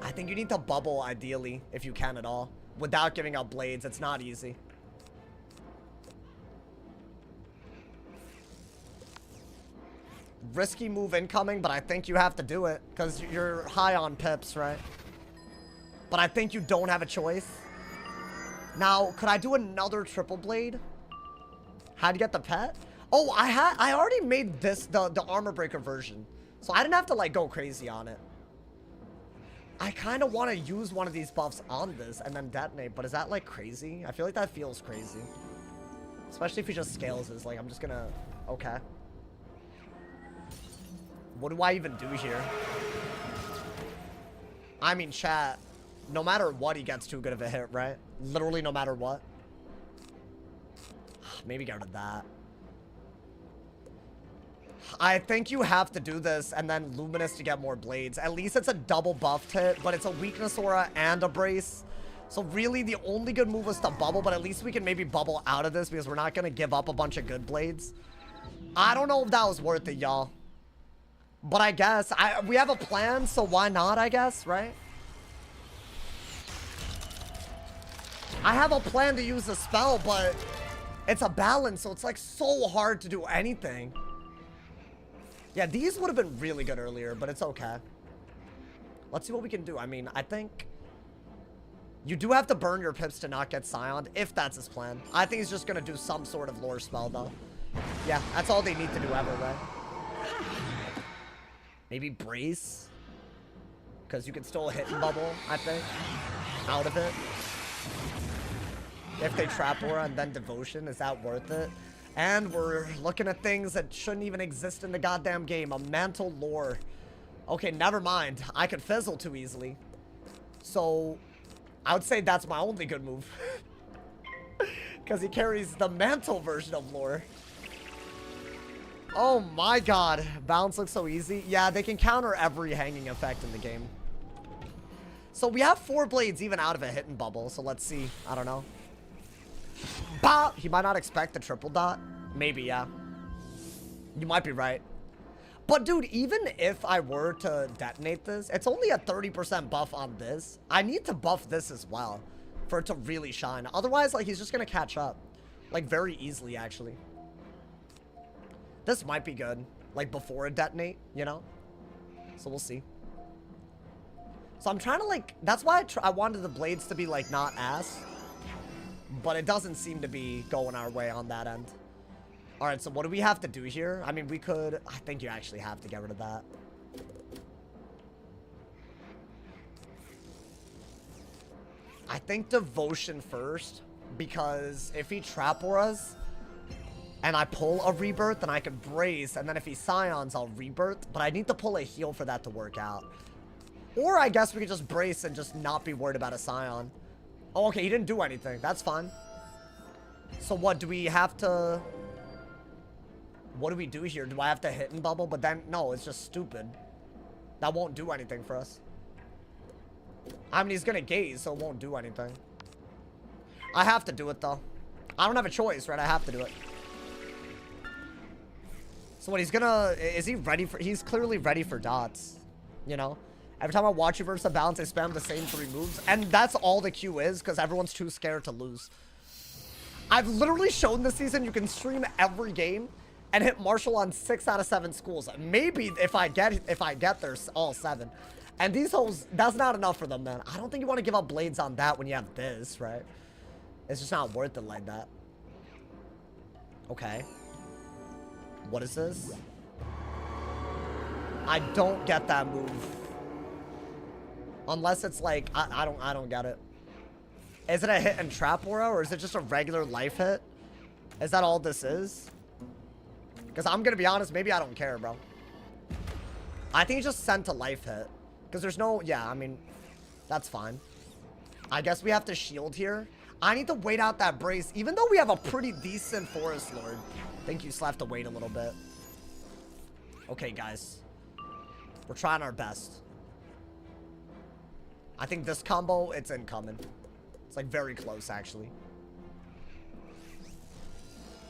I think you need to bubble ideally, if you can at all, without giving up blades. It's not easy. Risky move incoming, but I think you have to do it because you're high on pips, right? But I think you don't have a choice. Now, could I do another triple blade? How'd you get the pet? Oh, I already made this the armor breaker version, so I didn't have to like go crazy on it. I kind of want to use one of these buffs on this and then detonate, but is that like crazy? I feel like that feels crazy, especially if he just scales this. Like, I'm just gonna... Okay. What do I even do here? I mean, chat, no matter what, he gets too good of a hit, right? Literally no matter what. Maybe get rid of that. I think you have to do this and then Luminous to get more blades. At least it's a double buffed hit, but it's a weakness aura and a brace. So really the only good move was to bubble, but at least we can maybe bubble out of this because we're not going to give up a bunch of good blades. I don't know if that was worth it, y'all. But I guess, we have a plan, so why not, I guess, right? I have a plan to use the spell, but it's a balance, so it's like so hard to do anything. Yeah, these would have been really good earlier, but it's okay. Let's see what we can do. I mean, I think you do have to burn your pips to not get Scioned, if that's his plan. I think he's just going to do some sort of lore spell, though. Yeah, that's all they need to do ever, right? Maybe brace. Because you can still hit and bubble, I think. Out of it. If they trap aura and then devotion, is that worth it? And we're looking at things that shouldn't even exist in the goddamn game. A mantle lore. Okay, never mind. I could fizzle too easily. So, I would say that's my only good move. Because he carries the mantle version of lore. Oh my god. Balance looks so easy. Yeah, they can counter every hanging effect in the game. So we have 4 blades even out of a hit and bubble. So let's see. I don't know. Bah! He might not expect the triple dot. Maybe, yeah. You might be right. But dude, even if I were to detonate this, it's only a 30% buff on this. I need to buff this as well for it to really shine. Otherwise, like, he's just gonna catch up. Like, very easily, actually. This might be good. Like, before a detonate, you know? So we'll see. So I'm trying to, like, that's why I wanted the blades to be, like, not ass. But it doesn't seem to be going our way on that end. Alright, so what do we have to do here? I mean, we could... I think you actually have to get rid of that. I think devotion first. Because if he trap auras and I pull a rebirth, then I can brace. And then if he scions, I'll rebirth. But I need to pull a heal for that to work out. Or I guess we could just brace and just not be worried about a scion. Oh, okay, he didn't do anything. That's fine. So what, do we have to... What do we do here? Do I have to hit and bubble? But then, no, it's just stupid. That won't do anything for us. I mean, he's gonna gaze, so it won't do anything. I have to do it, though. I don't have a choice, right? I have to do it. So what, he's gonna... Is he ready for... He's clearly ready for dots. You know? Every time I watch you versus the balance, I spam the same 3 moves. And that's all the queue is, because everyone's too scared to lose. I've literally shown this season you can stream every game and hit Marshall on 6 out of 7 schools. Maybe if I get there all 7. And these hoes, that's not enough for them, man. I don't think you want to give up blades on that when you have this, right? It's just not worth it like that. Okay. What is this? I don't get that move. Unless it's like, I don't get it. Is it a hit and trap aura, or is it just a regular life hit? Is that all this is? Because I'm gonna be honest, maybe I don't care, bro. I think he just sent a life hit. Because there's no, yeah, I mean, that's fine. I guess we have to shield here. I need to wait out that brace, even though we have a pretty decent Forest Lord. I think you still have to wait a little bit. Okay, guys. We're trying our best. I think this combo, it's incoming. It's like very close, actually.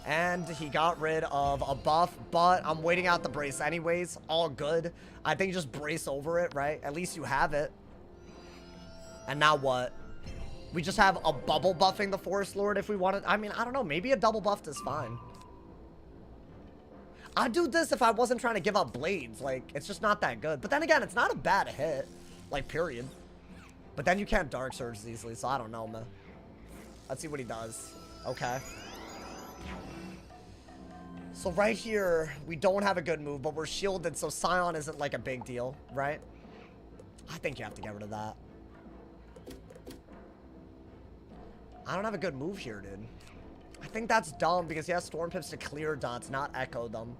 And he got rid of a buff, but I'm waiting out the brace anyways. All good. I think you just brace over it, right? At least you have it. And now what? We just have a bubble buffing the Forest Lord if we wanted. I mean, I don't know. Maybe a double buffed is fine. I'd do this if I wasn't trying to give up blades. Like, it's just not that good. But then again, it's not a bad hit. Like, period. But then you can't Dark Surge easily, so I don't know, man. Let's see what he does. Okay. So right here, we don't have a good move, but we're shielded, so Scion isn't like a big deal, right? I think you have to get rid of that. I don't have a good move here, dude. I think that's dumb because he has Storm Pips to clear dots, not echo them.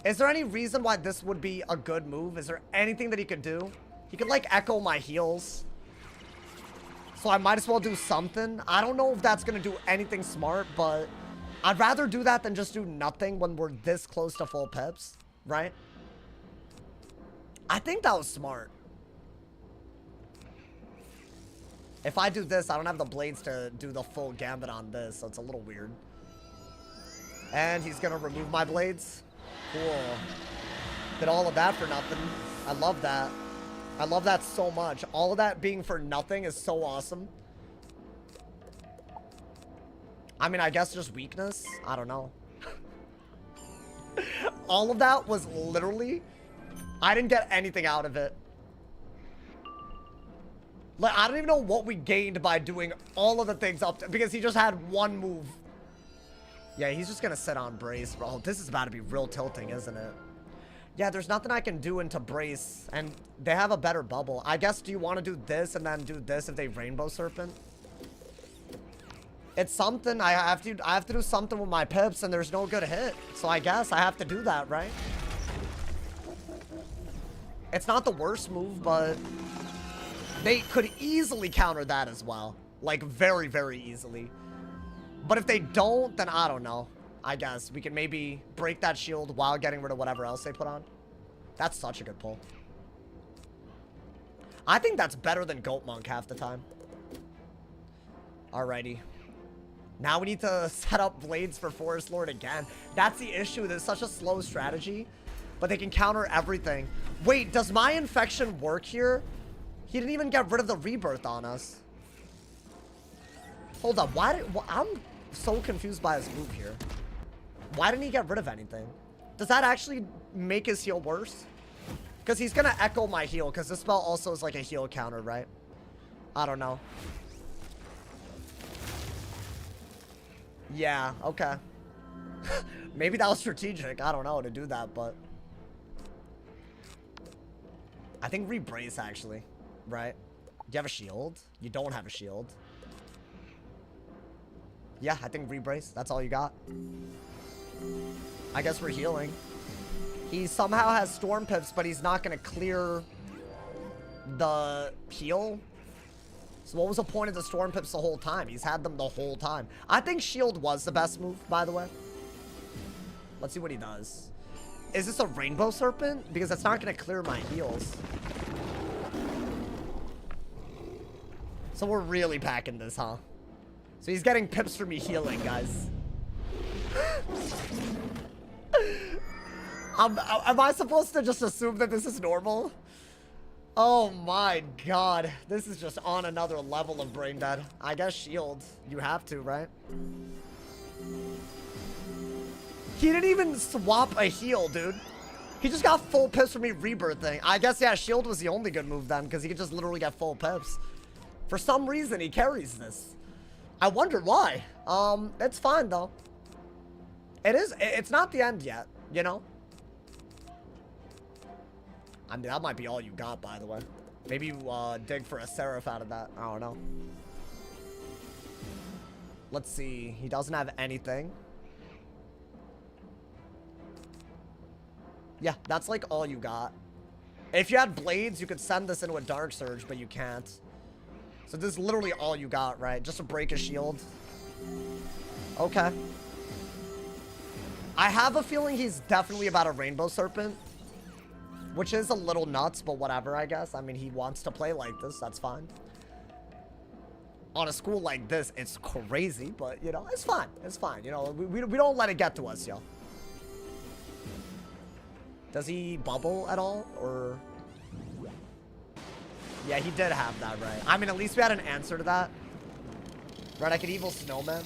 Is there any reason why this would be a good move? Is there anything that he could do? He could, like, echo my heals. So I might as well do something. I don't know if that's going to do anything smart, but I'd rather do that than just do nothing when we're this close to full pips, right? I think that was smart. If I do this, I don't have the blades to do the full gambit on this, so it's a little weird. And he's going to remove my blades. Cool. Did all of that for nothing. I love that. I love that so much. All of that being for nothing is so awesome. I mean, I guess just weakness. I don't know. All of that was literally... I didn't get anything out of it. Like, I don't even know what we gained by doing all of the things up to... Because he just had one move. Yeah, he's just gonna sit on brace, bro. This is about to be real tilting, isn't it? Yeah, there's nothing I can do into brace, and they have a better bubble. I guess, do you want to do this and then do this if they rainbow serpent? It's something. I have to do something with my pips, and there's no good hit. So I guess I have to do that, right? It's not the worst move, but they could easily counter that as well. Like, very, very easily. But if they don't, then I don't know. I guess we can maybe break that shield while getting rid of whatever else they put on. That's such a good pull. I think that's better than Goat Monk half the time. Alrighty. Now we need to set up Blades for Forest Lord again. That's the issue. There's such a slow strategy. But they can counter everything. Wait, does my infection work here? He didn't even get rid of the rebirth on us. Hold up. I'm so confused by his move here. Why didn't he get rid of anything? Does that actually make his heal worse? Because he's going to echo my heal. Because this spell also is like a heal counter, right? I don't know. Yeah, okay. Maybe that was strategic. I don't know to do that, but... I think rebrace, actually. Right? Do you have a shield? You don't have a shield. Yeah, I think rebrace. That's all you got. I guess we're healing. He somehow has storm pips, but he's not going to clear the heal. So what was the point of the storm pips the whole time? He's had them the whole time. I think shield was the best move, by the way. Let's see what he does. Is this a rainbow serpent? Because that's not going to clear my heals. So we're really packing this, huh? So he's getting pips for me healing, guys. Am I supposed to just assume that this is normal? Oh my god. This is just on another level of brain dead. I guess shield. You have to, right? He didn't even swap a heal, dude. He just got full pips for me rebirthing. I guess, yeah, shield was the only good move then, because he could just literally get full pips. For some reason, he carries this. I wonder why. It's fine, though. It's not the end yet, you know? I mean, that might be all you got, by the way. Maybe you dig for a Seraph out of that. I don't know. Let's see. He doesn't have anything. Yeah, that's like all you got. If you had blades, you could send this into a Dark Surge, but you can't. So this is literally all you got, right? Just to break a shield. Okay. I have a feeling he's definitely about a Rainbow Serpent. Which is a little nuts, but whatever, I guess. I mean, he wants to play like this. That's fine. On a school like this, it's crazy, but, you know, it's fine. It's fine. You know, we don't let it get to us, yo. Does he bubble at all, or... Yeah, he did have that, right? I mean, at least we had an answer to that. Right, I could Evil Snowman.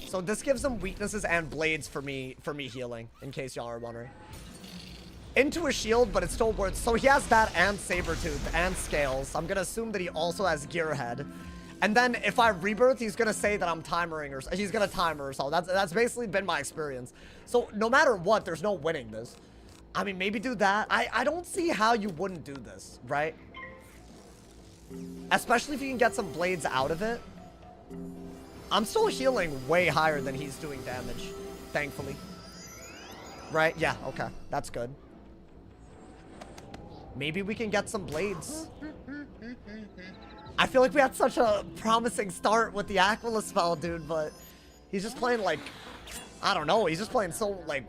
So this gives him weaknesses and blades for me healing, in case y'all are wondering. Into a shield, but it's still worth... So he has that and Sabertooth and Scales. I'm going to assume that he also has Gearhead. And then if I rebirth, he's going to say that I'm timering, or he's going to timer or so. That's basically been my experience. So no matter what, there's no winning this. I mean, maybe do that. I don't see how you wouldn't do this, right? Especially if you can get some blades out of it. I'm still healing way higher than he's doing damage, thankfully. Right? Yeah, okay. That's good. Maybe we can get some blades. I feel like we had such a promising start with the Aquila spell, dude, but he's just playing like, I don't know, he's just playing so like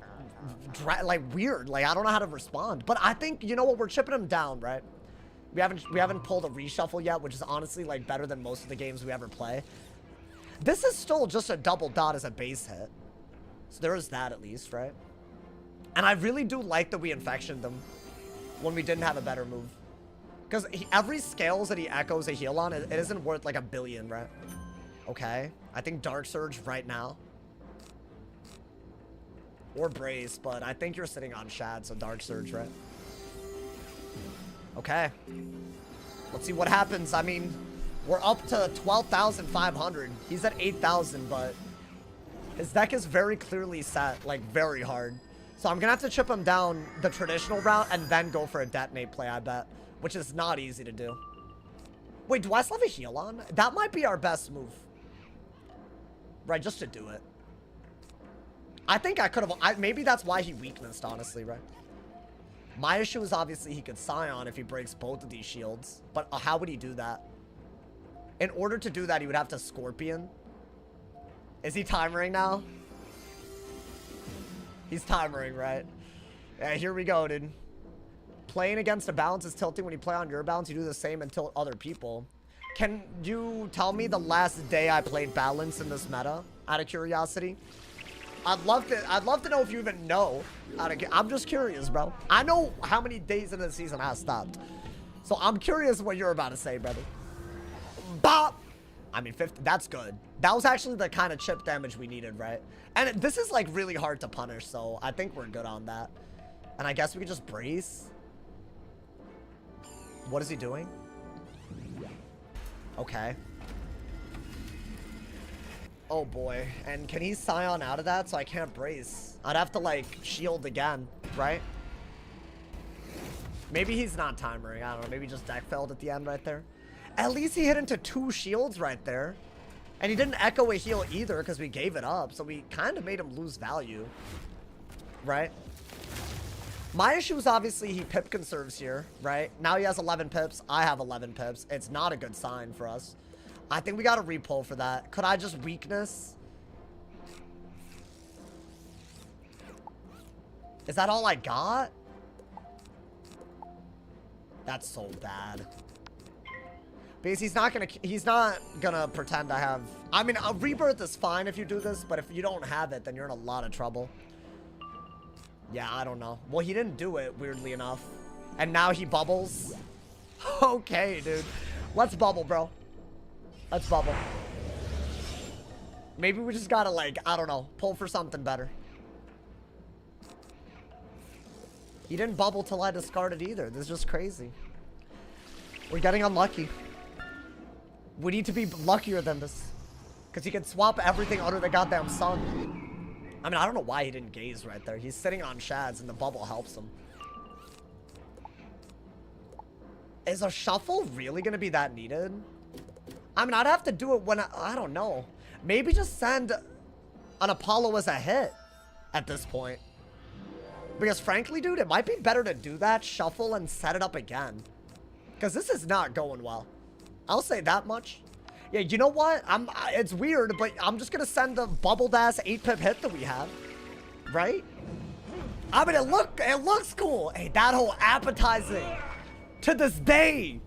weird. Like, I don't know how to respond. But I think, you know what, we're chipping him down, right? We haven't pulled a reshuffle yet, which is honestly like better than most of the games we ever play. This is still just a double dot as a base hit. So there is that at least, right? And I really do like that we infectioned them when we didn't have a better move. Because every Scales that he echoes a heal on, it isn't worth like 1 billion, right? Okay. I think Dark Surge right now. Or Brace, but I think you're sitting on Shad, so Dark Surge, right? Okay. Let's see what happens. I mean, we're up to 12,500. He's at 8,000, but his deck is very clearly set, like, very hard. So I'm gonna have to chip him down the traditional route and then go for a detonate play, I bet. Which is not easy to do. Wait, do I still have a heal on? That might be our best move. Right, just to do it. I think I could have... maybe that's why he weaknessed, honestly, right? My issue is obviously he could Scion if he breaks both of these shields. But how would he do that? In order to do that, he would have to Scorpion. Is he timering now? He's timering, right? Yeah, here we go, dude. Playing against a balance is tilting. When you play on your balance, you do the same and tilt other people. Can you tell me the last day I played balance in this meta? Out of curiosity. I'd love to know if you even know. I'm just curious, bro. I know how many days into the season I stopped. So I'm curious what you're about to say, brother. Bop! I mean, 50, that's good. That was actually the kind of chip damage we needed, right? And this is like really hard to punish, so I think we're good on that. And I guess we could just brace. What is he doing? Okay. Oh boy. And can he Scion out of that so I can't brace? I'd have to like shield again, right? Maybe he's not timering. I don't know. Maybe just deck failed at the end right there. At least he hit into 2 shields right there. And he didn't echo a heal either because we gave it up. So we kind of made him lose value. Right? My issue is obviously he pip conserves here, right? Now he has 11 pips. I have 11 pips. It's not a good sign for us. I think we got to repull for that. Could I just weakness? Is that all I got? That's so bad. Because he's not gonna pretend I have... I mean, a rebirth is fine if you do this, but if you don't have it, then you're in a lot of trouble. Yeah, I don't know. Well, he didn't do it, weirdly enough. And now he bubbles. Okay, dude. Let's bubble, bro. Let's bubble. Maybe we just gotta, like, I don't know, pull for something better. He didn't bubble till I discarded either. This is just crazy. We're getting unlucky. We need to be luckier than this. Because he can swap everything under the goddamn sun. I mean, I don't know why he didn't gaze right there. He's sitting on shads and the bubble helps him. Is a shuffle really going to be that needed? I mean, I'd have to do it when I don't know. Maybe just send an Apollo as a hit at this point. Because frankly, dude, it might be better to do that, shuffle, and set it up again. Because this is not going well. I'll say that much. Yeah, you know what? It's weird, but I'm just going to send the bubbled ass 8-pip hit that we have. Right? I mean, it looks cool. Hey, that whole appetizing. To this day.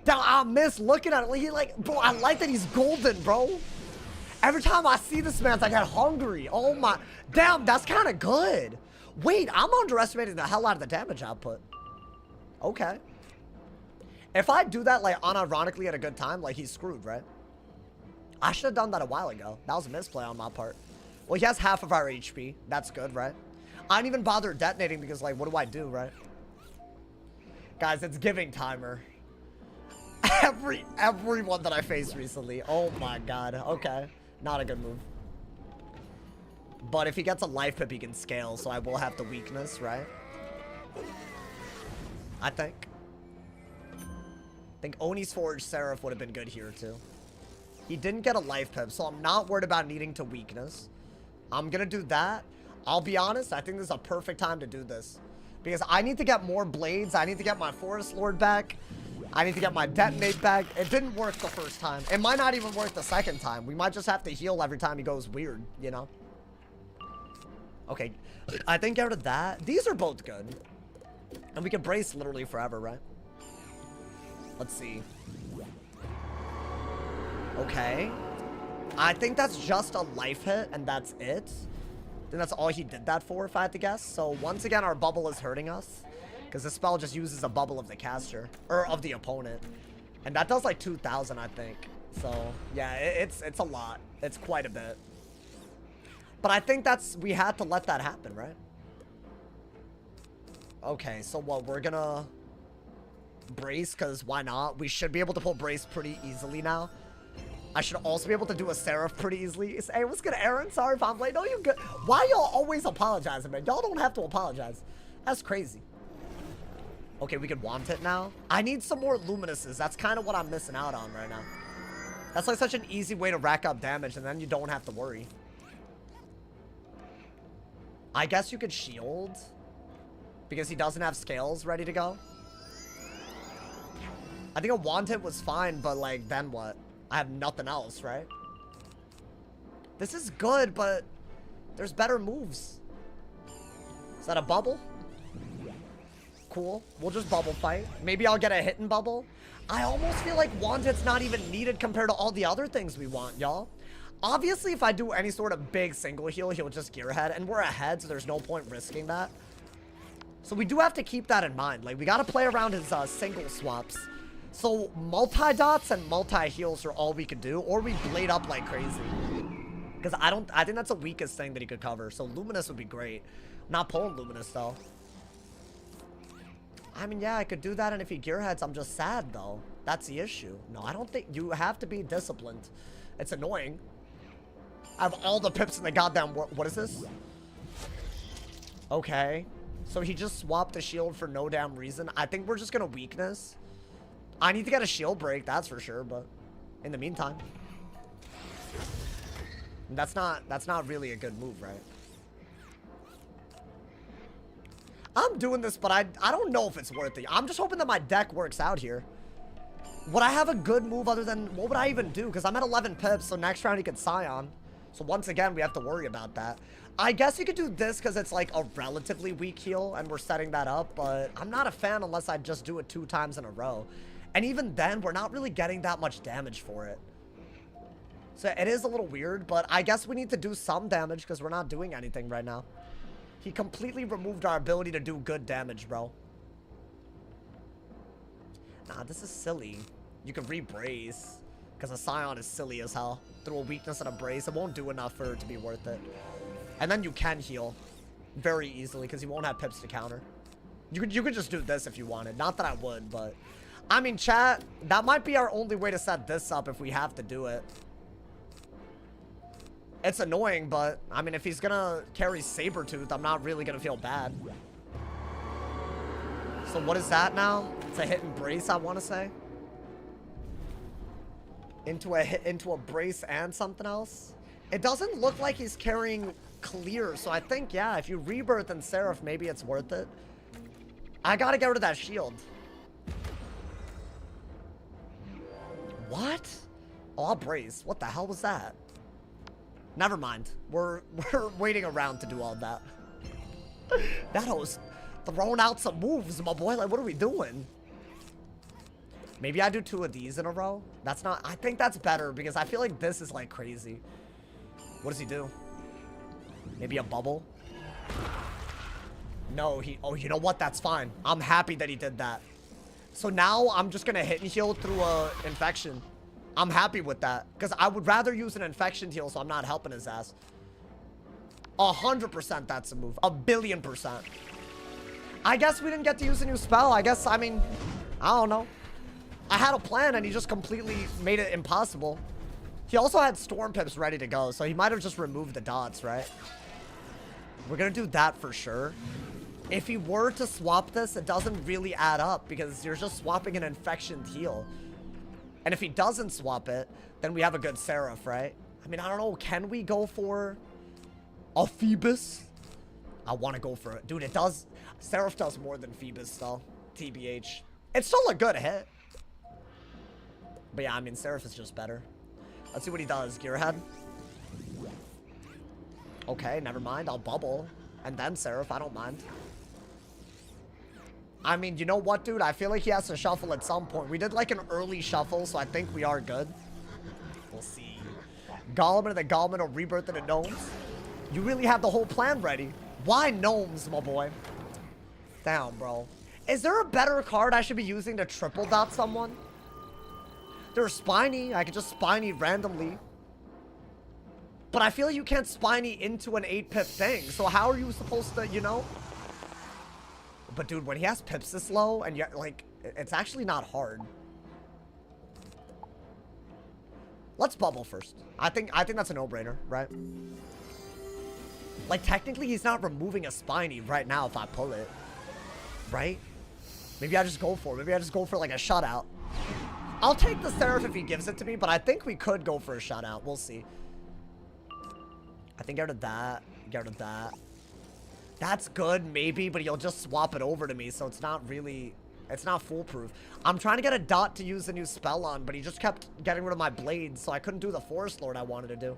I miss looking at it. He like, bro, I like that he's golden, bro. Every time I see this man, I get hungry. Oh my. Damn, that's kind of good. Wait, I'm underestimating the hell out of the damage output. Okay. If I do that, like, unironically at a good time, like, he's screwed, right? I should have done that a while ago. That was a misplay on my part. Well, he has half of our HP. That's good, right? I didn't even bother detonating because, like, what do I do, right? Guys, it's giving timer. Everyone that I faced recently. Oh, my God. Okay. Not a good move. But if he gets a life pip, he can scale, so I will have the weakness, right? I think Oni's Forge Seraph would have been good here, too. He didn't get a life pip, so I'm not worried about needing to weakness. I'm going to do that. I'll be honest, I think this is a perfect time to do this. Because I need to get more blades. I need to get my Forest Lord back. I need to get my detonate back. It didn't work the first time. It might not even work the second time. We might just have to heal every time he goes weird, you know? Okay, I think out of that, these are both good. And we can brace literally forever, right? Let's see. Okay. I think that's just a life hit, and that's it. Then that's all he did that for, if I had to guess. So once again, our bubble is hurting us. Because the spell just uses a bubble of the caster. Or of the opponent. And that does like 2,000, I think. So, yeah, it's a lot. It's quite a bit. But I think we had to let that happen, right? Okay, so what, we're gonna brace, because why not? We should be able to pull brace pretty easily now. I should also be able to do a Seraph pretty easily. Hey, what's good, Aaron? Sorry if I'm late. No, you good. Why y'all always apologizing, man? Y'all don't have to apologize. That's crazy. Okay, we can want it now. I need some more Luminuses. That's kind of what I'm missing out on right now. That's like such an easy way to rack up damage, and then you don't have to worry. I guess you could shield. Because he doesn't have scales ready to go. I think a want it was fine, but like, then what? I have nothing else, right? This is good, but there's better moves. Is that a bubble? Cool. We'll just bubble fight. Maybe I'll get a hit and bubble. I almost feel like Wanted's not even needed compared to all the other things we want, y'all. Obviously, if I do any sort of big single heal, he'll just gearhead. And we're ahead, so there's no point risking that. So we do have to keep that in mind. Like, we got to play around his single swaps. So multi-dots and multi-heals are all we could do. Or we blade up like crazy. Because I think that's the weakest thing that he could cover. So Luminous would be great. I'm not pulling Luminous, though. I mean, yeah, I could do that, and if he gearheads, I'm just sad, though. That's the issue. No, I don't think... You have to be disciplined. It's annoying. I have all the pips in the goddamn... What is this? Okay. So he just swapped the shield for no damn reason. I think we're just gonna weakness. I need to get a shield break, that's for sure, but... In the meantime... That's not really a good move, right? I'm doing this, but I don't know if it's worth it. I'm just hoping that my deck works out here. Would I have a good move other than... What would I even do? Because I'm at 11 pips, so next round he could Scion. So once again, we have to worry about that. I guess you could do this because it's like a relatively weak heal, and we're setting that up. But I'm not a fan unless I just do it 2 times in a row. And even then, we're not really getting that much damage for it. So it is a little weird, but I guess we need to do some damage because we're not doing anything right now. He completely removed our ability to do good damage, bro. Nah, this is silly. You can re-brace. Because a Scion is silly as hell. Through a weakness and a brace, it won't do enough for it to be worth it. And then you can heal. Very easily, because you won't have pips to counter. You could just do this if you wanted. Not that I would, but... I mean, chat, that might be our only way to set this up if we have to do it. It's annoying, but, I mean, if he's gonna carry Sabretooth, I'm not really gonna feel bad. So what is that now? It's a hit and brace, I want to say. Into a brace and something else. It doesn't look like he's carrying clear, so I think, yeah, if you rebirth and Seraph, maybe it's worth it. I gotta get rid of that shield. What? Oh, I'll brace. What the hell was that? Never mind. We're waiting around to do all that. That was throwing out some moves, my boy. Like, what are we doing? Maybe I do 2 of these in a row. That's not... I think that's better because I feel like this is, like, crazy. What does he do? Maybe a bubble? No, he... Oh, you know what? That's fine. I'm happy that he did that. So now I'm just going to hit and heal through a infection. I'm happy with that. Because I would rather use an infection heal so I'm not helping his ass. 100% that's a move. 1,000,000,000%. I guess we didn't get to use a new spell. I guess, I mean, I don't know. I had a plan and he just completely made it impossible. He also had Storm Pips ready to go, so he might have just removed the dots, right? We're going to do that for sure. If he were to swap this, it doesn't really add up because you're just swapping an infection heal. And if he doesn't swap it, then we have a good Seraph, right? I mean, I don't know. Can we go for a Phoebus? I want to go for it. Dude, it does... Seraph does more than Phoebus, though. TBH. It's still a good hit. But yeah, I mean, Seraph is just better. Let's see what he does. Gearhead. Okay, never mind. I'll bubble. And then Seraph. I don't mind. I mean, you know what, dude? I feel like he has to shuffle at some point. We did like an early shuffle, so I think we are good. We'll see. Golem and the Golem will rebirth into Gnomes. You really have the whole plan ready. Why Gnomes, my boy? Damn, bro. Is there a better card I should be using to triple dot someone? There's Spiny. I could just Spiny randomly. But I feel like you can't Spiny into an 8-pip thing. So how are you supposed to, you know? But dude, when he has pips this low, and you're like, it's actually not hard. Let's bubble first. I think that's a no-brainer, right? Like, technically, he's not removing a spiny right now if I pull it. Right? Maybe I just go for it. Maybe I just go for, like, a shutout. I'll take the Seraph if he gives it to me, but I think we could go for a shutout. We'll see. I think get rid of that. Get rid of that. That's good, maybe, but he'll just swap it over to me, so it's not really... It's not foolproof. I'm trying to get a dot to use the new spell on, but he just kept getting rid of my blades, so I couldn't do the Forest Lord I wanted to do.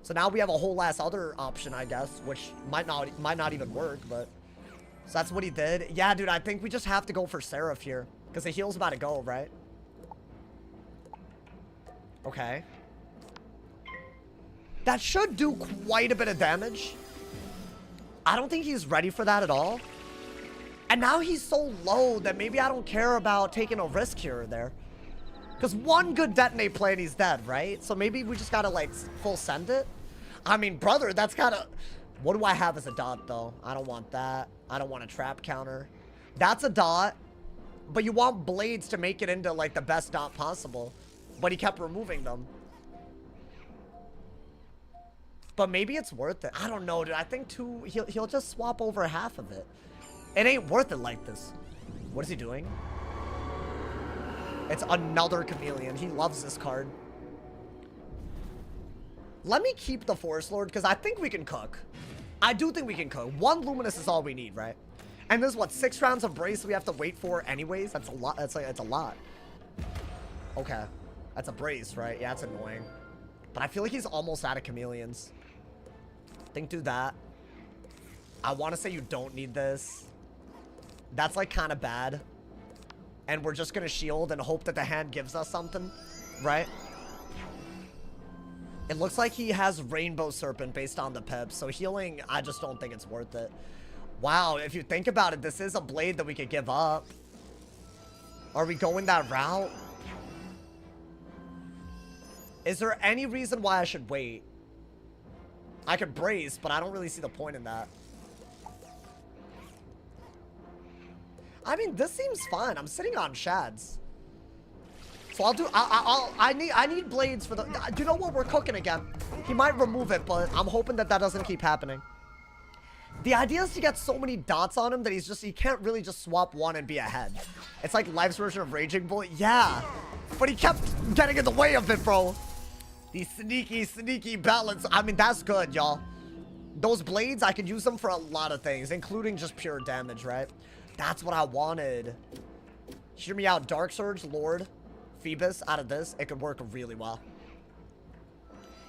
So now we have a whole ass other option, I guess, which might not even work, but... So that's what he did. Yeah, dude, I think we just have to go for Seraph here, because the heal's about to go, right? Okay. That should do quite a bit of damage. I don't think he's ready for that at all. And now he's so low that maybe I don't care about taking a risk here or there. Because one good detonate play and he's dead, right? So maybe we just gotta, like, full send it. I mean, brother, that's gotta... What do I have as a dot, though? I don't want that. I don't want a trap counter. That's a dot. But you want blades to make it into, like, the best dot possible. But he kept removing them. But maybe it's worth it. I don't know, dude. I think he'll just swap over half of it. It ain't worth it like this. What is he doing? It's another chameleon. He loves this card. Let me keep the Forest Lord, because I think we can cook. I do think we can cook. One Luminous is all we need, right? And there's, what, 6 rounds of Brace we have to wait for anyways? That's a lot. That's like, it's a lot. Okay. That's a Brace, right? Yeah, it's annoying. But I feel like he's almost out of chameleons. Think do that. I want to say you don't need this. That's, like, kind of bad. And we're just going to shield and hope that the hand gives us something, right? It looks like he has Rainbow Serpent based on the pip. So healing, I just don't think it's worth it. Wow, if you think about it, this is a blade that we could give up. Are we going that route? Is there any reason why I should wait? I could brace, but I don't really see the point in that. I mean, this seems fine. I'm sitting on shads. So I'll do, I need blades for the, do you know what? We're cooking again. He might remove it, but I'm hoping that that doesn't keep happening. The idea is to get so many dots on him that he can't really just swap one and be ahead. It's like Life's version of Raging Bull. Yeah, but he kept getting in the way of it, bro. These sneaky balance. I mean, that's good, y'all. Those blades, I could use them for a lot of things, including just pure damage, right? That's what I wanted. Hear me out. Dark Surge, Lord, Phoebus, out of this, it could work really well.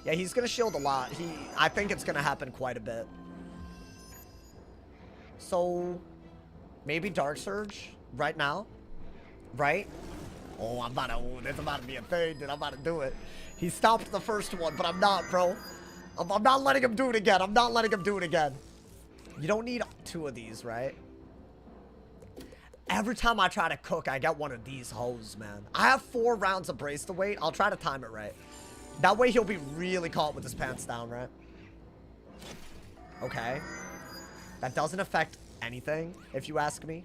Yeah, he's going to shield a lot. I think it's going to happen quite a bit. So, maybe Dark Surge right now, right? Oh, it's about to be a thing, dude. I'm about to do it. He stopped the first one, but I'm not, bro. I'm not letting him do it again. I'm not letting him do it again. You don't need 2 of these, right? Every time I try to cook, I get one of these hoes, man. I have 4 rounds of Brace to wait. I'll try to time it right. That way he'll be really caught with his pants down, right? Okay. That doesn't affect anything, if you ask me.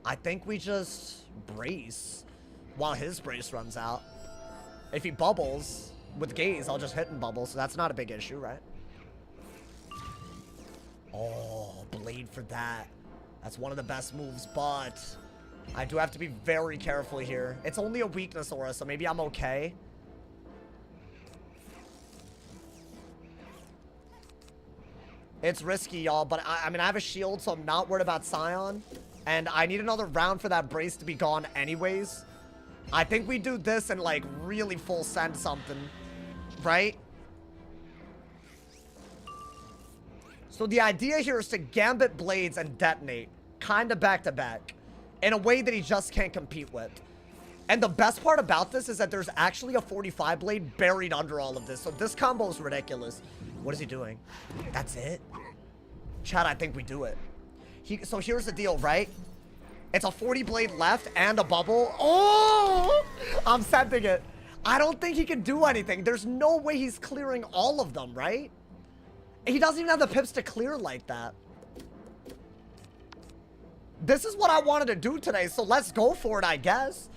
I think we just brace while his brace runs out. If he bubbles with gaze, I'll just hit and bubble, so that's not a big issue, right? Oh, blade for that. That's one of the best moves, but I do have to be very careful here. It's only a weakness aura, so maybe I'm okay. It's risky, y'all, but I mean, I have a shield, so I'm not worried about Scion. And I need another round for that brace to be gone anyways. I think we do this and, like, really full send something, right? So the idea here is to gambit blades and detonate, kind of back to back, in a way that he just can't compete with. And the best part about this is that there's actually a 45 blade buried under all of this. So this combo is ridiculous. What is he doing? That's it? Chad, I think we do it. So here's the deal, right? It's a 40 blade left and a bubble. Oh! I'm sending it. I don't think he can do anything. There's no way he's clearing all of them, right? He doesn't even have the pips to clear like that. This is what I wanted to do today, so let's go for it, I guess.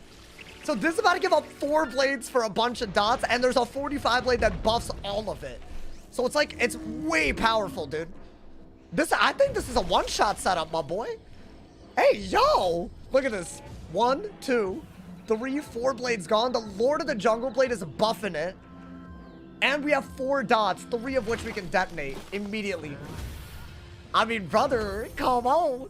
So this is about to give up 4 blades for a bunch of dots, and there's a 45 blade that buffs all of it. So it's like, it's way powerful, dude. I think this is a one-shot setup, my boy. Hey, yo! Look at this. 1, 2, 3, 4 blades gone. The Lord of the Jungle Blade is buffing it. And we have 4 dots, 3 of which we can detonate immediately. I mean, brother, come on.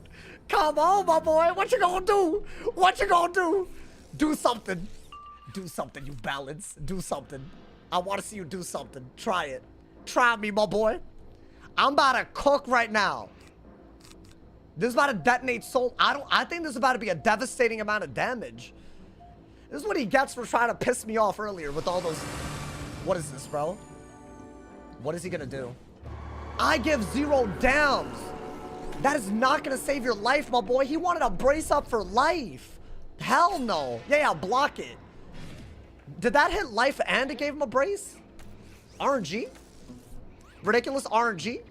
Come on, my boy. What you gonna do? What you gonna do? Do something. Do something, you balance. Do something. I want to see you do something. Try it. Try me, my boy. I'm about to cook right now. This is about to detonate so... I think this is about to be a devastating amount of damage. This is what he gets for trying to piss me off earlier with all those... What is this, bro? What is he gonna do? I give 0 downs. That is not gonna save your life, my boy. He wanted a brace up for life. Hell no. Yeah, block it. Did that hit life and it gave him a brace? RNG? Ridiculous RNG?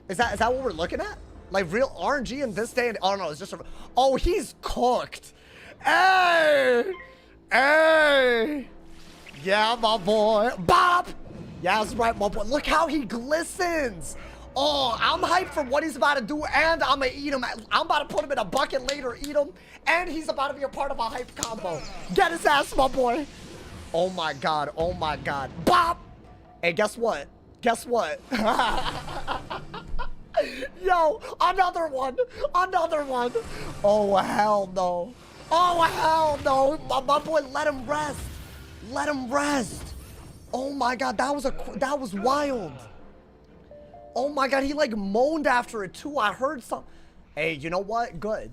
Is that what we're looking at? Like real RNG in this day? And oh no, it's just a... Oh, he's cooked. Hey! Hey! Yeah, my boy. Bop! Yeah, that's right, my boy. Look how he glistens. Oh, I'm hyped for what he's about to do, and I'm gonna eat him. I'm about to put him in a bucket later, eat him, and he's about to be a part of a hype combo. Get his ass, my boy. Oh my god, oh my god. Bop! Hey, guess what? Guess what? Yo, another one. Another one. Oh, hell no. Oh, hell no. My boy, let him rest. Let him rest. Oh my god, that was wild. Oh my god, he like moaned after it too. I heard some. Hey, you know what? Good.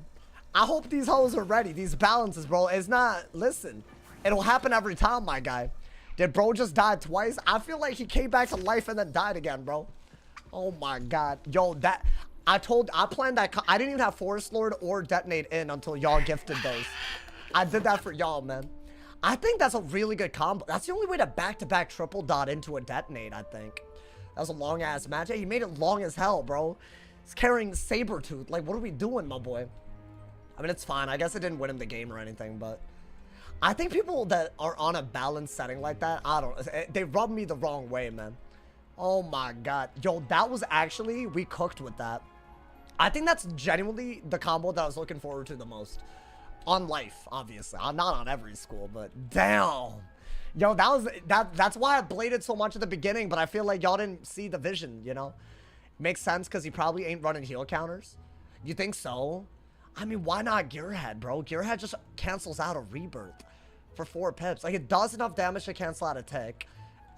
I hope these hoes are ready. These balances, bro. It's not. Listen, it'll happen every time, my guy. Did bro just die twice? I feel like he came back to life and then died again, bro. Oh my god. Yo, that. I planned that. I didn't even have Forest Lord or Detonate in until y'all gifted those. I did that for y'all, man. I think that's a really good combo. That's the only way to back-to-back triple dot into a Detonate, I think. That was a long-ass match. Hey, you made it long as hell, bro. He's carrying Sabretooth. Like, what are we doing, my boy? I mean, it's fine. I guess it didn't win him the game or anything, but... I think people that are on a balanced setting like that, I don't... They rub me the wrong way, man. Oh, my God. Yo, that was actually... We cooked with that. I think that's genuinely the combo that I was looking forward to the most. On life, obviously. I'm not on every school, but damn. Yo, that's why I bladed so much at the beginning, but I feel like y'all didn't see the vision, you know? Makes sense because he probably ain't running heal counters. You think so? I mean, why not Gearhead, bro? Gearhead just cancels out a rebirth for 4 pips. Like, it does enough damage to cancel out a tick,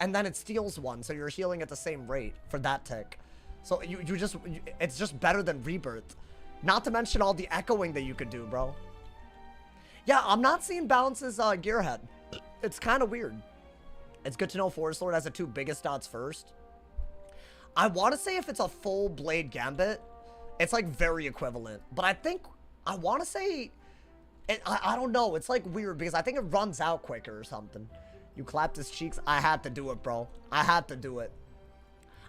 and then it steals 1, so you're healing at the same rate for that tick. So it's just better than rebirth. Not to mention all the echoing that you could do, bro. Yeah, I'm not seeing balances Gearhead. It's kind of weird. It's good to know Forest Lord has the 2 biggest dots first. I want to say if it's a full Blade Gambit, it's like very equivalent. But I want to say, I don't know. It's like weird because I think it runs out quicker or something. You clapped his cheeks. I had to do it, bro. I had to do it.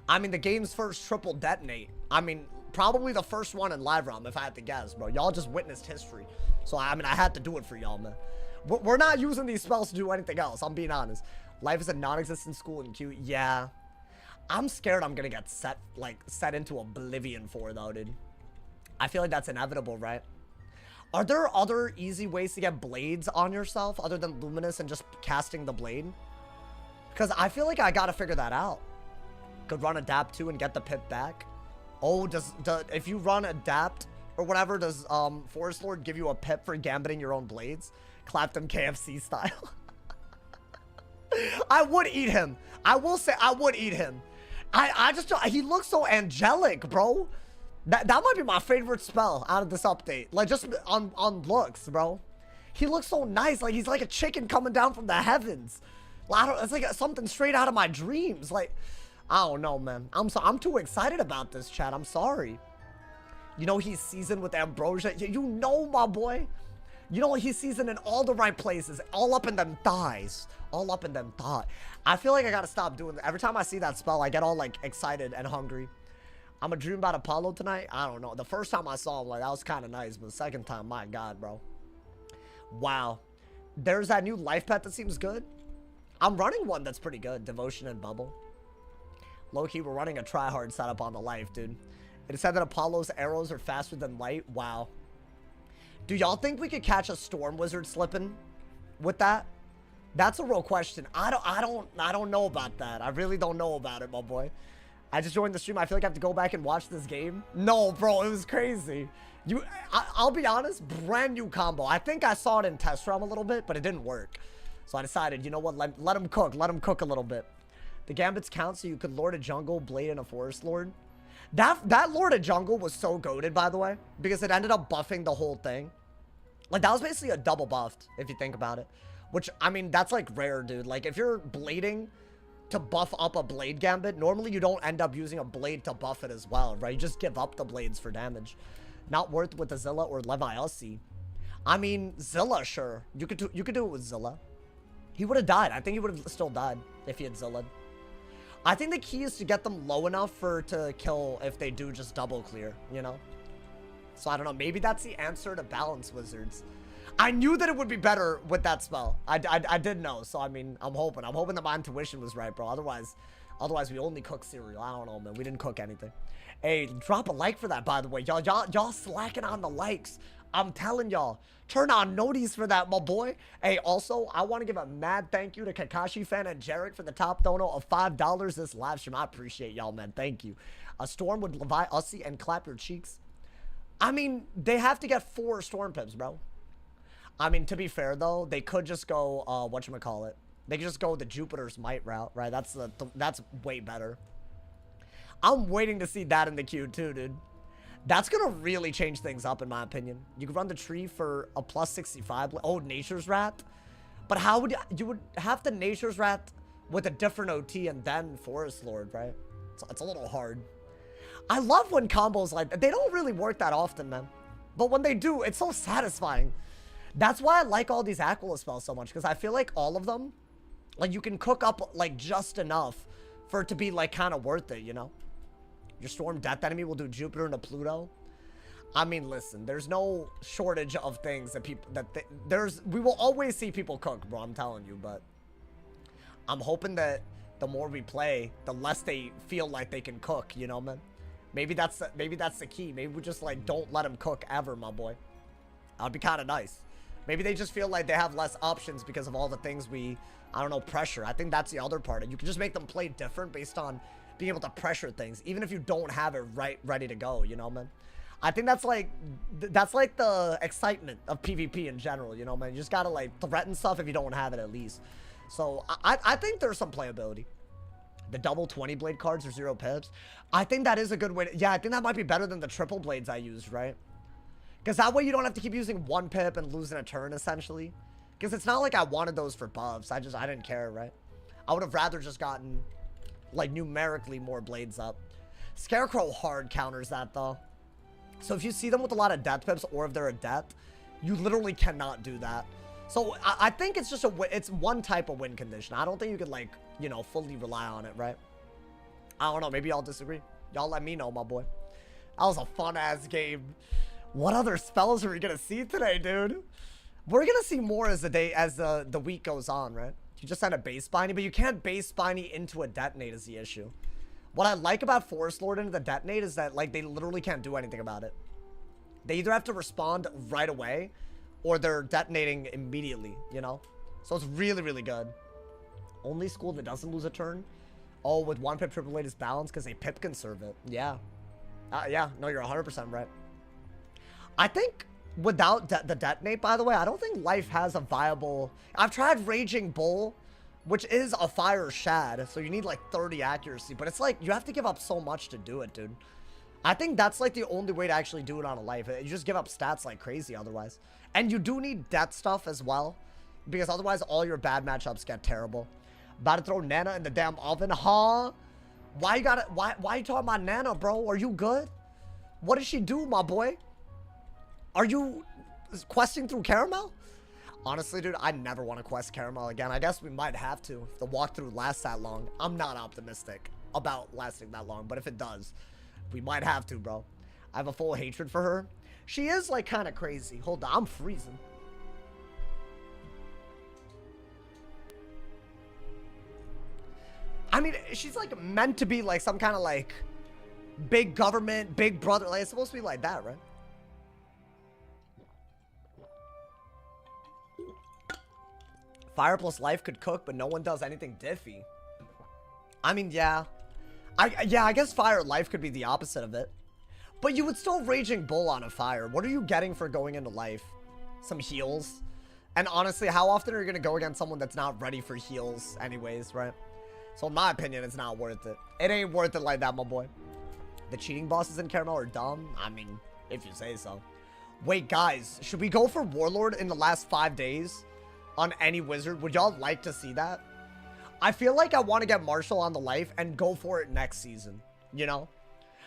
I mean, the game's first triple detonate. I mean, probably the first one in live realm if I had to guess, bro. Y'all just witnessed history. So, I mean, I had to do it for y'all, man. We're not using these spells to do anything else. I'm being honest. Life is a non-existent school in Q. Yeah. I'm scared I'm gonna get set into oblivion for, though, dude. I feel like that's inevitable, right? Are there other easy ways to get blades on yourself other than Luminous and just casting the blade? Because I feel like I gotta figure that out. Could run Adapt 2 and get the pip back. Oh, if you run Adapt or whatever, does Forest Lord give you a pip for gambiting your own blades? Clap them KFC style. I would eat him. I will say I would eat him. I just don't, he looks so angelic, bro. That might be my favorite spell out of this update. Like, just on looks, bro. He looks so nice. Like, he's like a chicken coming down from the heavens. It's like something straight out of my dreams. Like, I don't know, man. I'm too excited about this, chat. I'm sorry. You know he's seasoned with ambrosia. You know, my boy. You know he's seasoned in all the right places. All up in them thighs. All up in them thighs. I feel like I gotta stop doing that. Every time I see that spell, I get all, like, excited and hungry. I'm a dream about Apollo tonight. I don't know. The first time I saw him, like, that was kind of nice. But the second time, my God, bro. Wow. There's that new life pet that seems good. I'm running one that's pretty good. Devotion and Bubble. Low-key, we're running a try-hard setup on the life, dude. It said that Apollo's arrows are faster than light. Wow. Do y'all think we could catch a Storm Wizard slipping with that? That's a real question. I don't know about that. I really don't know about it, my boy. I just joined the stream. I feel like I have to go back and watch this game. No, bro, it was crazy. I'll be honest, brand new combo. I think I saw it in test realm a little bit, but it didn't work. So I decided, you know what? Let him cook. Let him cook a little bit. The gambits count, so you could lord a jungle, blade, and a forest lord. That lord of jungle was so goated, by the way, because it ended up buffing the whole thing. Like, that was basically a double buffed, if you think about it. Which, I mean, that's, like, rare, dude. Like, if you're blading to buff up a blade gambit, normally you don't end up using a blade to buff it as well, right? You just give up the blades for damage. Not worth with the Zilla or Leviossi. I mean, Zilla, sure. You could do it with Zilla. He would have died. I think he would have still died if he had Zilla'd. I think the key is to get them low enough to kill if they do just double clear, you know? So I don't know. Maybe that's the answer to balance wizards. I knew that it would be better with that spell. I did know. So, I mean, I'm hoping that my intuition was right, bro. Otherwise we only cook cereal. I don't know, man. We didn't cook anything. Hey, drop a like for that, by the way. Y'all slacking on the likes. I'm telling y'all. Turn on noties for that, my boy. Hey, also, I want to give a mad thank you to Kakashi Fan and Jarek for the top dono of $5 this live stream. I appreciate y'all, man. Thank you. A storm would Levi Ussie and clap your cheeks. I mean, they have to get 4 storm pips, bro. I mean, to be fair, though, they could just go, whatchamacallit. They could just go the Jupiter's Might route, right? That's way better. I'm waiting to see that in the queue, too, dude. That's going to really change things up, in my opinion. You could run the tree for a plus 65. Oh, Nature's Rat. But how would you would have the Nature's Rat with a different OT and then Forest Lord, right? It's a little hard. I love when combos like that. They don't really work that often, man. But when they do, it's so satisfying. That's why I like all these Aquila spells so much. Because I feel like all of them, like, you can cook up, like, just enough for it to be, like, kind of worth it, you know? Your Storm Death Enemy will do Jupiter and a Pluto. I mean, listen, there's no shortage of things that people, we will always see people cook, bro, I'm telling you, but I'm hoping that the more we play, the less they feel like they can cook, you know, man? Maybe that's the key. Maybe we just, like, don't let them cook ever, my boy. That'd be kind of nice. Maybe they just feel like they have less options because of all the things we, I don't know, pressure. I think that's the other part. You can just make them play different based on being able to pressure things, even if you don't have it ready to go, you know, man? I think that's like the excitement of PvP in general, you know, man? You just gotta, like, threaten stuff if you don't have it at least. So, I think there's some playability. The double 20 blade cards are 0 pips. I think that is a good way to, yeah, I think that might be better than the triple blades I used, right? Because that way you don't have to keep using 1 pip and losing a turn, essentially. Because it's not like I wanted those for buffs. I didn't care, right? I would have rather just gotten, like, numerically more blades up. Scarecrow hard counters that, though. So if you see them with a lot of death pips, or if they're a death, you literally cannot do that. So I think it's just it's one type of win condition. I don't think you could, like, you know, fully rely on it, right? I don't know. Maybe y'all disagree. Y'all let me know, my boy. That was a fun-ass game. What other spells are we gonna see today, dude? We're gonna see more as the week goes on, right? You just had a base spiny, but you can't base spiny into a detonate is the issue. What I like about Forest Lord into the detonate is that, like, they literally can't do anything about it. They either have to respond right away, or they're detonating immediately, you know? So it's really, really good. Only school that doesn't lose a turn. Oh, with 1 pip triple blade is balanced because a pip can serve it. Yeah. Yeah, no, you're 100% right. I think without the detonate, by the way, I don't think life has a viable... I've tried Raging Bull, which is a fire shad, so you need like 30 accuracy, but it's like you have to give up so much to do it, dude. I think that's like the only way to actually do it on a life. You just give up stats like crazy otherwise. And you do need death stuff as well, because otherwise all your bad matchups get terrible. About to throw Nana in the damn oven, huh? Why you talking about Nana, bro? Are you good? What did she do, my boy? Are you questing through Caramel? Honestly, dude, I never want to quest Caramel again. I guess we might have to if the walkthrough lasts that long. I'm not optimistic about lasting that long, but if it does, we might have to, bro. I have a full hatred for her. She is, like, kind of crazy. Hold on, I'm freezing. I mean, she's like meant to be like some kind of like big government, big brother. Like, it's supposed to be like that, right? Fire plus life could cook, but no one does anything diffy. I mean, yeah. I guess fire life could be the opposite of it. But you would still Raging Bull on a fire. What are you getting for going into life? Some heals? And honestly, how often are you going to go against someone that's not ready for heals anyways, right? So in my opinion, it's not worth it. It ain't worth it like that, my boy. The cheating bosses in Caramel are dumb? I mean, if you say so. Wait, guys. Should we go for Warlord in the last 5 days? On any wizard? Would y'all like to see that? I feel like I want to get Marshall on the life and go for it next season. You know?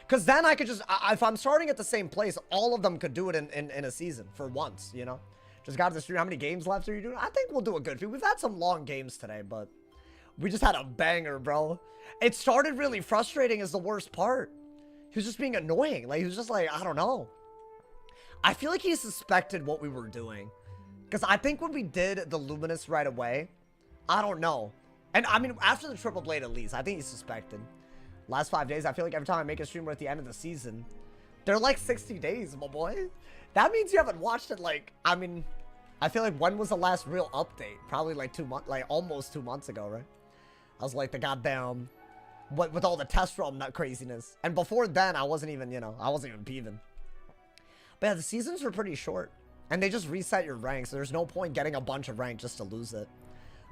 Because then I could just... if I'm starting at the same place, all of them could do it in a season. For once, you know? Just got to the stream. How many games left are you doing? I think we'll do a good few. We've had some long games today, but... we just had a banger, bro. It started really frustrating is the worst part. He was just being annoying. Like, he was just like, I don't know. I feel like he suspected what we were doing. Because I think when we did the Luminous right away, I don't know. And I mean, after the Triple Blade at least, I think he suspected. Last 5 days, I feel like every time I make a stream, we're at the end of the season. They're like 60 days, my boy. That means you haven't watched it like, I mean, I feel like when was the last real update? Probably like 2 months, like almost 2 months ago, right? I was like the goddamn, what with all the test realm nut craziness. And before then, I wasn't even, you know, I wasn't even peeving. But yeah, the seasons were pretty short. And they just reset your rank, so there's no point getting a bunch of rank just to lose it.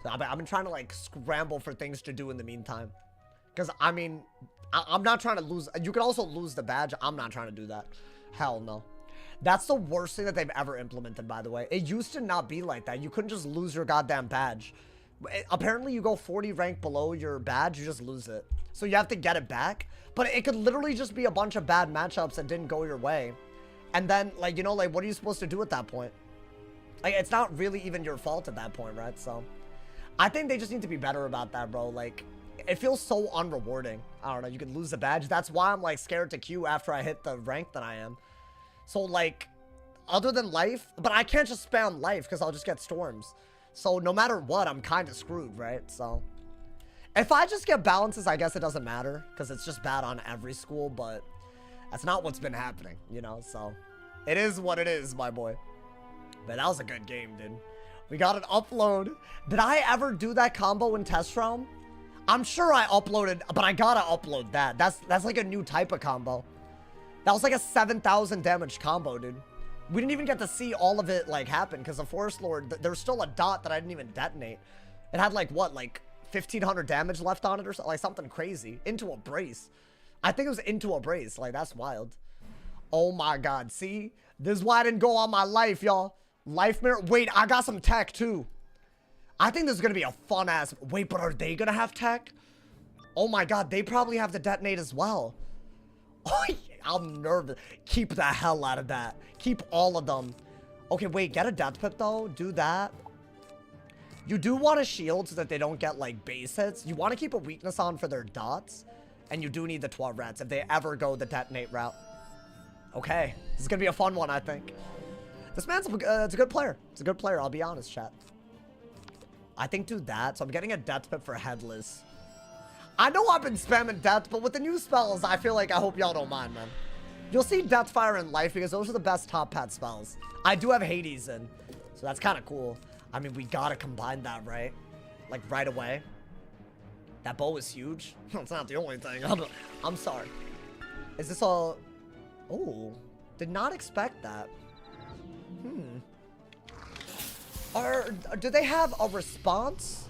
So I've been trying to, like, scramble for things to do in the meantime. Because, I mean, I'm not trying to lose. You could also lose the badge. I'm not trying to do that. Hell no. That's the worst thing that they've ever implemented, by the way. It used to not be like that. You couldn't just lose your goddamn badge. Apparently, you go 40 rank below your badge, you just lose it. So you have to get it back. But it could literally just be a bunch of bad matchups that didn't go your way. And then, like, you know, like, what are you supposed to do at that point? Like, it's not really even your fault at that point, right? So, I think they just need to be better about that, bro. Like, it feels so unrewarding. I don't know, you could lose the badge. That's why I'm, like, scared to queue after I hit the rank that I am. So, like, other than life, but I can't just spam life because I'll just get storms. So, no matter what, I'm kind of screwed, right? So, if I just get balances, I guess it doesn't matter because it's just bad on every school, but... that's not what's been happening, you know, so it is what it is, my boy. But that was a good game, dude. We got an upload. Did I ever do that combo in Test Realm? I'm sure I uploaded, but I gotta upload that. That's like a new type of combo. That was like a 7,000 damage combo, dude. We didn't even get to see all of it, like, happen because the Forest Lord, there's still a dot that I didn't even detonate. It had, like, what, like 1,500 damage left on it or something, like something crazy. Into a brace. I think it was into a brace. Like, that's wild. Oh, my God. See? This is why I didn't go on my life, y'all. Life mirror. Wait, I got some tech, too. I think this is going to be a fun-ass... wait, but are they going to have tech? Oh, my God. They probably have the detonate as well. Oh, I'm nervous. Keep the hell out of that. Keep all of them. Okay, wait. Get a death pip, though. Do that. You do want a shield so that they don't get, like, base hits. You want to keep a weakness on for their dots. And you do need the 12 rats if they ever go the detonate route. Okay. This is going to be a fun one, I think. This man's it's a good player. It's a good player, I'll be honest, chat. I think do that. So I'm getting a death pip for Headless. I know I've been spamming death, but with the new spells, I feel like I hope y'all don't mind, man. You'll see Deathfire in Life because those are the best top pad spells. I do have Hades in, so that's kind of cool. I mean, we got to combine that, right? Like, right away. That bow is huge. It's not the only thing. I'm sorry. Is this all... oh. Did not expect that. Do they have a response?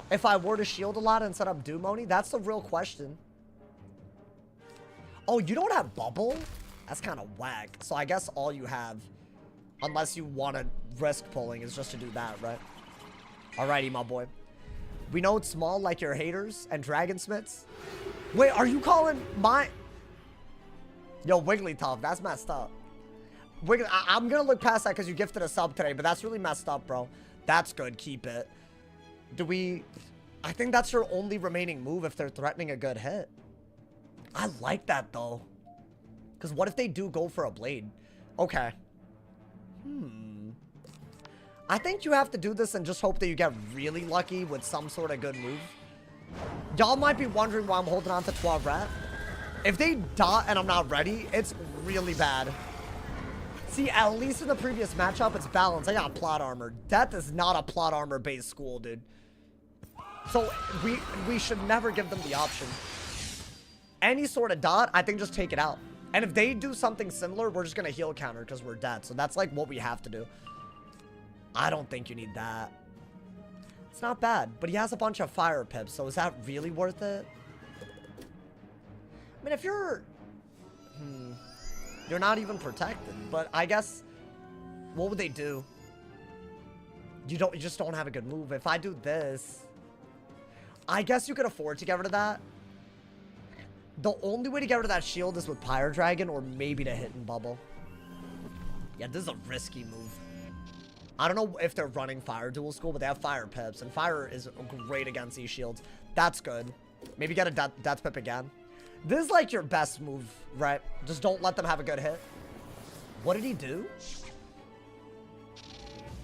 If I were to shield a lot and set up Doomoni? That's the real question. Oh, you don't have Bubble? That's kind of whack. So I guess all you have, unless you want to risk pulling, is just to do that, right? Alrighty, my boy. We know it's small like your haters and Dragonsmiths. Wait, are you calling my... yo, Wigglytuff, that's messed up. I'm gonna look past that because you gifted a sub today, but that's really messed up, bro. That's good, keep it. Do we... I think that's your only remaining move if they're threatening a good hit. I like that, though. Because what if they do go for a blade? Okay. I think you have to do this and just hope that you get really lucky with some sort of good move. Y'all might be wondering why I'm holding on to Toilet. If they dot and I'm not ready, it's really bad. See, at least in the previous matchup, it's balanced. I got plot armor. Death is not a plot armor based school, dude. So we should never give them the option. Any sort of dot, I think just take it out. And if they do something similar, we're just gonna heal counter because we're dead. So that's like what we have to do. I don't think you need that. It's not bad, but he has a bunch of fire pips, so is that really worth it? I mean, if you're... You're not even protected, but I guess... What would they do? You just don't have a good move. If I do this... I guess you could afford to get rid of that. The only way to get rid of that shield is with Pyre Dragon or maybe to hit and bubble. Yeah, this is a risky move. I don't know if they're running Fire Dual School, but they have Fire Pips, and Fire is great against these shields. That's good. Maybe get a Death Pip again. This is like your best move, right? Just don't let them have a good hit. What did he do?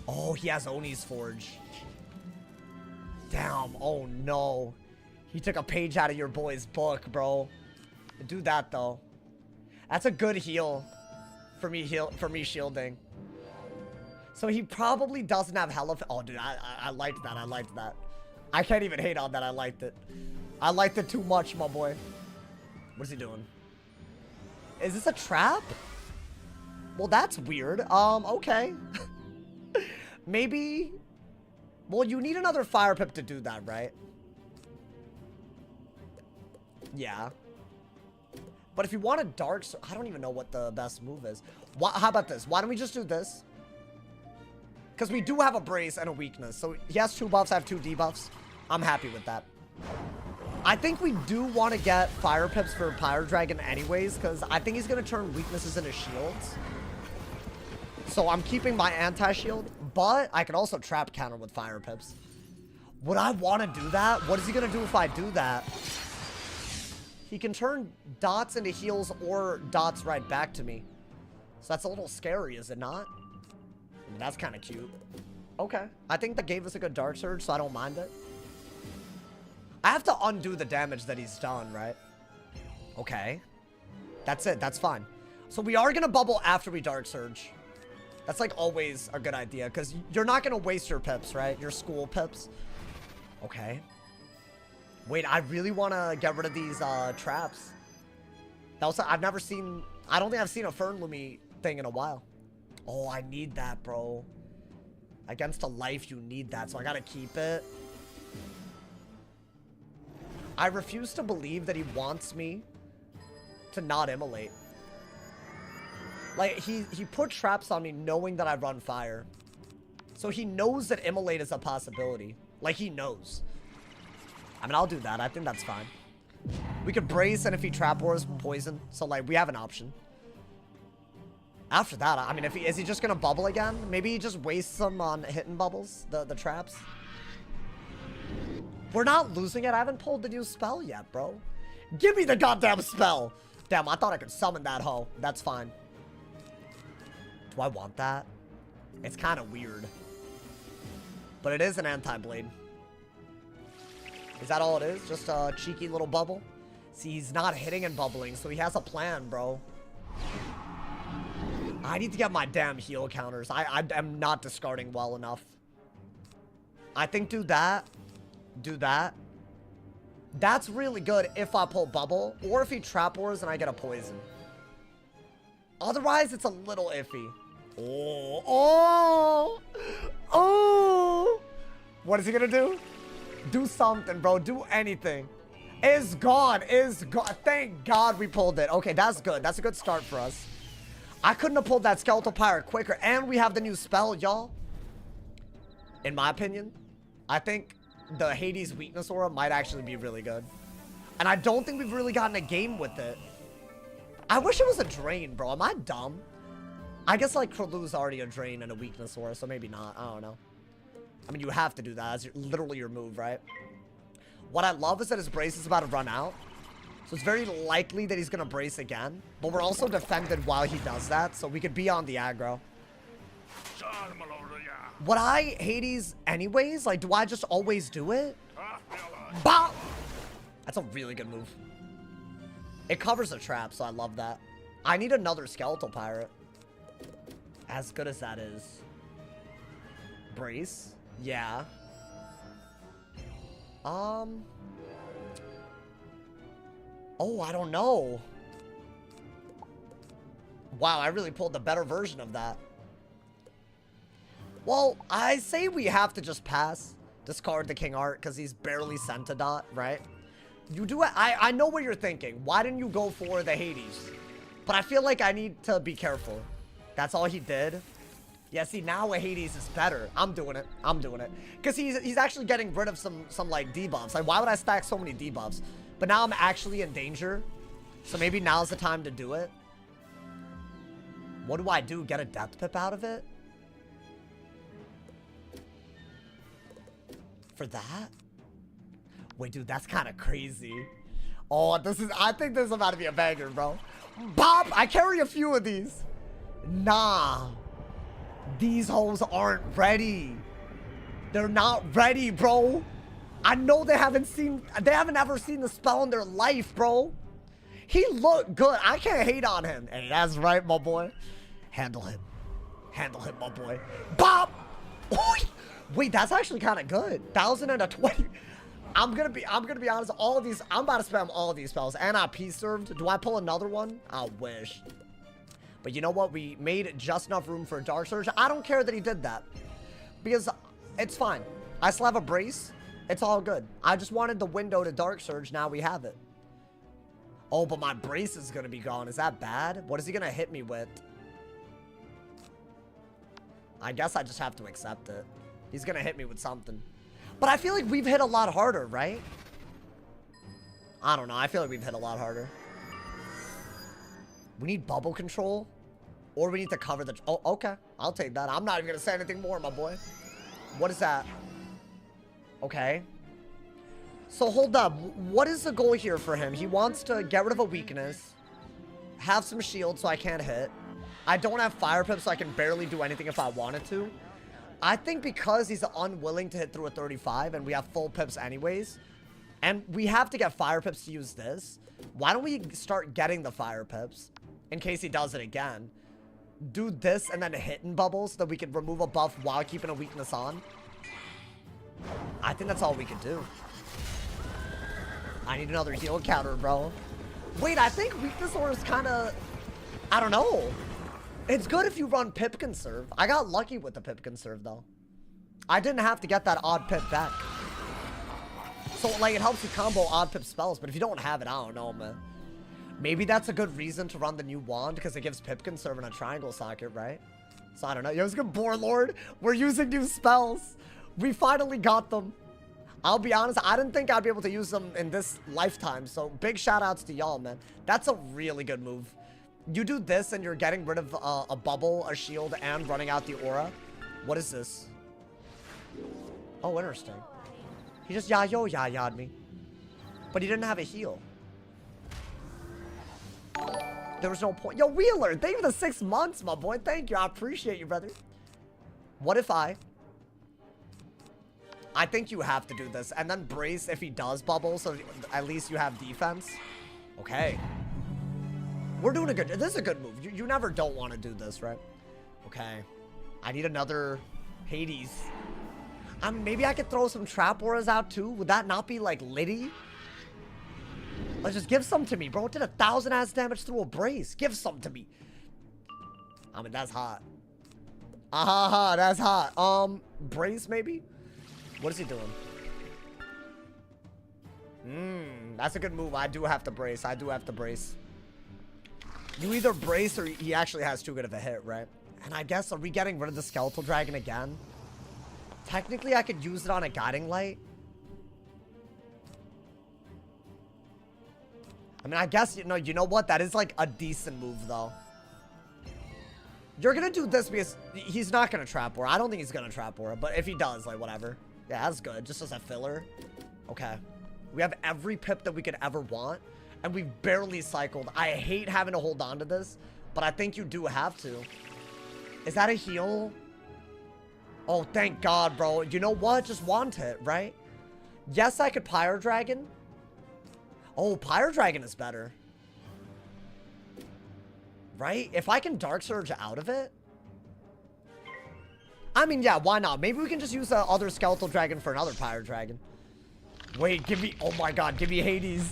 Oh, he has Oni's Forge. Damn, oh no. He took a page out of your boy's book, bro. Do that, though. That's a good heal for me shielding. So he probably doesn't have hella... Oh, dude, I liked that. I liked that. I can't even hate on that. I liked it. I liked it too much, my boy. What is he doing? Is this a trap? Well, that's weird. Okay. Maybe... Well, you need another Fire Pip to do that, right? Yeah. But if you want a Dark... I don't even know what the best move is. How about this? Why don't we just do this? Because we do have a brace and a weakness. So he has 2 buffs, I have 2 debuffs. I'm happy with that. I think we do want to get Fire Pips for Pyre Dragon anyways, because I think he's going to turn weaknesses into shields. So I'm keeping my anti-shield, but I can also trap counter with Fire Pips. Would I want to do that? What is he going to do if I do that? He can turn dots into heals or dots right back to me. So that's a little scary, is it not? That's kind of cute. Okay. I think that gave us a good Dark Surge, so I don't mind it. I have to undo the damage that he's done, right? Okay. That's it. That's fine. So we are going to bubble after we Dark Surge. That's like always a good idea, because you're not going to waste your pips, right? Your school pips. Okay. Wait, I really want to get rid of these traps. Also, I've never seen... I don't think I've seen a Fern Lumi thing in a while. Oh, I need that, bro. Against a life, you need that, so I gotta keep it. I refuse to believe that he wants me to not immolate. Like, he put traps on me knowing that I run fire. So he knows that immolate is a possibility. Like, he knows. I mean, I'll do that. I think that's fine. We could brace, and if he trap wars, poison. So, like, we have an option. After that, I mean, is he just gonna bubble again? Maybe he just wastes them on hitting bubbles, the traps. We're not losing it. I haven't pulled the new spell yet, bro. Give me the goddamn spell. Damn, I thought I could summon that hoe. That's fine. Do I want that? It's kind of weird. But it is an anti-blade. Is that all it is? Just a cheeky little bubble? See, he's not hitting and bubbling, so he has a plan, bro. I need to get my damn heal counters. I am not discarding well enough. I think do that. Do that. That's really good if I pull bubble. Or if he trap wars and I get a poison. Otherwise, it's a little iffy. Oh. Oh. Oh. What is he gonna do? Do something, bro. Do anything. Is gone. Is gone. Thank God we pulled it. Okay, that's good. That's a good start for us. I couldn't have pulled that Skeletal Pirate quicker. And we have the new spell, y'all. In my opinion, I think the Hades Weakness Aura might actually be really good. And I don't think we've really gotten a game with it. I wish it was a Drain, bro. Am I dumb? I guess, like, Kralu's already a Drain and a Weakness Aura, so maybe not. I don't know. I mean, you have to do that. That's literally your move, right? What I love is that his brace is about to run out. So it's very likely that he's going to brace again. But we're also defended while he does that, so we could be on the aggro. Would I Hades anyways? Like, do I just always do it? Bop! That's a really good move. It covers the trap, so I love that. I need another skeletal pirate. As good as that is. Brace? Yeah. Oh, I don't know. Wow, I really pulled the better version of that. Well, I say we have to just pass. Discard the King Art because he's barely sent a dot, right? You do. I know what you're thinking. Why didn't you go for the Hades? But I feel like I need to be careful. That's all he did. Yeah, see, now a Hades is better. I'm doing it. I'm doing it. Because he's actually getting rid of some like debuffs. Like, why would I stack so many debuffs? But now I'm actually in danger. So maybe now's the time to do it. What do I do? Get a Death Pip out of it? For that? Wait, dude, that's kind of crazy. Oh, I think this is about to be a banger, bro. Bop! I carry a few of these. Nah. These hoes aren't ready. They're not ready, bro. I know they haven't ever seen the spell in their life, bro. He looked good. I can't hate on him. Hey, that's right, my boy. Handle him. Handle him, my boy. Bop! Wait, that's actually kind of good. 1,020. I'm gonna be honest. All of these, I'm about to spam all of these spells. And I P-served. Do I pull another one? I wish. But you know what? We made just enough room for a Dark Surge. I don't care that he did that. Because it's fine. I still have a brace. It's all good. I just wanted the window to Dark Surge. Now we have it. Oh, but my brace is going to be gone. Is that bad? What is he going to hit me with? I guess I just have to accept it. He's going to hit me with something. But I feel like we've hit a lot harder, right? I don't know. I feel like we've hit a lot harder. We need bubble control. Or we need to cover the... Oh, okay. I'll take that. I'm not even going to say anything more, my boy. What is that? Okay. So hold up. What is the goal here for him? He wants to get rid of a weakness. Have some shield so I can't hit. I don't have fire pip so I can barely do anything if I wanted to. I think because he's unwilling to hit through a 35 and we have full pips anyways. And we have to get fire pips to use this. Why don't we start getting the fire pips in case he does it again? Do this and then hit in bubbles so that we can remove a buff while keeping a weakness on. I think that's all we could do. I need another heal counter, bro. Wait, I think weakness ore is kind of... I don't know. It's good if you run pip conserve. I got lucky with the pip conserve, though. I didn't have to get that odd pip back. So, like, it helps you combo odd pip spells, but if you don't have it, I don't know, man. Maybe that's a good reason to run the new wand, because it gives pip conserve in a triangle socket, right? So, I don't know. Yo, it's good, Boar Lord. We're using new spells. We finally got them. I'll be honest, I didn't think I'd be able to use them in this lifetime, so big shout-outs to y'all, man. That's a really good move. You do this, and you're getting rid of a bubble, a shield, and running out the aura. What is this? Oh, interesting. He just ya-ya'd me. But he didn't have a heal. There was no point. Yo, Wheeler, thank you for the 6 months, my boy. Thank you. I appreciate you, brother. What if I think you have to do this. And then brace if he does bubble, so at least you have defense. Okay. We're doing a good... This is a good move. You never don't want to do this, right? Okay. I need another Hades. Maybe I could throw some trap auras out, too. Would that not be, like, litty? Let's just give some to me, bro. It did 1,000 ass damage through a brace. Give some to me. I mean, that's hot. Aha, that's hot. Brace, maybe? What is he doing? That's a good move. I do have to brace. I do have to brace. You either brace or he actually has too good of a hit, right? And I guess, are we getting rid of the skeletal dragon again? Technically, I could use it on a guiding light. I mean, I guess, you know what? That is like a decent move, though. You're gonna do this because he's not gonna trap aura. I don't think he's gonna trap aura, but if he does, like, whatever. Yeah, that's good. Just as a filler. Okay. We have every pip that we could ever want, and we've barely cycled. I hate having to hold on to this, but I think you do have to. Is that a heal? Oh, thank God, bro. You know what? Just wand hit, right? Yes, I could Pyro Dragon. Oh, Pyre Dragon is better. Right? If I can Dark Surge out of it. I mean, yeah, why not? Maybe we can just use the other Skeletal Dragon for another Pyre Dragon. Wait, give me... Oh my god, give me Hades.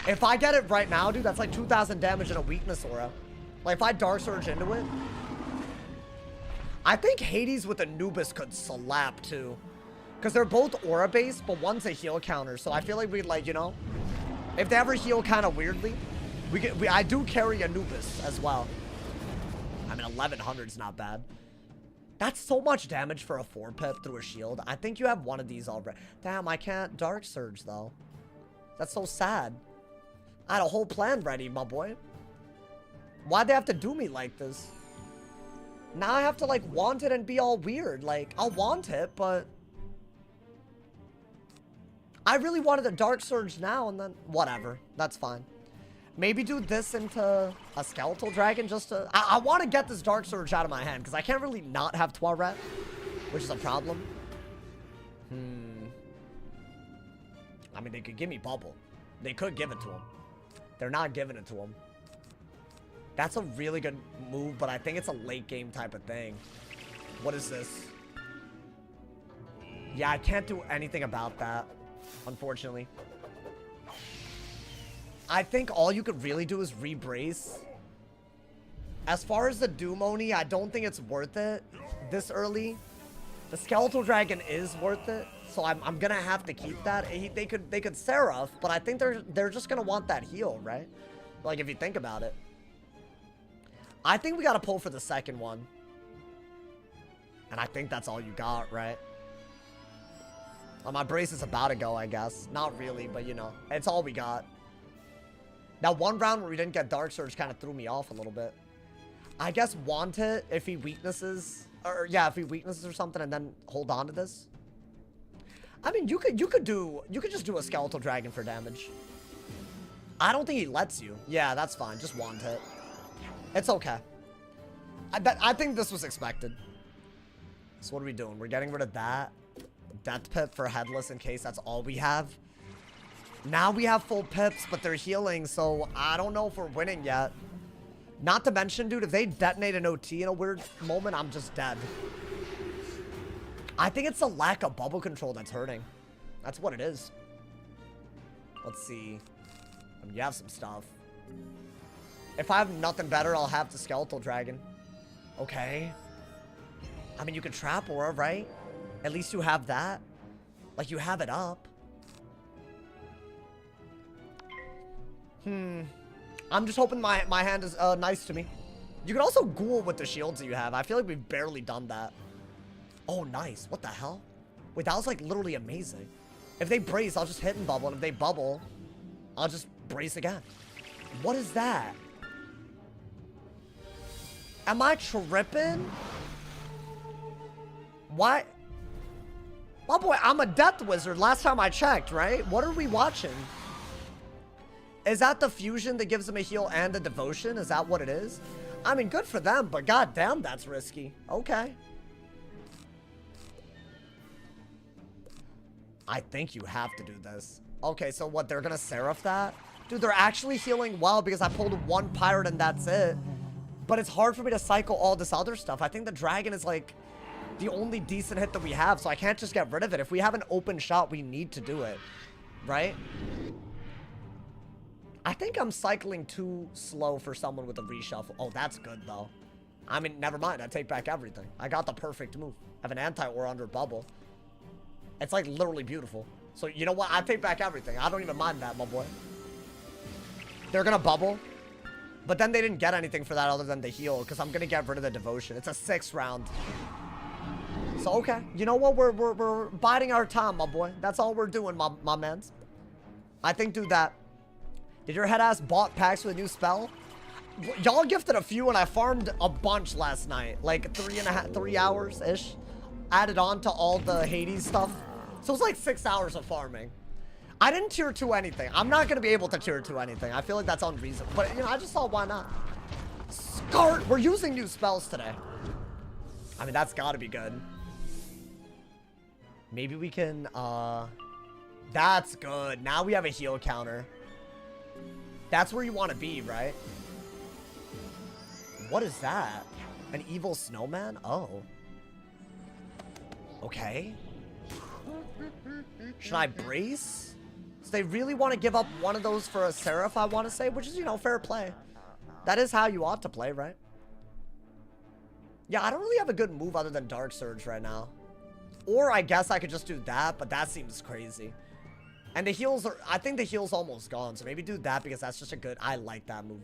If I get it right now, dude, that's like 2,000 damage and a weakness aura. Like, if I Dark Surge into it... I think Hades with Anubis could slap, too. Because they're both aura-based, but one's a heal counter. So I feel like we'd, like, you know... If they ever heal kind of weirdly... I do carry Anubis as well. I mean, 1,100 is not bad. That's so much damage for a 4-pip through a shield. I think you have one of these already. Damn, I can't Dark Surge, though. That's so sad. I had a whole plan ready, my boy. Why'd they have to do me like this? Now I have to, like, want it and be all weird. Like, I'll want it, but... I really wanted a Dark Surge now, and then... Whatever. That's fine. Maybe do this into a Skeletal Dragon just to... I want to get this Dark Surge out of my hand, because I can't really not have Toilet, which is a problem. I mean, they could give me Bubble. They could give it to him. They're not giving it to him. That's a really good move, but I think it's a late game type of thing. What is this? Yeah, I can't do anything about that, unfortunately. I think all you could really do is re-brace. As far as the Doom Oni, I don't think it's worth it this early. The Skeletal Dragon is worth it, so I'm gonna have to keep that. They could Seraph, but I think they're just gonna want that heal, right? Like, if you think about it. I think we gotta pull for the second one. And I think that's all you got, right? Well, my brace is about to go, I guess. Not really, but you know, it's all we got. That one round where we didn't get Dark Surge kind of threw me off a little bit. I guess want it if he weaknesses, or yeah, if he weaknesses or something, and then hold on to this. I mean, you could just do a Skeletal Dragon for damage. I don't think he lets you. Yeah, that's fine. Just want it. It's okay. I think this was expected. So what are we doing? We're getting rid of that. Death Pip for Headless in case that's all we have. Now we have full pips, but they're healing, so I don't know if we're winning yet. Not to mention, dude, if they detonate an OT in a weird moment, I'm just dead. I think it's the lack of bubble control that's hurting. That's what it is. Let's see. I mean, you have some stuff. If I have nothing better, I'll have the Skeletal Dragon. Okay. I mean, you can Trap Aura, right? At least you have that. Like, you have it up. I'm just hoping my hand is nice to me. You can also ghoul with the shields that you have. I feel like we've barely done that. Oh, nice. What the hell? Wait, that was like literally amazing. If they brace, I'll just hit and bubble. And if they bubble, I'll just brace again. What is that? Am I tripping? Why? My boy, I'm a Death Wizard last time I checked, right? What are we watching? Is that the fusion that gives them a heal and a devotion? Is that what it is? I mean, good for them, but goddamn, that's risky. Okay. I think you have to do this. Okay, so what, they're gonna Seraph that? Dude, they're actually healing well because I pulled one pirate and that's it. But it's hard for me to cycle all this other stuff. I think the dragon is like the only decent hit that we have, so I can't just get rid of it. If we have an open shot, we need to do it, right? I think I'm cycling too slow for someone with a reshuffle. Oh, that's good, though. I mean, never mind. I take back everything. I got the perfect move. I have an anti-aura under bubble. It's, like, literally beautiful. So, you know what? I take back everything. I don't even mind that, my boy. They're gonna bubble. But then they didn't get anything for that other than the heal, because I'm gonna get rid of the devotion. It's a 6th round. So, okay. You know what? We're biding our time, my boy. That's all we're doing, my mans. I think do that. Did your head ass bought packs with a new spell? Y'all gifted a few and I farmed a bunch last night. Like 3 hours-ish. Added on to all the Hades stuff. So it was like 6 hours of farming. I didn't tier 2 anything. I'm not going to be able to tier 2 anything. I feel like that's unreasonable. But, you know, I just thought, why not? Scart! We're using new spells today. I mean, that's got to be good. Maybe we can, That's good. Now we have a heal counter. That's where you want to be, right? What is that? An evil snowman? Oh. Okay. Should I brace? So they really want to give up one of those for a Seraph, I want to say, which is, you know, fair play. That is how you ought to play, right? Yeah, I don't really have a good move other than Dark Surge right now. Or I guess I could just do that, but that seems crazy. And the heals are, I think the heal's almost gone, so maybe do that because that's just a good, I like that move.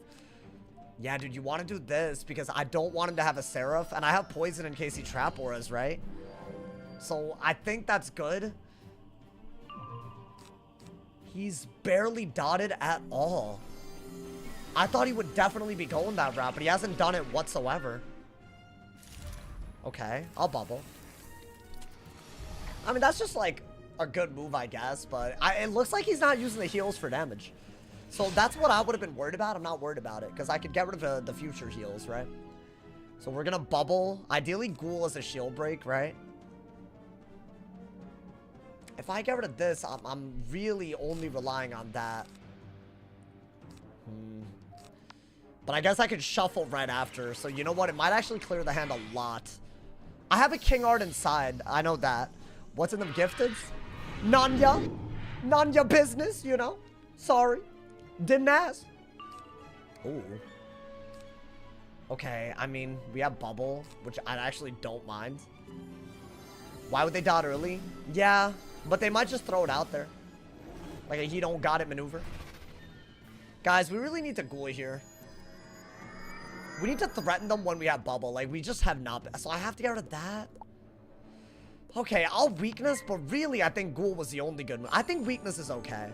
Yeah, dude, you want to do this because I don't want him to have a Seraph, and I have poison in case he trap auras, right? So I think that's good. He's barely dotted at all. I thought he would definitely be going that route, but he hasn't done it whatsoever. Okay, I'll bubble. I mean, that's just like a good move, I guess, but it looks like he's not using the heals for damage. So that's what I would have been worried about. I'm not worried about it because I could get rid of the future heals, right? So we're going to bubble. Ideally, Ghoul as a shield break, right? If I get rid of this, I'm really only relying on that. But I guess I could shuffle right after. So you know what? It might actually clear the hand a lot. I have a King Art inside. I know that. What's in them gifteds? None ya business, you know? Sorry. Didn't ask. Ooh. Okay, I mean, we have bubble, which I actually don't mind. Why would they dot early? Yeah, but they might just throw it out there. Like a he don't got it maneuver. Guys, we really need to ghoul here. We need to threaten them when we have bubble. Like, we just have not been. So I have to get rid of that. Okay, I'll weakness, but really, I think ghoul was the only good move. I think weakness is okay.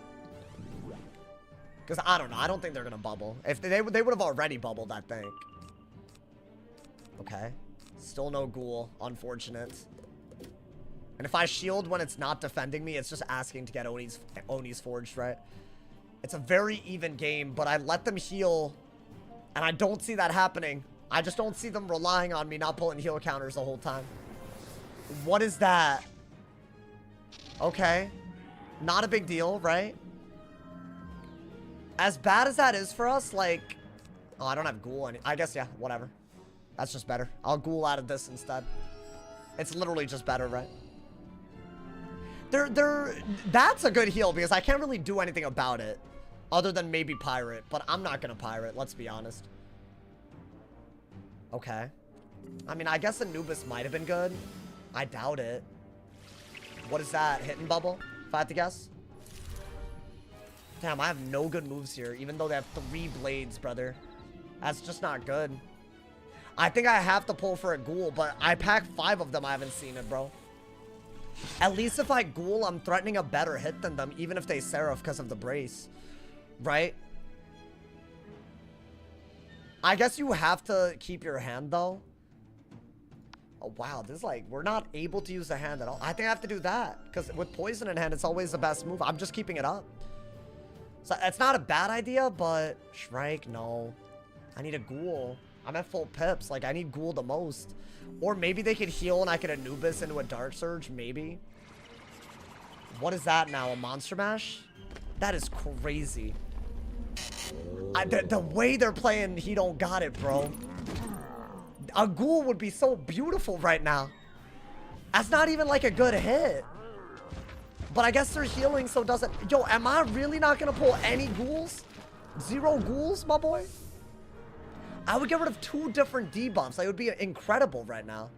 Because I don't know. I don't think they're going to bubble. If they would have already bubbled, I think. Okay. Still no ghoul. Unfortunate. And if I shield when it's not defending me, it's just asking to get Oni's forged, right? It's a very even game, but I let them heal, and I don't see that happening. I just don't see them relying on me not pulling heal counters the whole time. What is that? Okay. Not a big deal, right? As bad as that is for us, like... Oh, I don't have ghoul. I guess, yeah, whatever. That's just better. I'll ghoul out of this instead. It's literally just better, right? That's a good heal because I can't really do anything about it. Other than maybe pirate. But I'm not going to pirate, let's be honest. Okay. I mean, I guess Anubis might have been good. I doubt it. What is that? Hit and bubble? If I had to guess? Damn, I have no good moves here. Even though they have 3 blades, brother. That's just not good. I think I have to pull for a ghoul. But I packed 5 of them. I haven't seen it, bro. At least if I ghoul, I'm threatening a better hit than them. Even if they Seraph because of the brace. Right? I guess you have to keep your hand, though. Oh, wow. This is like, we're not able to use the hand at all. I think I have to do that. Because with poison in hand, it's always the best move. I'm just keeping it up. So it's not a bad idea, but Shrike, no. I need a ghoul. I'm at full pips. Like, I need ghoul the most. Or maybe they could heal and I could Anubis into a Dark Surge, maybe. What is that now? A Monster Mash? That is crazy. The way they're playing, he don't got it, bro. A ghoul would be so beautiful right now. That's not even like a good hit. But I guess they're healing, so it doesn't... Yo, am I really not going to pull any ghouls? 0 ghouls, my boy? I would get rid of 2 different debuffs. That would be incredible right now.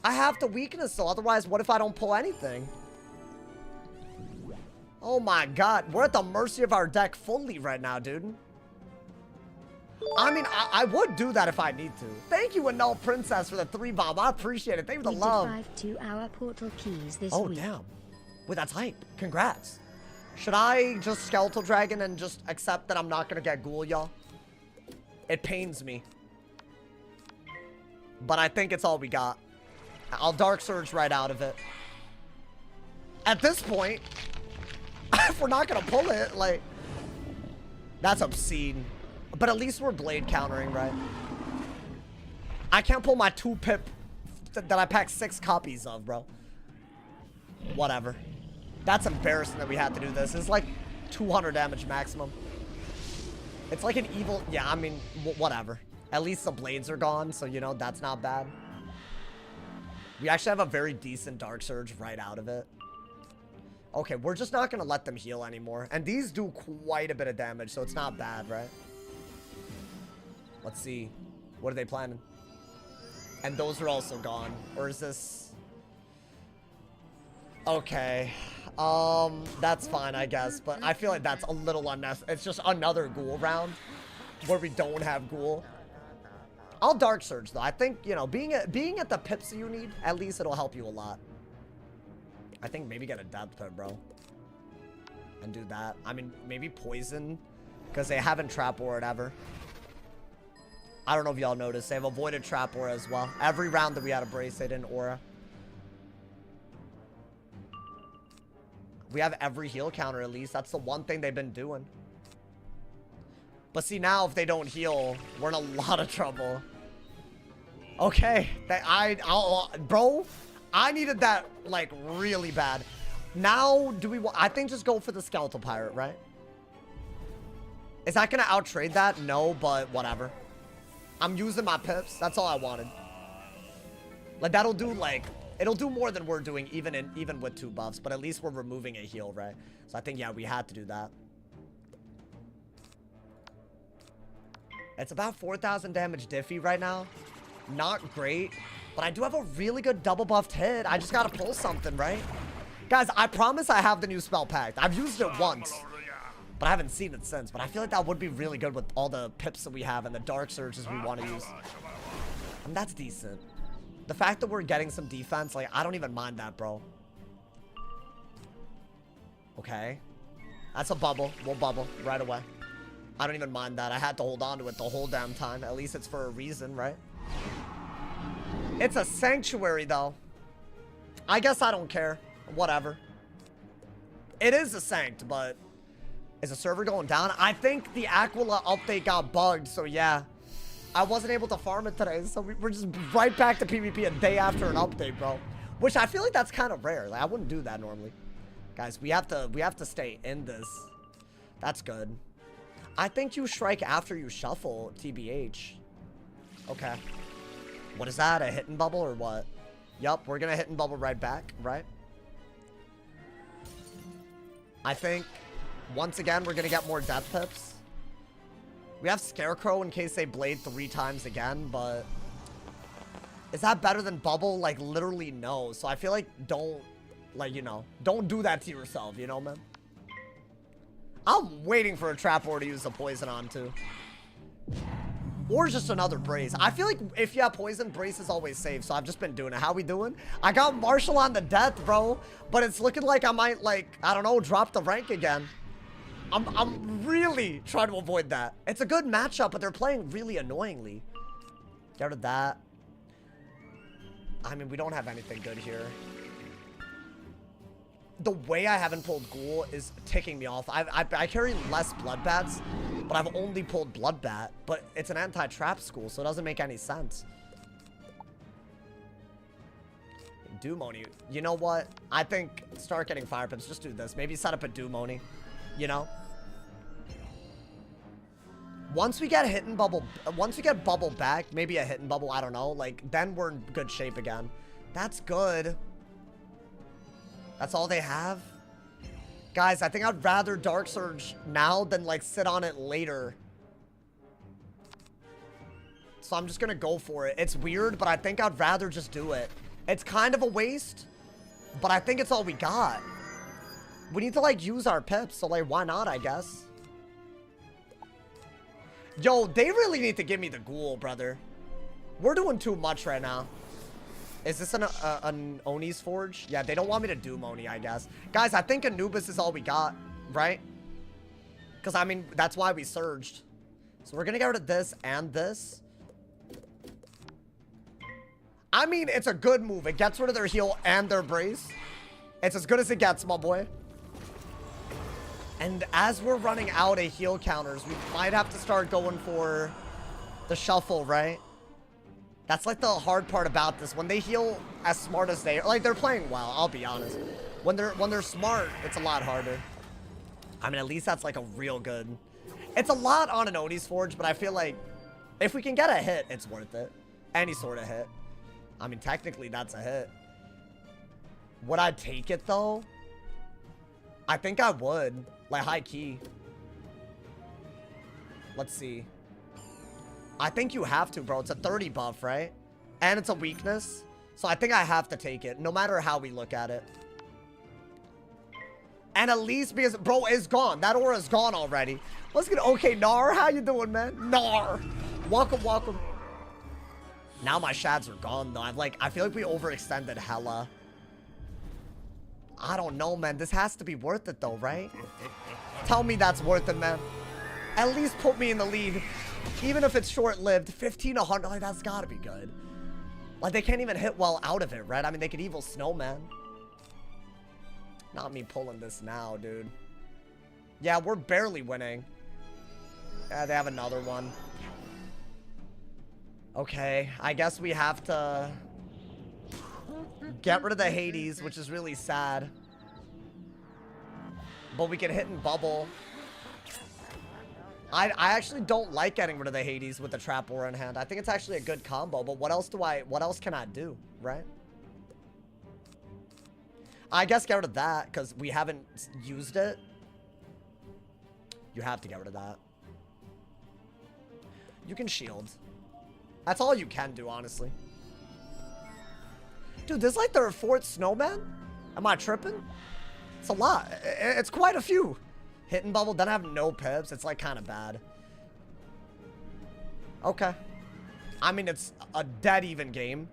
I have to weakness, so otherwise, what if I don't pull anything? Oh my god. We're at the mercy of our deck fully right now, dude. I mean, I would do that if I need to. Thank you, Annul Princess, for the 3 bomb. I appreciate it. Thank you for the love. 5 2-hour portal keys this week. Oh, damn. Wait, that's hype. Congrats. Should I just Skeletal Dragon and just accept that I'm not going to get Ghoul, y'all? It pains me. But I think it's all we got. I'll Dark Surge right out of it. At this point, if we're not going to pull it, like... That's obscene. But at least we're blade countering, right? I can't pull my 2 pip that I packed 6 copies of, bro. Whatever. That's embarrassing that we had to do this. It's like 200 damage maximum. It's like an evil... Yeah, I mean, whatever. At least the blades are gone, so, you know, that's not bad. We actually have a very decent Dark Surge right out of it. Okay, we're just not going to let them heal anymore. And these do quite a bit of damage, so it's not bad, right? Let's see. What are they planning? And those are also gone. Or is this... Okay. That's fine, I guess. But I feel like that's a little unnecessary. It's just another ghoul round where we don't have ghoul. I'll Dark Surge, though. I think, you know, being at the pips you need, at least it'll help you a lot. I think maybe get a Depth Pip, bro. And do that. I mean, maybe Poison. Because they haven't Trap Aura'd ever. I don't know if y'all noticed. They've avoided Trap Aura as well. Every round that we had a Brace, they didn't Aura. We have every heal counter at least. That's the one thing they've been doing. But see, now if they don't heal, we're in a lot of trouble. Okay. Bro, I needed that, like, really bad. Now, do we want... I think just go for the Skeletal Pirate, right? Is that going to outtrade that? No, but whatever. I'm using my pips. That's all I wanted. Like, that'll do, like... It'll do more than we're doing, even with 2 buffs. But at least we're removing a heal, right? So I think, yeah, we had to do that. It's about 4,000 damage Diffy right now. Not great. But I do have a really good double buffed hit. I just gotta pull something, right? Guys, I promise I have the new spell packed. I've used it once, but I haven't seen it since. But I feel like that would be really good with all the pips that we have and the Dark Surges we want to use. And that's decent. The fact that we're getting some defense, like, I don't even mind that, bro. Okay. That's a bubble. We'll bubble right away. I don't even mind that. I had to hold on to it the whole damn time. At least it's for a reason, right? It's a sanctuary, though. I guess I don't care. Whatever. It is a sanct, but... Is the server going down? I think the Aquila update got bugged, so yeah. I wasn't able to farm it today, so we're just right back to PvP a day after an update, bro. Which I feel like that's kind of rare. Like, I wouldn't do that normally. Guys, we have to stay in this. That's good. I think you strike after you shuffle, TBH. Okay. What is that? A hit and bubble or what? Yup, we're gonna hit and bubble right back, right? I think, once again, we're gonna get more Death Pips. We have Scarecrow in case they blade 3 times again, but... Is that better than bubble? Like, literally no. So I feel like don't, like, you know, don't do that to yourself, you know, man? I'm waiting for a Trap Aura to use the poison on, too. Or just another Brace. I feel like if you have poison, Brace is always safe, so I've just been doing it. How we doing? I got Marshall on the death, bro. But it's looking like I might, like, I don't know, drop the rank again. I'm really trying to avoid that. It's a good matchup, but they're playing really annoyingly. Get rid of that. I mean, we don't have anything good here. The way I haven't pulled Ghoul is ticking me off. I carry less Bloodbats, but I've only pulled Bloodbat. But it's an anti-trap school, so it doesn't make any sense. Doomoni. You know what? I think start getting Fire Pips. Just do this. Maybe set up a Doomoni. You know? Once we get hit and bubble, once we get bubble back, maybe a hit and bubble, I don't know. Like, then we're in good shape again. That's good. That's all they have? Guys, I think I'd rather Dark Surge now than, like, sit on it later. So I'm just gonna go for it. It's weird, but I think I'd rather just do it. It's kind of a waste, but I think it's all we got. We need to, like, use our pips, so, like, why not, I guess? Yo, they really need to give me the Ghoul, brother. We're doing too much right now. Is this an Oni's Forge? Yeah, they don't want me to do Oni, I guess. Guys, I think Anubis is all we got, right? Because, I mean, that's why we surged. So we're going to get rid of this and this. I mean, it's a good move. It gets rid of their heal and their brace. It's as good as it gets, my boy. And as we're running out of heal counters, we might have to start going for the shuffle, right? That's like the hard part about this. When they heal as smart as they are, like, they're playing well, I'll be honest. When they're smart, it's a lot harder. I mean, at least that's like a real good. It's a lot on an Oni's Forge, but I feel like if we can get a hit, it's worth it. Any sort of hit. I mean, technically, that's a hit. Would I take it, though? I think I would. Like, high key. Let's see. I think you have to, bro. It's a 30 buff, right? And it's a weakness. So I think I have to take it, no matter how we look at it. And at least because, bro, it's gone. That aura is gone already. Let's get, okay, Nar, how you doing, man? Nar. Welcome, welcome. Now my shads are gone, though. I feel like we overextended hella. I don't know, man. This has to be worth it, though, right? Tell me that's worth it, man. At least put me in the lead. Even if it's short-lived. 1,500, like, that's gotta be good. Like, they can't even hit well out of it, right? I mean, they could evil snowman. Not me pulling this now, dude. Yeah, we're barely winning. Yeah, they have another one. Okay, I guess we have to get rid of the Hades, which is really sad. But we can hit and bubble. I actually don't like getting rid of the Hades with the trap aura in hand. I think it's actually a good combo, but what else can I do, right? I guess get rid of that, because we haven't used it. You have to get rid of that. You can shield. That's all you can do, honestly. Dude, this is like their 4th snowman? Am I tripping? It's a lot. It's quite a few. Hit and bubble, then I have no pips. It's like kind of bad. Okay. I mean, it's a dead even game.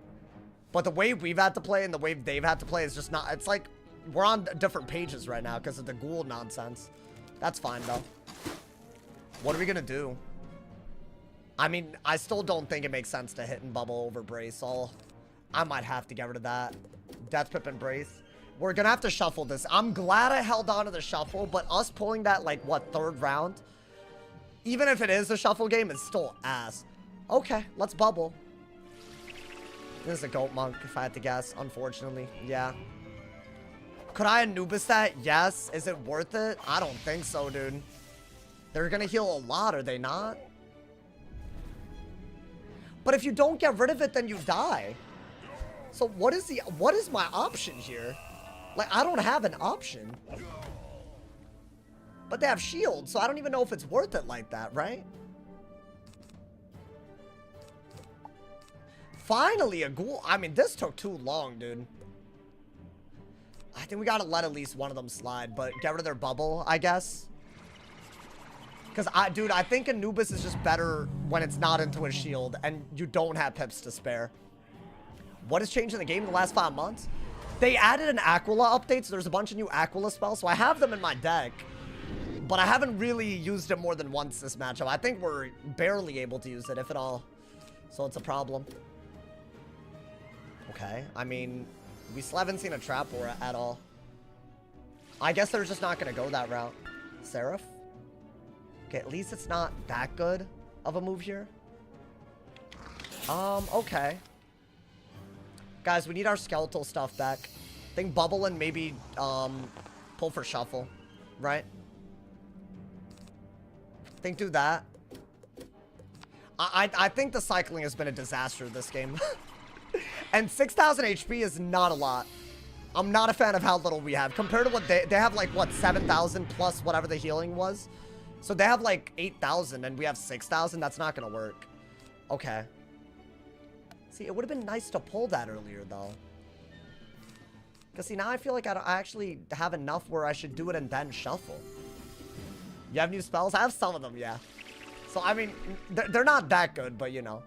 But the way we've had to play and the way they've had to play is just not... It's like we're on different pages right now because of the ghoul nonsense. That's fine, though. What are we going to do? I mean, I still don't think it makes sense to hit and bubble over brace. I might have to get rid of that. Death pip and brace. We're going to have to shuffle this. I'm glad I held on to the shuffle, but us pulling that, like, what, 3rd round? Even if it is a shuffle game, it's still ass. Okay, let's bubble. This is a goat monk, if I had to guess, unfortunately. Yeah. Could I Anubis that? Yes. Is it worth it? I don't think so, dude. They're going to heal a lot, are they not? But if you don't get rid of it, then you die. So what is my option here? Like, I don't have an option. But they have shield, so I don't even know if it's worth it like that, right? Finally, a ghoul. I mean, this took too long, dude. I think we gotta let at least one of them slide, but get rid of their bubble, I guess. Because, dude, I think Anubis is just better when it's not into a shield and you don't have pips to spare. What has changed in the game in the last 5 months? They added an Aquila update, so there's a bunch of new Aquila spells. So I have them in my deck, but I haven't really used it more than once this matchup. I think we're barely able to use it, if at all. So it's a problem. Okay, I mean, we still haven't seen a trap aura at all. I guess they're just not going to go that route. Seraph? Okay, at least it's not that good of a move here. Okay. Guys, we need our skeletal stuff back. I think bubble and maybe, pull for shuffle, right? I think do that. I think the cycling has been a disaster this game. And 6,000 HP is not a lot. I'm not a fan of how little we have. Compared to what they have, like, what, 7,000 plus whatever the healing was? So they have, like, 8,000 and we have 6,000. That's not going to work. Okay. See, it would have been nice to pull that earlier, though. Because, see, now I feel like I actually have enough where I should do it and then shuffle. You have new spells? I have some of them, yeah. So, I mean, they're not that good, but, you know.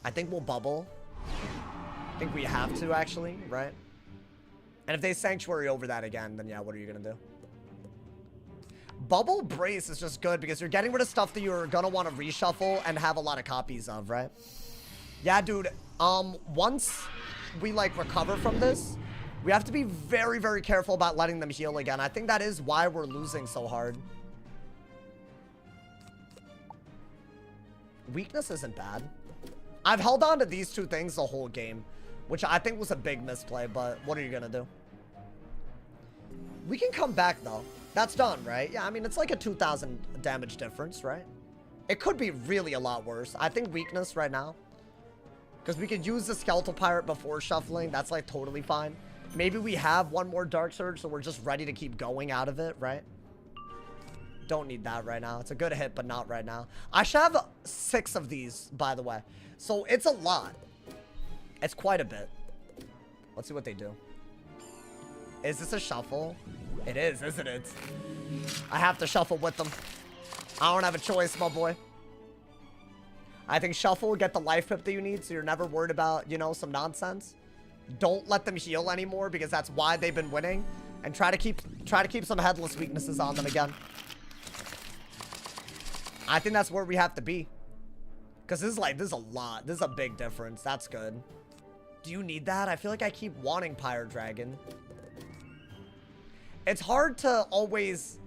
I think we'll bubble. I think we have to, actually, right? And if they Sanctuary over that again, then, yeah, what are you going to do? Bubble Brace is just good because you're getting rid of stuff that you're going to want to reshuffle and have a lot of copies of, right? Yeah, dude. Once we, like, recover from this, we have to be very, very careful about letting them heal again. I think that is why we're losing so hard. Weakness isn't bad. I've held on to these two things the whole game, which I think was a big misplay, but what are you going to do? We can come back, though. That's done, right? Yeah, I mean, it's like a 2,000 damage difference, right? It could be really a lot worse. I think weakness right now. Because we could use the Skeletal Pirate before shuffling. That's, like, totally fine. Maybe we have one more Dark Surge, so we're just ready to keep going out of it, right? Don't need that right now. It's a good hit, but not right now. I should have 6 of these, by the way. So, it's a lot. It's quite a bit. Let's see what they do. Is this a shuffle? It is, isn't it? I have to shuffle with them. I don't have a choice, my boy. I think shuffle, get the life pip that you need so you're never worried about, you know, some nonsense. Don't let them heal anymore because that's why they've been winning. And try to keep some headless weaknesses on them again. I think that's where we have to be. Because this is a lot. This is a big difference. That's good. Do you need that? I feel like I keep wanting Pyre Dragon. It's hard to always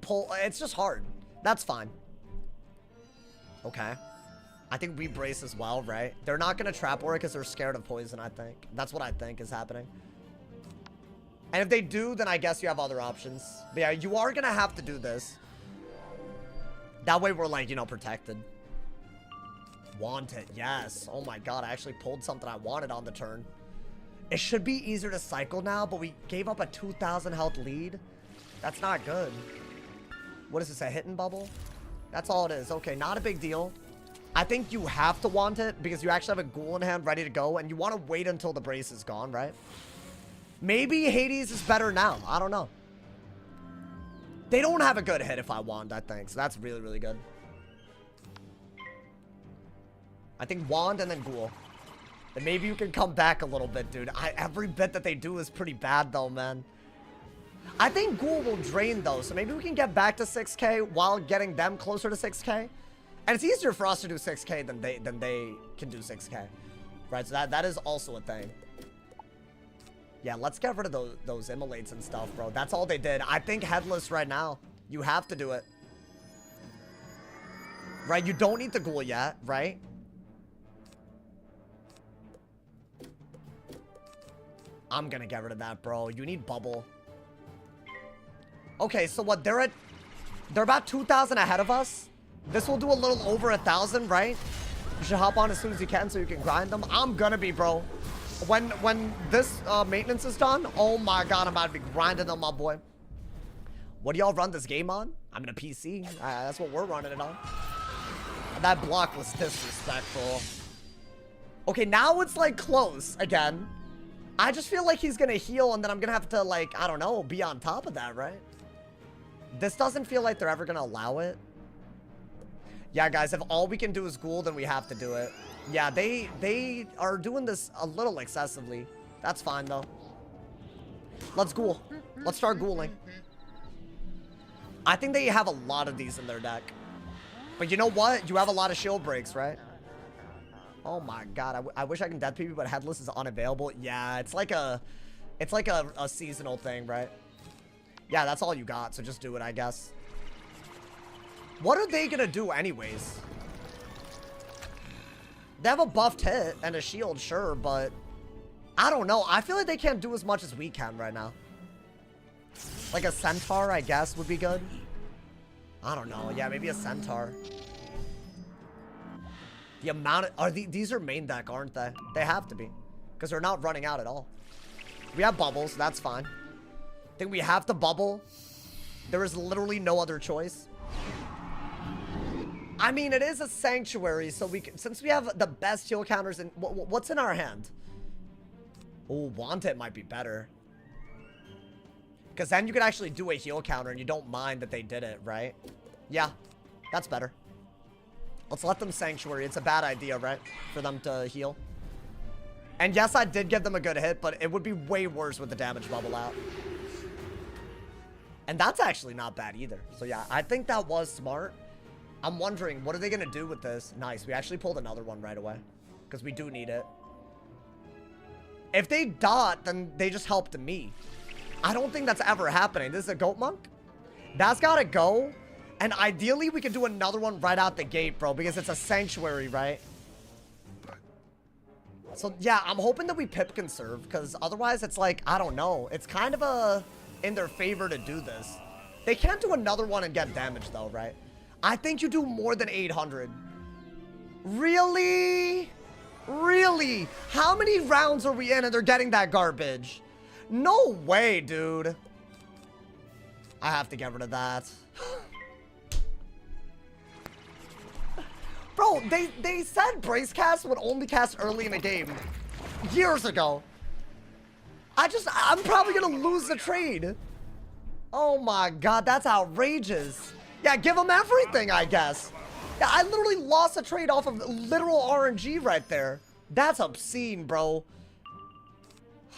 pull. It's just hard. That's fine. Okay. I think we brace as well, right? They're not going to trap Aura because they're scared of poison, I think. That's what I think is happening. And if they do, then I guess you have other options. But yeah, you are going to have to do this. That way we're like, you know, protected. Want it, yes. Oh my god, I actually pulled something I wanted on the turn. It should be easier to cycle now, but we gave up a 2,000 health lead. That's not good. What is this, a hidden bubble? That's all it is. Okay, not a big deal. I think you have to want it because you actually have a ghoul in hand ready to go, and you want to wait until the brace is gone, right? Maybe Hades is better now. I don't know. They don't have a good hit if I wand, I think. So that's really, really good. I think wand and then ghoul. Then maybe you can come back a little bit, dude. Every bit that they do is pretty bad, though, man. I think ghoul will drain, though. So maybe we can get back to 6k while getting them closer to 6k. And it's easier for us to do 6k than they can do 6k. Right, so that is also a thing. Yeah, let's get rid of those immolates and stuff, bro. That's all they did. I think headless right now. You have to do it. Right, you don't need the ghoul yet, right? I'm gonna get rid of that, bro. You need bubble. Okay, so what? They're about 2,000 ahead of us. This will do a little over 1,000, right? You should hop on as soon as you can so you can grind them. I'm gonna be, bro. When this maintenance is done, oh my god, I'm about to be grinding them, my boy. What do y'all run this game on? I'm in a PC. That's what we're running it on. That block was disrespectful. Okay, now it's like close again. I just feel like he's gonna heal and then I'm gonna have to, like, I don't know, be on top of that, right? This doesn't feel like they're ever gonna allow it. Yeah, guys, if all we can do is ghoul, then we have to do it. Yeah, they are doing this a little excessively. That's fine, though. Let's ghoul. Let's start ghouling. I think they have a lot of these in their deck. But you know what? You have a lot of shield breaks, right? Oh my god, I wish I can death PB, but headless is unavailable. Yeah, it's like a seasonal thing, right? Yeah, that's all you got, so just do it, I guess. What are they gonna do anyways? They have a buffed hit and a shield, sure, but I don't know. I feel like they can't do as much as we can right now. Like a centaur, I guess, would be good. I don't know. Yeah, maybe a centaur. The amount of... These are main deck, aren't they? They have to be. Because they're not running out at all. We have bubbles. That's fine. I think we have to bubble. There is literally no other choice. I mean, it is a sanctuary, so we can... Since we have the best heal counters in... What's in our hand? Oh, want it might be better. Because then you could actually do a heal counter and you don't mind that they did it, right? Yeah, that's better. Let's let them sanctuary. It's a bad idea, right? For them to heal. And yes, I did give them a good hit, but it would be way worse with the damage bubble out. And that's actually not bad either. So yeah, I think that was smart. I'm wondering, what are they going to do with this? Nice. We actually pulled another one right away. Because we do need it. If they dot, then they just helped me. I don't think that's ever happening. This is a goat monk. That's got to go. And ideally, we could do another one right out the gate, bro. Because it's a sanctuary, right? So, yeah, I'm hoping that we pip conserve. Because otherwise, it's like, I don't know. It's kind of a in their favor to do this. They can't do another one and get damage though, right? I think you do more than 800. Really? Really? How many rounds are we in and they're getting that garbage? No way, dude. I have to get rid of that. Bro, they said brace cast would only cast early in the game. Years ago. I'm probably gonna lose the trade. Oh my god, that's outrageous. Yeah, give them everything, I guess. Yeah, I literally lost a trade off of literal RNG right there. That's obscene, bro.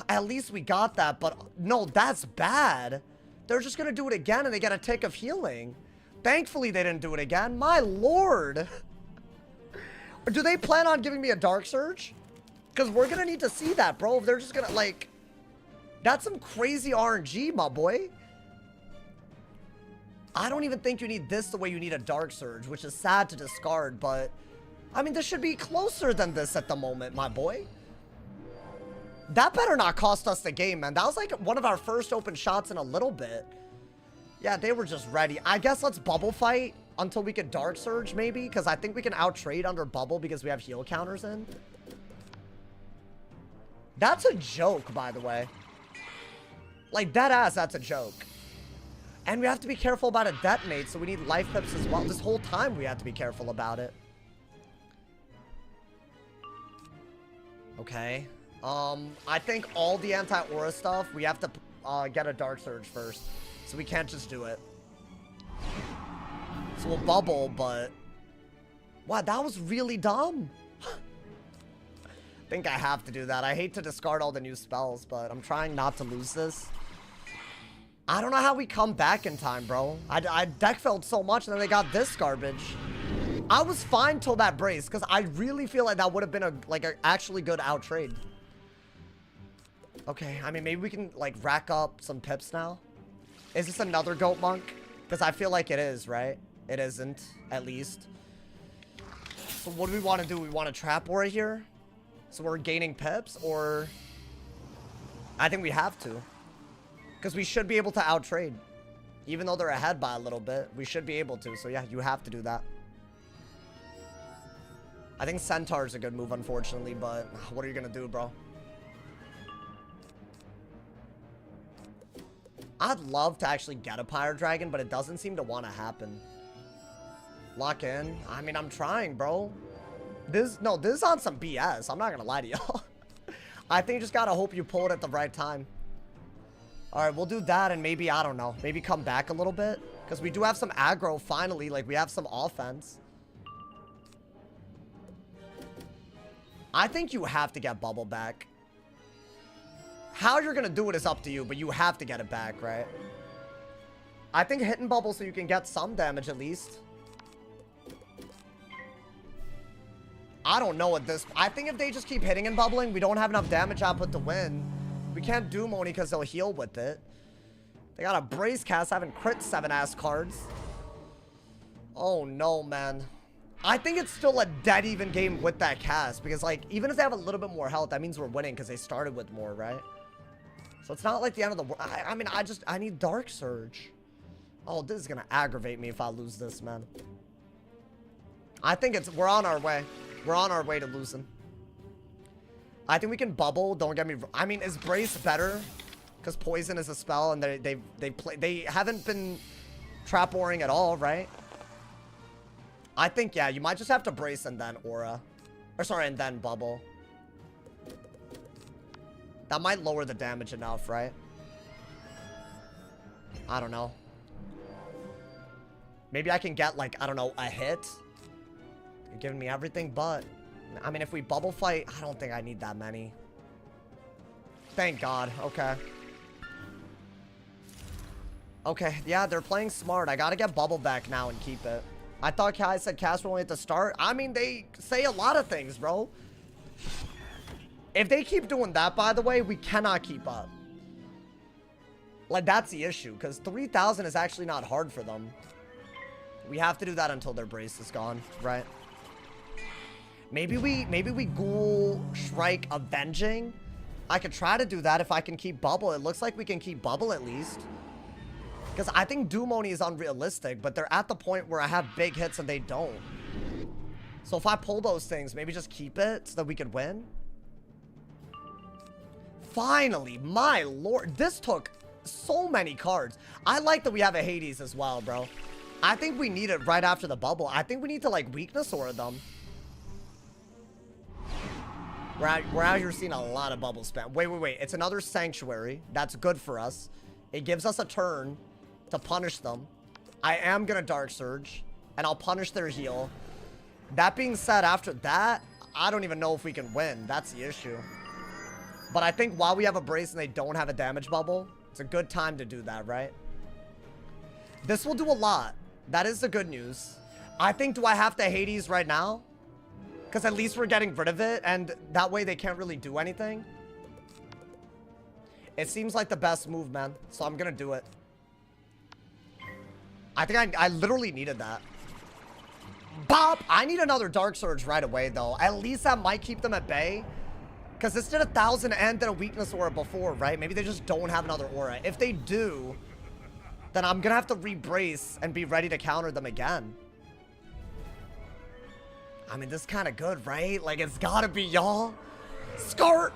At least we got that, but no, that's bad. They're just gonna do it again and they get a tick of healing. Thankfully, they didn't do it again. My lord. Do they plan on giving me a Dark Surge? Because we're gonna need to see that, bro. If they're just gonna, like... That's some crazy RNG, my boy. I don't even think you need this the way you need a Dark Surge, which is sad to discard, but... I mean, this should be closer than this at the moment, my boy. That better not cost us the game, man. That was like one of our first open shots in a little bit. Yeah, they were just ready. I guess let's bubble fight until we get Dark Surge, maybe, because I think we can out-trade under bubble because we have heal counters in. That's a joke, by the way. Like, dead ass, that's a joke. And we have to be careful about a detonate, so we need life pips as well. This whole time we have to be careful about it. Okay. I think all the anti-aura stuff, we have to get a Dark Surge first. So we can't just do it. So we'll bubble, but... Wow, that was really dumb. I think I have to do that. I hate to discard all the new spells, but I'm trying not to lose this. I don't know how we come back in time, bro. I deck failed so much, and then they got this garbage. I was fine till that brace, because I really feel like that would have been a actually good out trade. Okay, I mean, maybe we can, like, rack up some pips now. Is this another goat monk? Because I feel like it is, right? It isn't, at least. So what do we want to do? We want to trap aura here? So we're gaining pips, or... I think we have to. Because we should be able to out-trade. Even though they're ahead by a little bit, we should be able to. So yeah, you have to do that. I think Centaur's a good move, unfortunately, but what are you going to do, bro? I'd love to actually get a Pyre Dragon, but it doesn't seem to want to happen. Lock in. I mean, I'm trying, bro. This is on some BS. I'm not going to lie to y'all. I think you just got to hope you pull it at the right time. All right, we'll do that and maybe, I don't know, maybe come back a little bit. Because we do have some aggro, finally. Like, we have some offense. I think you have to get bubble back. How you're going to do it is up to you, but you have to get it back, right? I think hitting bubble so you can get some damage at least. I don't know what this... I think if they just keep hitting and bubbling, we don't have enough damage output to win. We can't do Moni because they'll heal with it. They got a brace cast having crit 7-ass cards. Oh no, man. I think it's still a dead even game with that cast. Because, like, even if they have a little bit more health, that means we're winning because they started with more, right? So it's not like the end of the world. I mean, I need Dark Surge. Oh, this is going to aggravate me if I lose this, man. I think we're on our way. We're on our way to losing. I think we can bubble. Don't get me... I mean, is Brace better? Because Poison is a spell and they haven't been trap-oring at all, right? I think, yeah, you might just have to Brace and then Aura. Or, sorry, and then Bubble. That might lower the damage enough, right? I don't know. Maybe I can get, like, I don't know, a hit. You're giving me everything, but... I mean, if we bubble fight, I don't think I need that many. Thank God. Okay. Okay, yeah, they're playing smart. I gotta get bubble back now and keep it. I thought Kai said cast only at the start. I mean, they say a lot of things, bro. If they keep doing that, by the way, we cannot keep up. Like, that's the issue, because 3,000 is actually not hard for them. We have to do that until their brace is gone, right? Maybe we Ghoul Shrike Avenging. I could try to do that if I can keep bubble. It looks like we can keep bubble at least. Because I think Dumoni is unrealistic, but they're at the point where I have big hits and they don't. So if I pull those things, maybe just keep it so that we could win. Finally, my lord. This took so many cards. I like that we have a Hades as well, bro. I think we need it right after the bubble. I think we need to, like, weakness aura them. We're out here seeing a lot of bubble spam. Wait. It's another sanctuary. That's good for us. It gives us a turn to punish them. I am gonna Dark Surge, and I'll punish their heal. That being said, after that, I don't even know if we can win. That's the issue. But I think while we have a brace and they don't have a damage bubble, it's a good time to do that, right? This will do a lot. That is the good news. I think, do I have to Hades right now? Because at least we're getting rid of it, and that way they can't really do anything. It seems like the best move, man. So I'm gonna do it. I think I literally needed that. Bop! I need another Dark Surge right away, though. At least that might keep them at bay. Because this did 1,000 and did a weakness aura before, right? Maybe they just don't have another aura. If they do, then I'm gonna have to re-brace and be ready to counter them again. I mean, this is kind of good, right? Like, it's gotta be, y'all. Skirt!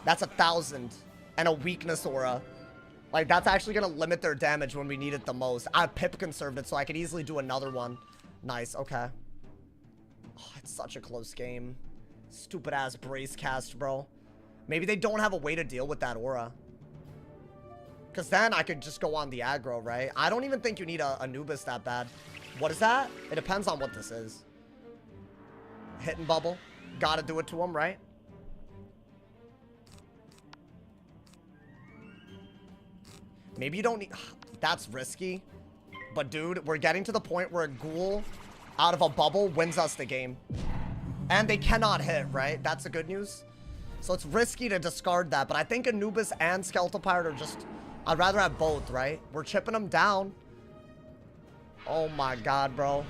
That's 1,000 and a weakness aura. Like, that's actually gonna limit their damage when we need it the most. I pip conserved it, so I could easily do another one. Nice, okay. Oh, it's such a close game. Stupid ass brace cast, bro. Maybe they don't have a way to deal with that aura. Because then I could just go on the aggro, right? I don't even think you need a Anubis that bad. What is that? It depends on what this is. Hit and bubble. Gotta do it to him, right? Maybe you don't need... That's risky. But, dude, we're getting to the point where a ghoul out of a bubble wins us the game. And they cannot hit, right? That's the good news. So it's risky to discard that. But I think Anubis and Skeletal Pirate are just... I'd rather have both, right? We're chipping them down. Oh, my God, bro.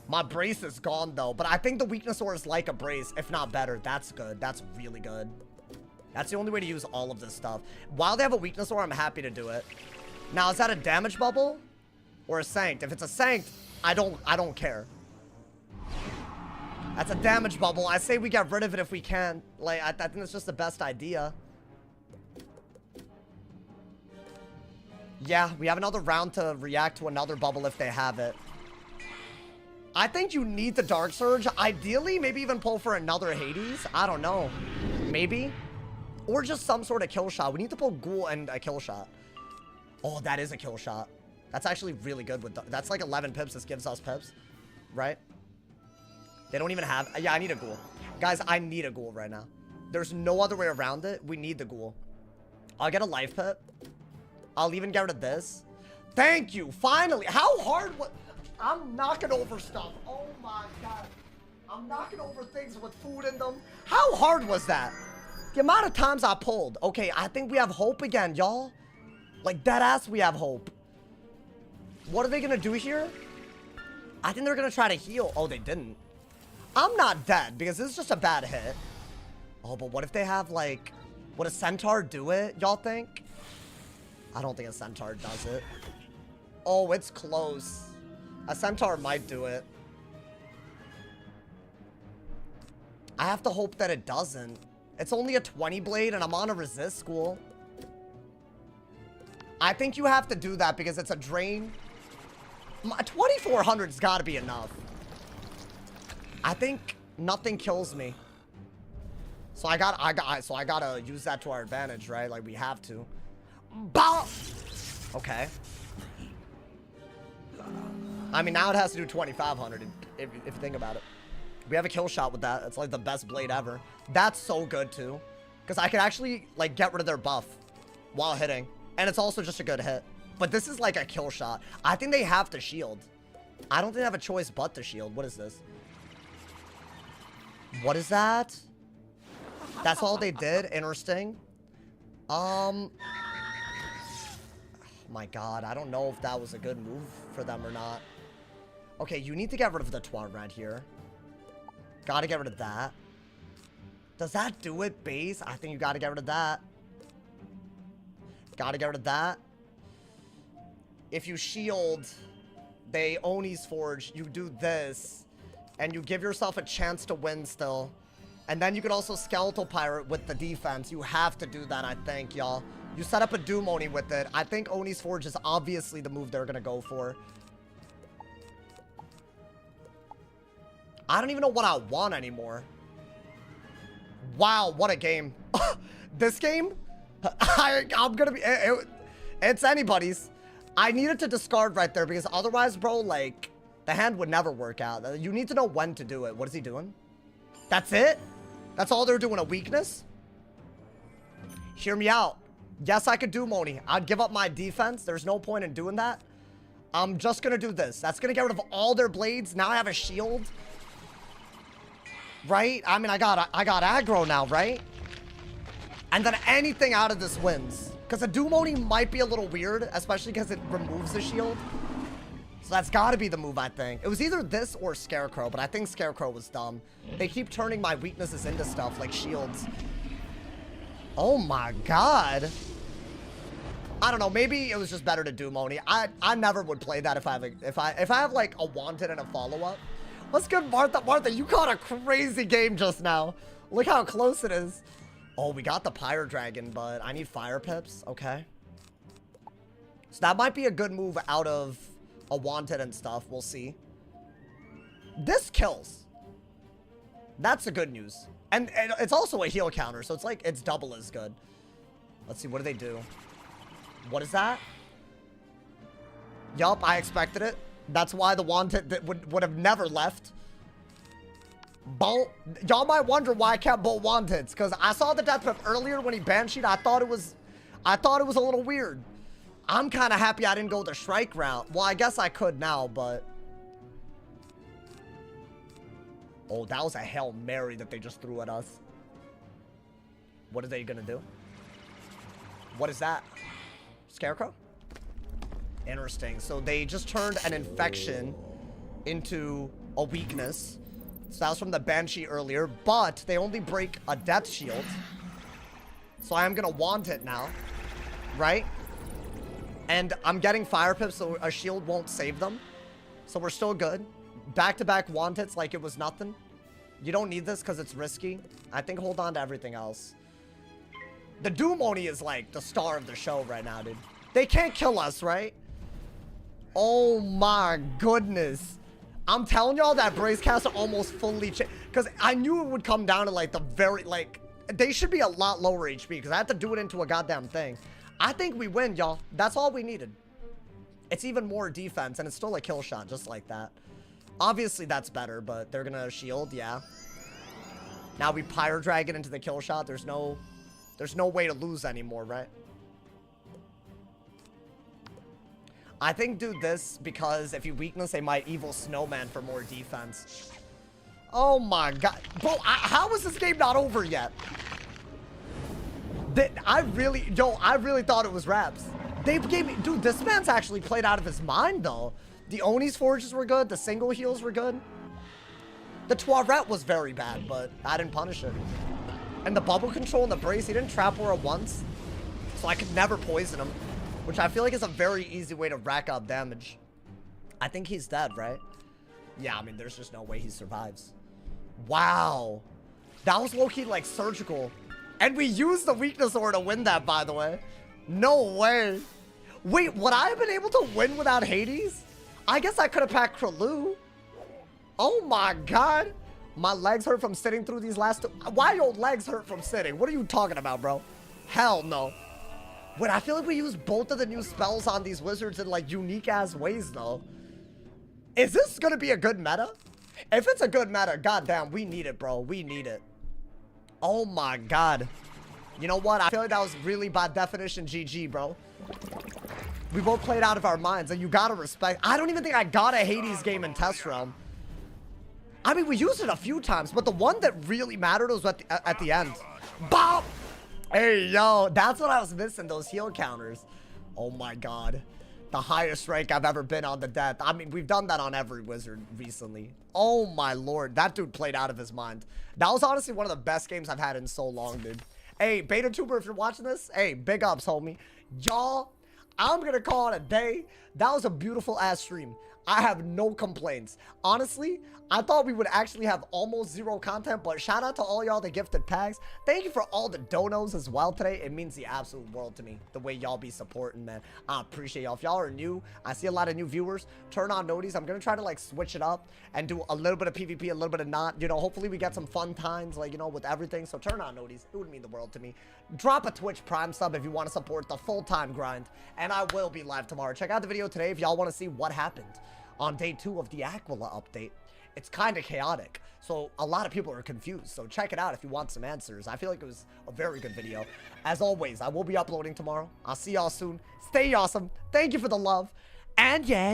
My brace is gone, though. But I think the weakness aura is like a brace, if not better. That's good. That's really good. That's the only way to use all of this stuff. While they have a weakness aura, I'm happy to do it. Now, is that a damage bubble? Or a sanct? If it's a sanct, I don't care. That's a damage bubble. I say we get rid of it if we can. Like, I think it's just the best idea. Yeah, we have another round to react to another bubble if they have it. I think you need the Dark Surge. Ideally, maybe even pull for another Hades. I don't know. Maybe. Or just some sort of kill shot. We need to pull Ghoul and a kill shot. Oh, that is a kill shot. That's actually really good. That's like 11 pips. This gives us pips. Right? They don't even have... Yeah, I need a Ghoul. Guys, I need a Ghoul right now. There's no other way around it. We need the Ghoul. I'll get a life pip. I'll even get rid of this. Thank you. Finally. How hard was... I'm knocking over stuff. Oh my God. I'm knocking over things with food in them. How hard was that? The amount of times I pulled. Okay, I think we have hope again, y'all. Like, dead ass, we have hope. What are they gonna do here? I think they're gonna try to heal. Oh, they didn't. I'm not dead because this is just a bad hit. Oh, but what if they have, like... Would a centaur do it, y'all think? I don't think a centaur does it. Oh, it's close. A centaur might do it. I have to hope that it doesn't. It's only a 20 blade and I'm on a resist school. I think you have to do that because it's a drain. 2,400's got to be enough. I think nothing kills me. So I gotta use that to our advantage, right? Like we have to. Bah! Okay. I mean, now it has to do 2,500 if you think about it. We have a kill shot with that. It's like the best blade ever. That's so good too. Because I can actually like get rid of their buff while hitting. And it's also just a good hit. But this is like a kill shot. I think they have to shield. I don't think they have a choice but to shield. What is this? What is that? That's all they did? Interesting. Oh my God. I don't know if that was a good move for them or not. Okay, you need to get rid of the Twan right here. Gotta get rid of that. Does that do it, base? I think you gotta get rid of that. Gotta get rid of that. If you shield, they Oni's Forge, you do this, and you give yourself a chance to win still. And then you can also Skeletal Pirate with the defense. You have to do that, I think, y'all. You set up a Doom Oni with it. I think Oni's Forge is obviously the move they're gonna go for. I don't even know what I want anymore. Wow, what a game. This game, I'm gonna be, it's anybody's. I needed to discard right there because otherwise, bro, like, the hand would never work out. You need to know when to do it. What is he doing? That's it? That's all they're doing, a weakness? Hear me out. Yes, I could do Moni. I'd give up my defense. There's no point in doing that. I'm just gonna do this. That's gonna get rid of all their blades. Now I have a shield. Right? I mean, I got aggro now, right? And then anything out of this wins. Because a Doom Oni might be a little weird, especially because it removes the shield. So that's got to be the move, I think. It was either this or Scarecrow, but I think Scarecrow was dumb. They keep turning my weaknesses into stuff like shields. Oh my god. I don't know. Maybe it was just better to Doom Oni. I never would play that if I have like a wanted and a follow-up. What's good, Martha? Martha, you caught a crazy game just now. Look how close it is. Oh, we got the Pyre Dragon, but I need Fire Pips. Okay. So that might be a good move out of a wanted and stuff. We'll see. This kills. That's the good news. And it's also a heal counter, so it's like it's double as good. Let's see, what do they do? What is that? Yup, I expected it. That's why the wanted that would have never left. Bolt. Y'all might wonder why I kept both wanteds, because I saw the death pip earlier when he bansheed. I thought it was a little weird. I'm kind of happy I didn't go the strike route. Well, I guess I could now, but oh, that was a Hail Mary that they just threw at us. What are they gonna do? What is that? Scarecrow? Interesting. So they just turned an infection into a weakness. So that was from the Banshee earlier, but they only break a death shield. So I am gonna want it now, right? And I'm getting Fire Pips, so a shield won't save them. So we're still good. Back-to-back want-its like it was nothing. You don't need this because it's risky. I think hold on to everything else. The Doom Oni is like the star of the show right now, dude. They can't kill us, right? Oh my goodness. I'm telling y'all that Bracecaster almost fully changed. Because I knew it would come down to like the very, like, they should be a lot lower HP because I had to do it into a goddamn thing. I think we win, y'all. That's all we needed. It's even more defense and it's still a kill shot just like that. Obviously that's better, but they're gonna shield, yeah. Now we Pyre Dragon into the kill shot. There's no way to lose anymore, right? I think do this because if you weakness, they might Evil Snowman for more defense. Oh my god. Bro, how is this game not over yet? I really thought it was Raps. They gave me, dude, this man's actually played out of his mind though. The Oni's Forges were good. The single heals were good. The Tourette was very bad, but I didn't punish it. And the bubble control and the brace, he didn't trap Aura once. So I could never poison him. Which I feel like is a very easy way to rack up damage. I think he's dead, right? Yeah, I mean, there's just no way he survives. Wow. That was low-key, like, surgical. And we used the weakness aura to win that, by the way. No way. Wait, would I have been able to win without Hades? I guess I could have packed Kraloo. Oh my god. My legs hurt from sitting through these last two. Why your legs hurt from sitting? What are you talking about, bro? Hell no. Wait, I feel like we used both of the new spells on these wizards in like unique ass ways though. Is this gonna be a good meta? If it's a good meta, goddamn, we need it, bro. We need it. Oh my god. You know what? I feel like that was really by definition GG, bro. We both played out of our minds and you gotta respect. I don't even think I got a Hades game in Test Realm. I mean, we used it a few times, but the one that really mattered was at the end. Bop! Hey, yo, that's what I was missing, those heal counters. Oh my god. The highest rank I've ever been on the death. I mean, we've done that on every wizard recently. Oh my lord, that dude played out of his mind. That was honestly one of the best games I've had in so long, dude. Hey, BetaTuber, if you're watching this, hey, big ups, homie. Y'all, I'm gonna call it a day. That was a beautiful ass stream. I have no complaints. Honestly, I thought we would actually have almost zero content, but shout out to all y'all that gifted packs. Thank you for all the donos as well today. It means the absolute world to me, the way y'all be supporting, man. I appreciate y'all. If y'all are new, I see a lot of new viewers. Turn on noties. I'm going to try to, like, switch it up and do a little bit of PvP, a little bit of not. You know, hopefully we get some fun times, like, you know, with everything. So turn on noties. It would mean the world to me. Drop a Twitch Prime sub if you want to support the full-time grind. And I will be live tomorrow. Check out the video today if y'all want to see what happened on day 2 of the Aquila update. It's kind of chaotic, so a lot of people are confused. So check it out if you want some answers. I feel like it was a very good video. As always, I will be uploading tomorrow. I'll see y'all soon. Stay awesome. Thank you for the love. And yeah.